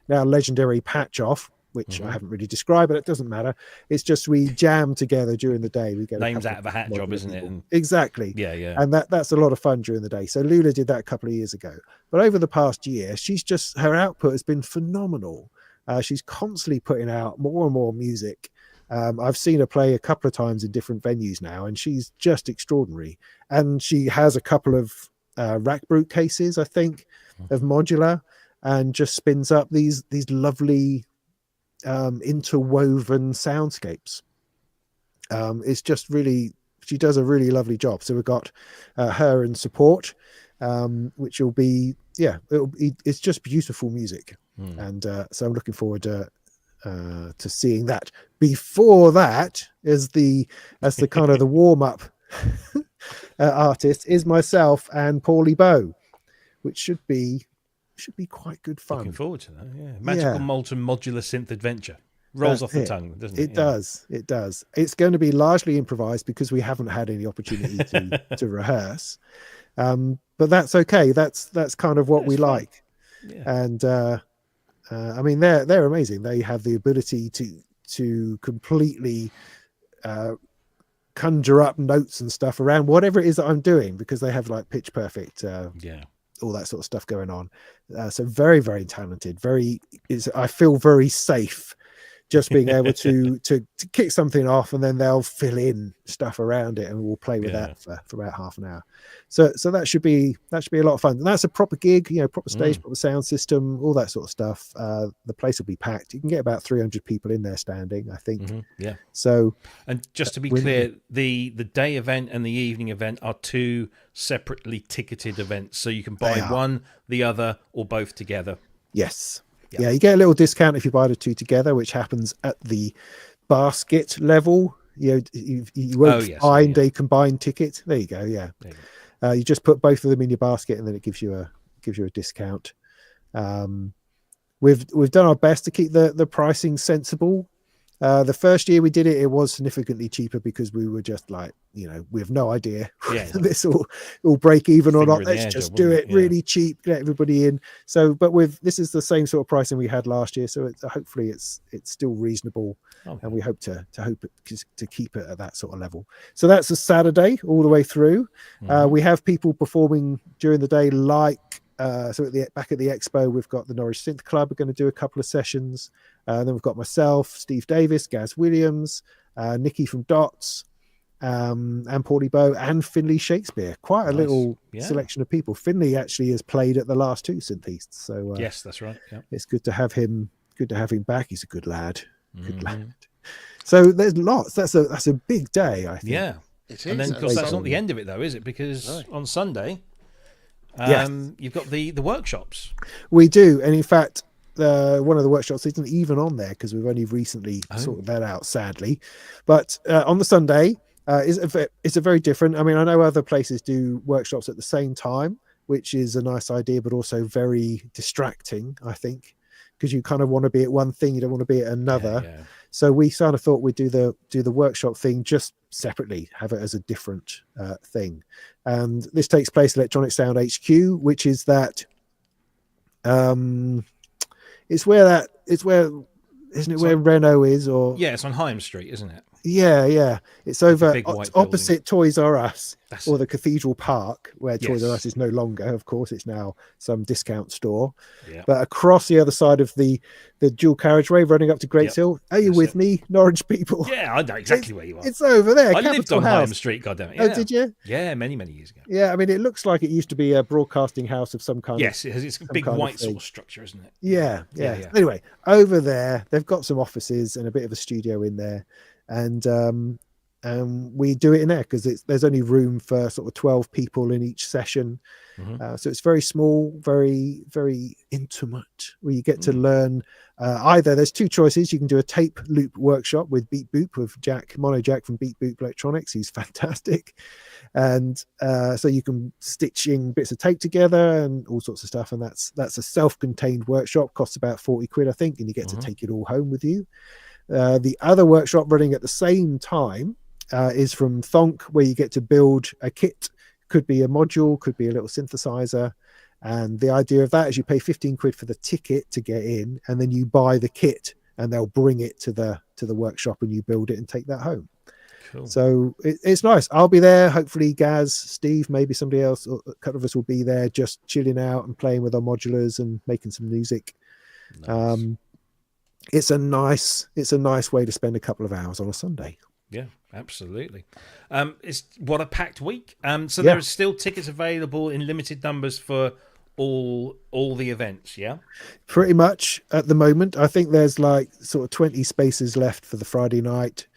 now legendary patch off, which I haven't really described, but it doesn't matter. It's just we jam together during the day. We get names out of a hat job, isn't it? Exactly. Yeah. And that's a lot of fun during the day. So Lula did that a couple of years ago. But over the past year, her output has been phenomenal. She's constantly putting out more and more music. I've seen her play a couple of times in different venues now, and she's just extraordinary. And she has a couple of rack brute cases, I think, of modular, and just spins up these lovely interwoven soundscapes. It's just really, she does a really lovely job. So we've got her in support, which will be it's just beautiful music. And so I'm looking forward to seeing that. Before that, as the kind of the warm-up artist, is myself and Paulie Bow, which should be quite good fun. Looking forward to that. Magical molten modular synth adventure. rolls off the tongue, doesn't it? It does. It does. It's going to be largely improvised because we haven't had any opportunity to rehearse. But that's okay. That's kind of what we like. Yeah. And I mean, they're amazing. They have the ability to completely conjure up notes and stuff around whatever it is that I'm doing, because they have like pitch perfect, all that sort of stuff going on. So very, very talented. I feel very safe just being able to kick something off, and then they'll fill in stuff around it, and we'll play with that for about half an hour. So that should be a lot of fun. And that's a proper gig, proper stage, proper sound system, all that sort of stuff. The place will be packed. You can get about 300 people in there standing, I think. Yeah. So, and just to be clear, the day event and the evening event are two separately ticketed events, so you can buy one, the other, or both together. Yes. Yeah, you get a little discount if you buy the two together, which happens at the basket level. You won't find a combined ticket. There you go. Yeah, you just put both of them in your basket, and then it gives you a discount. We've done our best to keep the pricing sensible. The first year we did it, it was significantly cheaper because we were just like, we have no idea whether this will break even or not. Let's just do it really cheap, get everybody in. So, but this is the same sort of pricing we had last year, so hopefully it's still reasonable, and we hope to keep it at that sort of level. So that's a Saturday all the way through. We have people performing during the day, like. So back at the expo, we've got the Norwich Synth Club are going to do a couple of sessions. Then we've got myself, Steve Davis, Gaz Williams, Nikki from Dots, and Paulie Bow, and Finley Shakespeare. Quite a little selection of people. Finley actually has played at the last two Synth Easts, so yes, that's right. Yeah. It's good to have him. Good to have him back. He's a good lad. Good lad. So there's lots. That's a big day, I think. Yeah, it is. And then, of course, that's not the end of it, though, is it? Because on Sunday. You've got the workshops. We do, and in fact, one of the workshops isn't even on there because we've only recently sorted that out, sadly. But on the Sunday, it's a very different. I mean, I know other places do workshops at the same time, which is a nice idea, but also very distracting, I think, because you kind of want to be at one thing, you don't want to be at another. Yeah. So we kind of thought we'd do the workshop thing just separately, have it as a different thing. And this takes place at Electronic Sound HQ, which is that it's where isn't it where Renault is? Or it's on Hyam Street, isn't it? Yeah. It's over opposite Toys R Us, or the Cathedral Park, where Toys R Us is no longer. Of course, it's now some discount store. Yeah. But across the other side of the dual carriageway running up to Great Hill. Are you with me, Norwich people? Yeah, I know exactly where you are. It's over there. I lived on Hyam Street, goddammit. Yeah. Oh, did you? Yeah, many years ago. Yeah, I mean, it looks like it used to be a broadcasting house of some kind. Yes, it's a big white sort of structure, isn't it? Yeah. Anyway, over there, they've got some offices and a bit of a studio in there. And we do it in there because there's only room for sort of 12 people in each session. So it's very small, very, very intimate, where you get to learn either. There's two choices. You can do a tape loop workshop with Beat Boop, with Mono Jack from Beat Boop Electronics. He's fantastic. And so you can stitch in bits of tape together and all sorts of stuff. And that's a self-contained workshop, costs about 40 quid, I think, and you get to take it all home with you. The other workshop running at the same time is from Thonk, where you get to build a kit. Could be a module, could be a little synthesizer. And the idea of that is you pay 15 quid for the ticket to get in, and then you buy the kit, and they'll bring it to the workshop, and you build it and take that home. Cool. So it's nice. I'll be there. Hopefully Gaz, Steve, maybe somebody else, or a couple of us will be there, just chilling out and playing with our modulars and making some music. Nice. It's a nice way to spend a couple of hours on a Sunday. Yeah, absolutely. It's what a packed week. So there are still tickets available in limited numbers for all the events. Yeah, pretty much at the moment. I think there's like sort of 20 spaces left for the Friday night.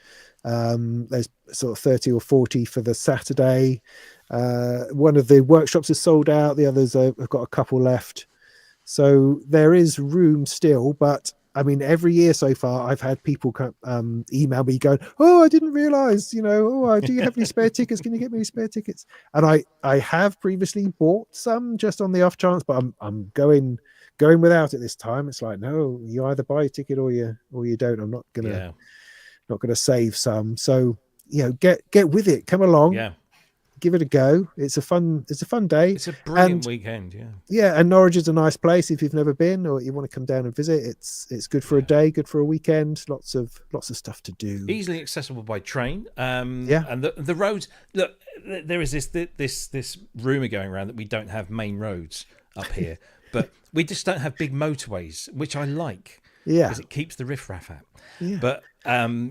There's sort of 30 or 40 for the Saturday. One of the workshops is sold out. The others have got a couple left. So there is room still, but I mean, every year so far, I've had people email me going, "Oh, I didn't realize, do you have any spare tickets? Can you get me any spare tickets?" And I have previously bought some just on the off chance, but I'm going going without it this time. It's like, no, you either buy a ticket or you don't. I'm not gonna save some. So get with it. Come along. Yeah. Give it a go. It's a fun day. It's a brilliant weekend. And Norwich is a nice place if you've never been or you want to come down and visit. It's good for a day, good for a weekend. Lots of stuff to do. Easily accessible by train. And the roads. Look, there is this rumor going around that we don't have main roads up here, but we just don't have big motorways, which I like. Yeah, because it keeps the riffraff out. Yeah. But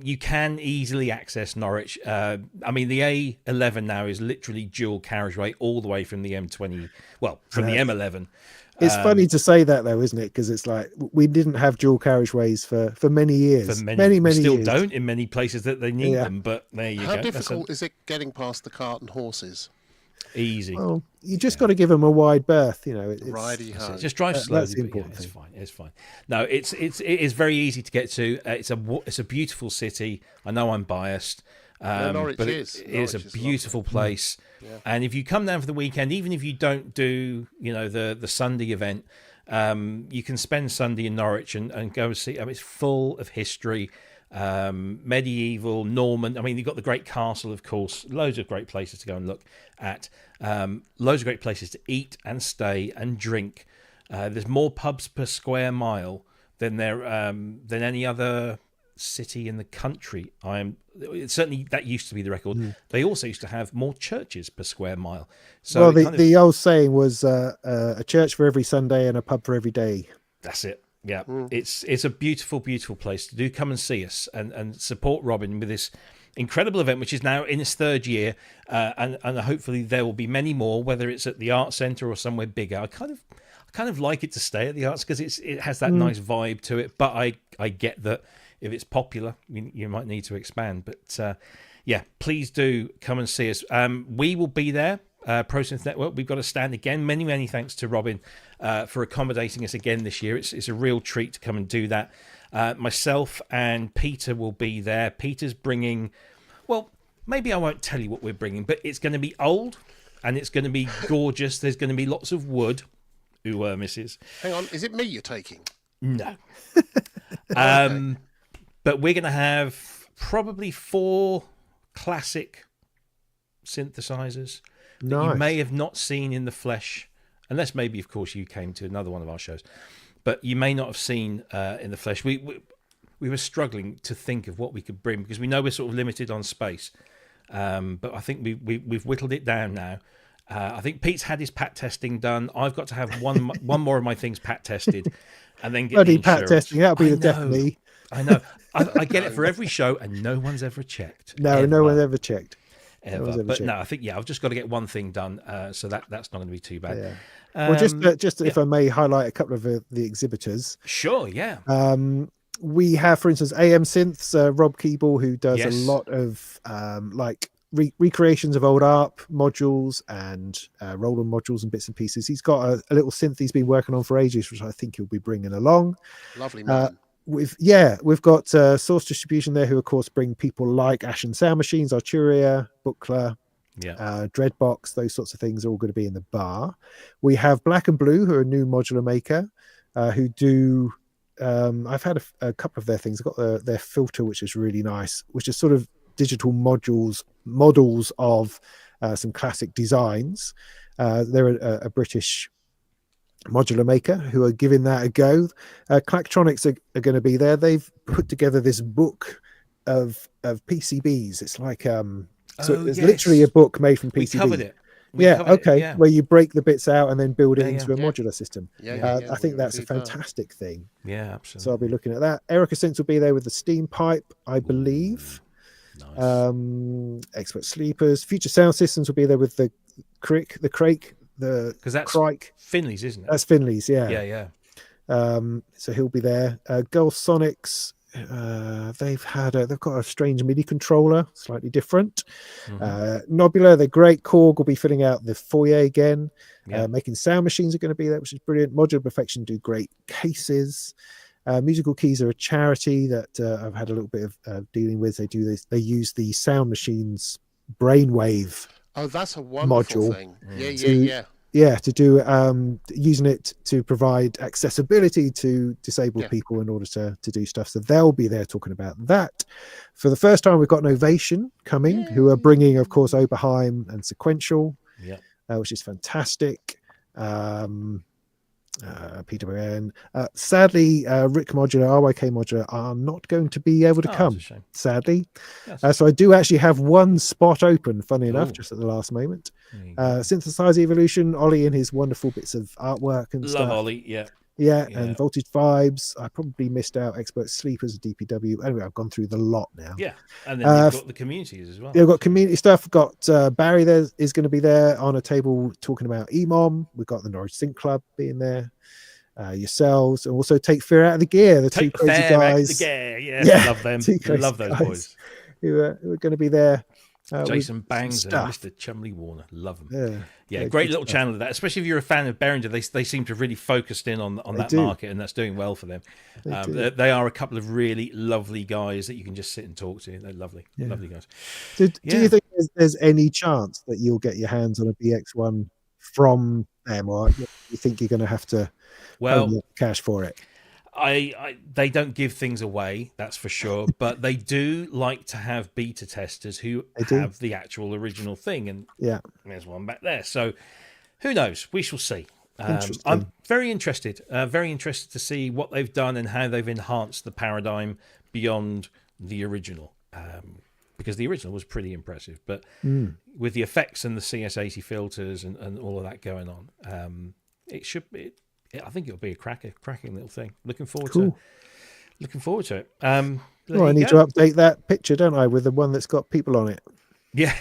you can easily access Norwich. I mean, the A11 now is literally dual carriageway all the way from the M20. Well, from the M11. It's funny to say that though, isn't it? Because it's like we didn't have dual carriageways for many years. For many still years. Don't in many places that they need them. But there you go. How difficult is it getting past the cart and horses? Easy. Well, you just got to give them a wide berth, Righty ho. Just drive slowly. That's the important thing. thing. It's fine. No, it is very easy to get to. It's a beautiful city. I know I'm biased, Norwich but is. it is a beautiful place. Yeah. And if you come down for the weekend, even if you don't do the Sunday event, you can spend Sunday in Norwich and go and see. I mean, it's full of history. Medieval, Norman. I mean, you've got the great castle, of course. Loads of great places to go and look at. Loads of great places to eat and stay and drink. There's more pubs per square mile than any other city in the country. Certainly that used to be the record. They also used to have more churches per square mile. So the old saying was a church for every Sunday and a pub for every day. That's it. Yeah, it's a beautiful, beautiful place to do. Come and see us and support Robin with this incredible event, which is now in its third year, and hopefully there will be many more, whether it's at the Arts Centre or somewhere bigger. I kind of like it to stay at the Arts because it has that nice vibe to it. But I get that if it's popular, you might need to expand. But please do come and see us. We will be there. ProSynth Network. We've got a stand again. Many, many thanks to Robin for accommodating us again this year. It's a real treat to come and do that. Myself and Peter will be there. Peter's bringing, well, maybe I won't tell you what we're bringing, but it's going to be old and it's going to be gorgeous. There's going to be lots of wood. Ooh, Mrs. Hang on, is it me you're taking? No. But we're going to have probably 4 classic synthesizers that you may have not seen in the flesh, unless maybe, of course, you came to another one of our shows, but you may not have seen in the flesh. We were struggling to think of what we could bring because we know we're sort of limited on space, but I think we've whittled it down now. I think Pete's had his pat testing done. I've got to have one more of my things pat tested, and then get the pat testing. That'll be the definitely. I know. I get it for every show, and no one's ever checked. No one's ever checked. But no, I think I've just got to get one thing done, so that's not going to be too bad. Yeah. Well, just if I may highlight a couple of the exhibitors. Sure, yeah. We have, for instance, AM Synths, Rob Keeble, who does a lot of recreations of old ARP modules and Roland modules and bits and pieces. He's got a little synth he's been working on for ages, which I think he'll be bringing along. Lovely man. We've got Source Distribution there, who of course bring people like Ashen Sound Machines, Arturia, Buckler, Dreadbox, those sorts of things are all going to be in the bar. We have Black and Blue, who are a new modular maker, who do. I've had a couple of their things. I've got their filter, which is really nice, which is sort of digital models of some classic designs. They're a British modular maker who are giving that a go. Clacktronics are going to be there. They've put together this book of PCBs. It's like it's literally a book made from PCB. We covered it. Where you break the bits out and then build it into a modular system. I think that's a fantastic thing. Yeah, absolutely. So I'll be looking at that. Erica Synths will be there with the steam pipe, I believe. Nice. Expert Sleepers, Future Sound Systems will be there with the Crake, because that's Crike. Finley's, isn't it? That's Finley's, yeah. Yeah. So he'll be there. Girl Sonics, they've got a strange MIDI controller, slightly different. Nobula, the great Korg will be filling out the foyer again. Making Sound Machines are going to be there, which is brilliant. Modular Perfection do great cases. Musical Keys are a charity that I've had a little bit of dealing with. They do this. They use the Sound Machines brainwave. Oh, that's a wonderful module thing. Yeah. to do using it to provide accessibility to disabled people in order to do stuff. So they'll be there talking about that. For the first time, we've got Novation coming, who are bringing, of course, Oberheim and Sequential, which is fantastic. PWN. Sadly, Rick Modular, RYK Modular are not going to be able to come, sadly. So I do actually have one spot open, funny enough, just at the last moment. Synthesizer Evolution, Ollie and his wonderful bits of artwork and stuff. Love Ollie, and Voltage Vibes. I probably missed out Expert Sleepers, DPW. Anyway, I've gone through the lot now. And then you've got the communities as well. We've got community stuff. Got Barry there is going to be there on a table talking about EMOM. We've got the Norwich Sync Club being there. Yourselves, and also Take Fear Out of the Gear. The two crazy guys. Love them. Love those boys. Who are going to be there. Jason Bangs and Mr. Chumley Warner. Love them. Great little channel of that, especially if you're a fan of Behringer. They seem to have really focused in on that market, and that's doing well for them. They are a couple of really lovely guys that you can just sit and talk to. They're lovely guys. Do you think there's any chance that you'll get your hands on a BX1 from them, or you think you're going to have to cash for it? They don't give things away, that's for sure, but they do like to have beta testers who have the actual original thing, and there's one back there. So who knows? We shall see. I'm very interested to see what they've done and how they've enhanced the paradigm beyond the original, because the original was pretty impressive, but with the effects and the CS80 filters and all of that going on, it should be. I think it'll be a cracking little thing. Looking forward to it. I need to update that picture, don't I, with the one that's got people on it? Yeah.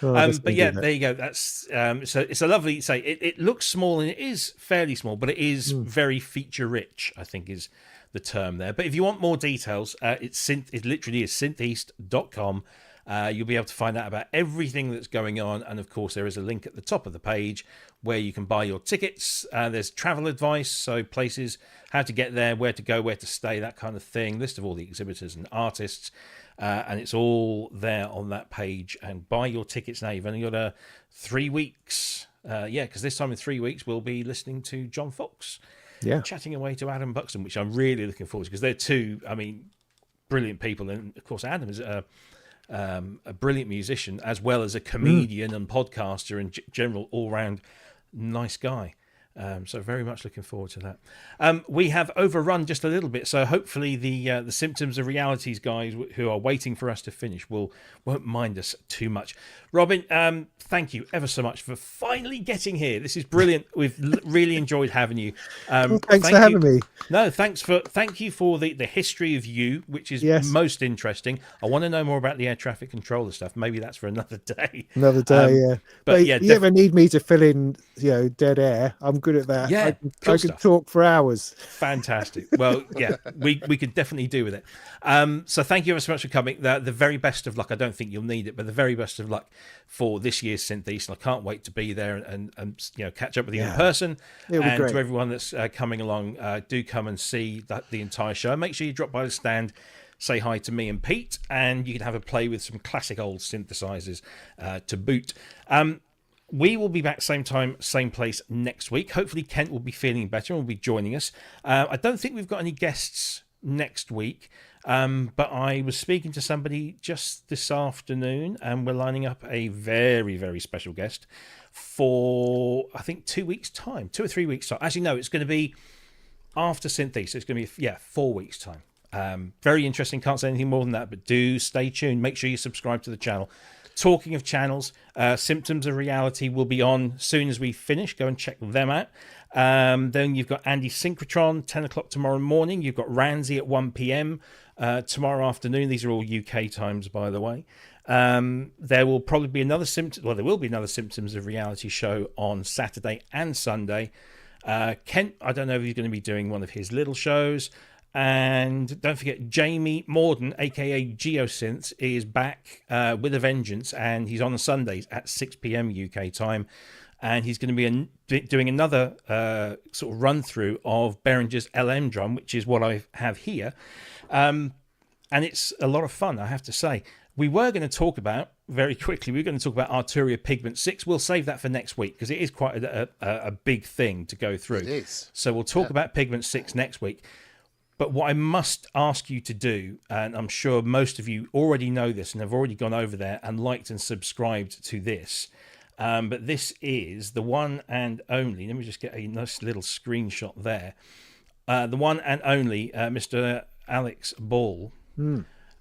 But there you go. That's so it's a lovely say. It looks small, and it is fairly small, but it is very feature rich, I think is the term there. But if you want more details, it literally is syntheast.com. You'll be able to find out about everything that's going on, and of course there is a link at the top of the page where you can buy your tickets. There's travel advice, so places, how to get there, where to go, where to stay, that kind of thing, list of all the exhibitors and artists, and it's all there on that page. And buy your tickets now. You've only got 3 weeks, because this time in 3 weeks we'll be listening to John Fox chatting away to Adam Buxton, which I'm really looking forward to, because they're two, brilliant people. And of course Adam is a brilliant musician, as well as a comedian and podcaster and general all-round nice guy. So very much looking forward to that. We have overrun just a little bit, so hopefully the Symptoms of Realities guys who are waiting for us to finish won't mind us too much. Robin, thank you ever so much for finally getting here. This is brilliant. We've really enjoyed having you. Thanks for having me. No, thank you for the history of you, which is most interesting. I want to know more about the air traffic controller stuff. Maybe that's for another day. But you ever need me to fill in, dead air, I'm good at that. I can talk for hours. Fantastic. Well, we could definitely do with it. So thank you ever so much for coming. The very best of luck. I don't think you'll need it, but the very best of luck for this year's Synth East. And I can't wait to be there and catch up with you in person. It'll be great. To everyone that's coming along, do come and see the entire show. Make sure you drop by the stand, say hi to me and Pete, and you can have a play with some classic old synthesizers to boot. We will be back same time, same place next week. Hopefully Kent will be feeling better and will be joining us. I don't think we've got any guests next week, but I was speaking to somebody just this afternoon, and we're lining up a very, very special guest for, I think, 2 weeks' time, 2 or 3 weeks' time. Actually, no, it's going to be after Synth East. It's going to be, 4 weeks' time. Very interesting. Can't say anything more than that, but do stay tuned. Make sure you subscribe to the channel. Talking of channels, Symptoms of Reality will be on soon as we finish. Go and check them out. Then you've got Andy Synchrotron, 10 o'clock tomorrow morning. You've got Ramsey at 1 p.m. Tomorrow afternoon. These are all UK times, by the way. There will probably be another there will be another Symptoms of Reality show on Saturday and Sunday. Kent, I don't know if he's going to be doing one of his little shows. And don't forget, Jamie Morden, aka Geosynths, is back with a vengeance, and he's on Sundays at 6 p.m. UK time, and he's going to be doing another sort of run through of Behringer's LM drum, which is what I have here, and it's a lot of fun, I have to say. We were going to talk about very quickly, we're going to talk about Arturia Pigment 6. We'll save that for next week because it is quite a big thing to go through. It is. So we'll talk about Pigment 6 next week. But what I must ask you to do, and I'm sure most of you already know this and have already gone over there and liked and subscribed to this, but this is the one and only, let me just get a nice little screenshot there, the one and only Mr. Alex Ball,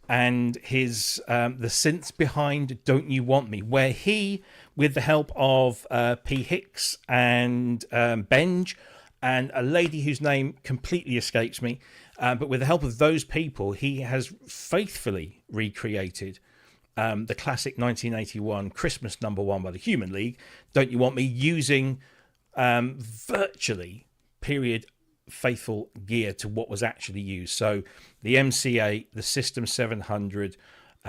and his the synths behind Don't You Want Me, where he, with the help of P. Hicks and Benj and a lady whose name completely escapes me, but with the help of those people, he has faithfully recreated the classic 1981 Christmas #1 by the Human League, Don't You Want Me, using virtually period faithful gear to what was actually used. So the MC8, the System 700, the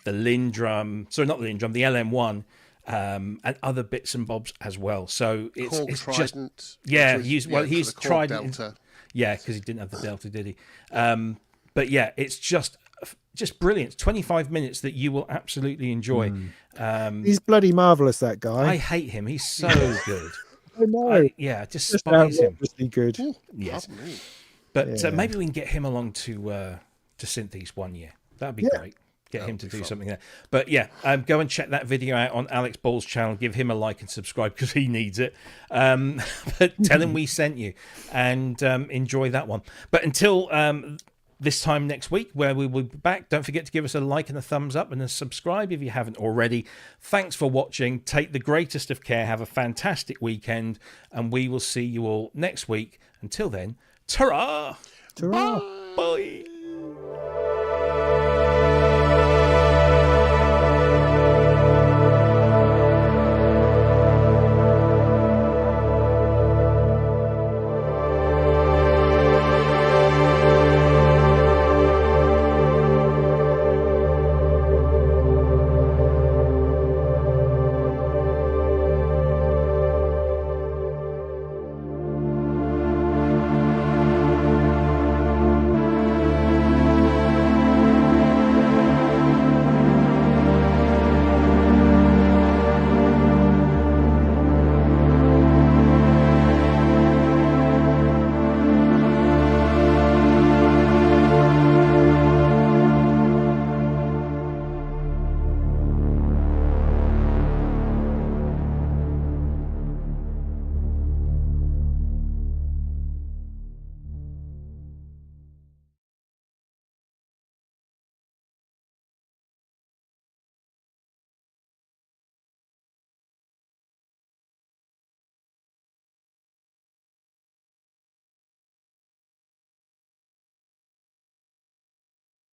Lindrum, sorry, not the Lindrum, the LM1, and other bits and bobs as well. So it's Trident, just, yeah, he's tried Delta. Yeah, because he didn't have the Delta, did he? But yeah, it's just brilliant. 25 minutes that you will absolutely enjoy. He's bloody marvelous, that guy. I hate him. He's so good. I know. Yeah, just despise him. Outrageously good. Yes, but maybe we can get him along to Synth East one year. That'd be great. Get him to do something there. But yeah, go and check that video out on Alex Ball's channel. Give him a like and subscribe because he needs it. But tell him we sent you and enjoy that one. But until this time next week, where we will be back, don't forget to give us a like and a thumbs up and a subscribe if you haven't already. Thanks for watching. Take the greatest of care. Have a fantastic weekend, and we will see you all next week. Until then, ta-ra! Ta-ra. Bye.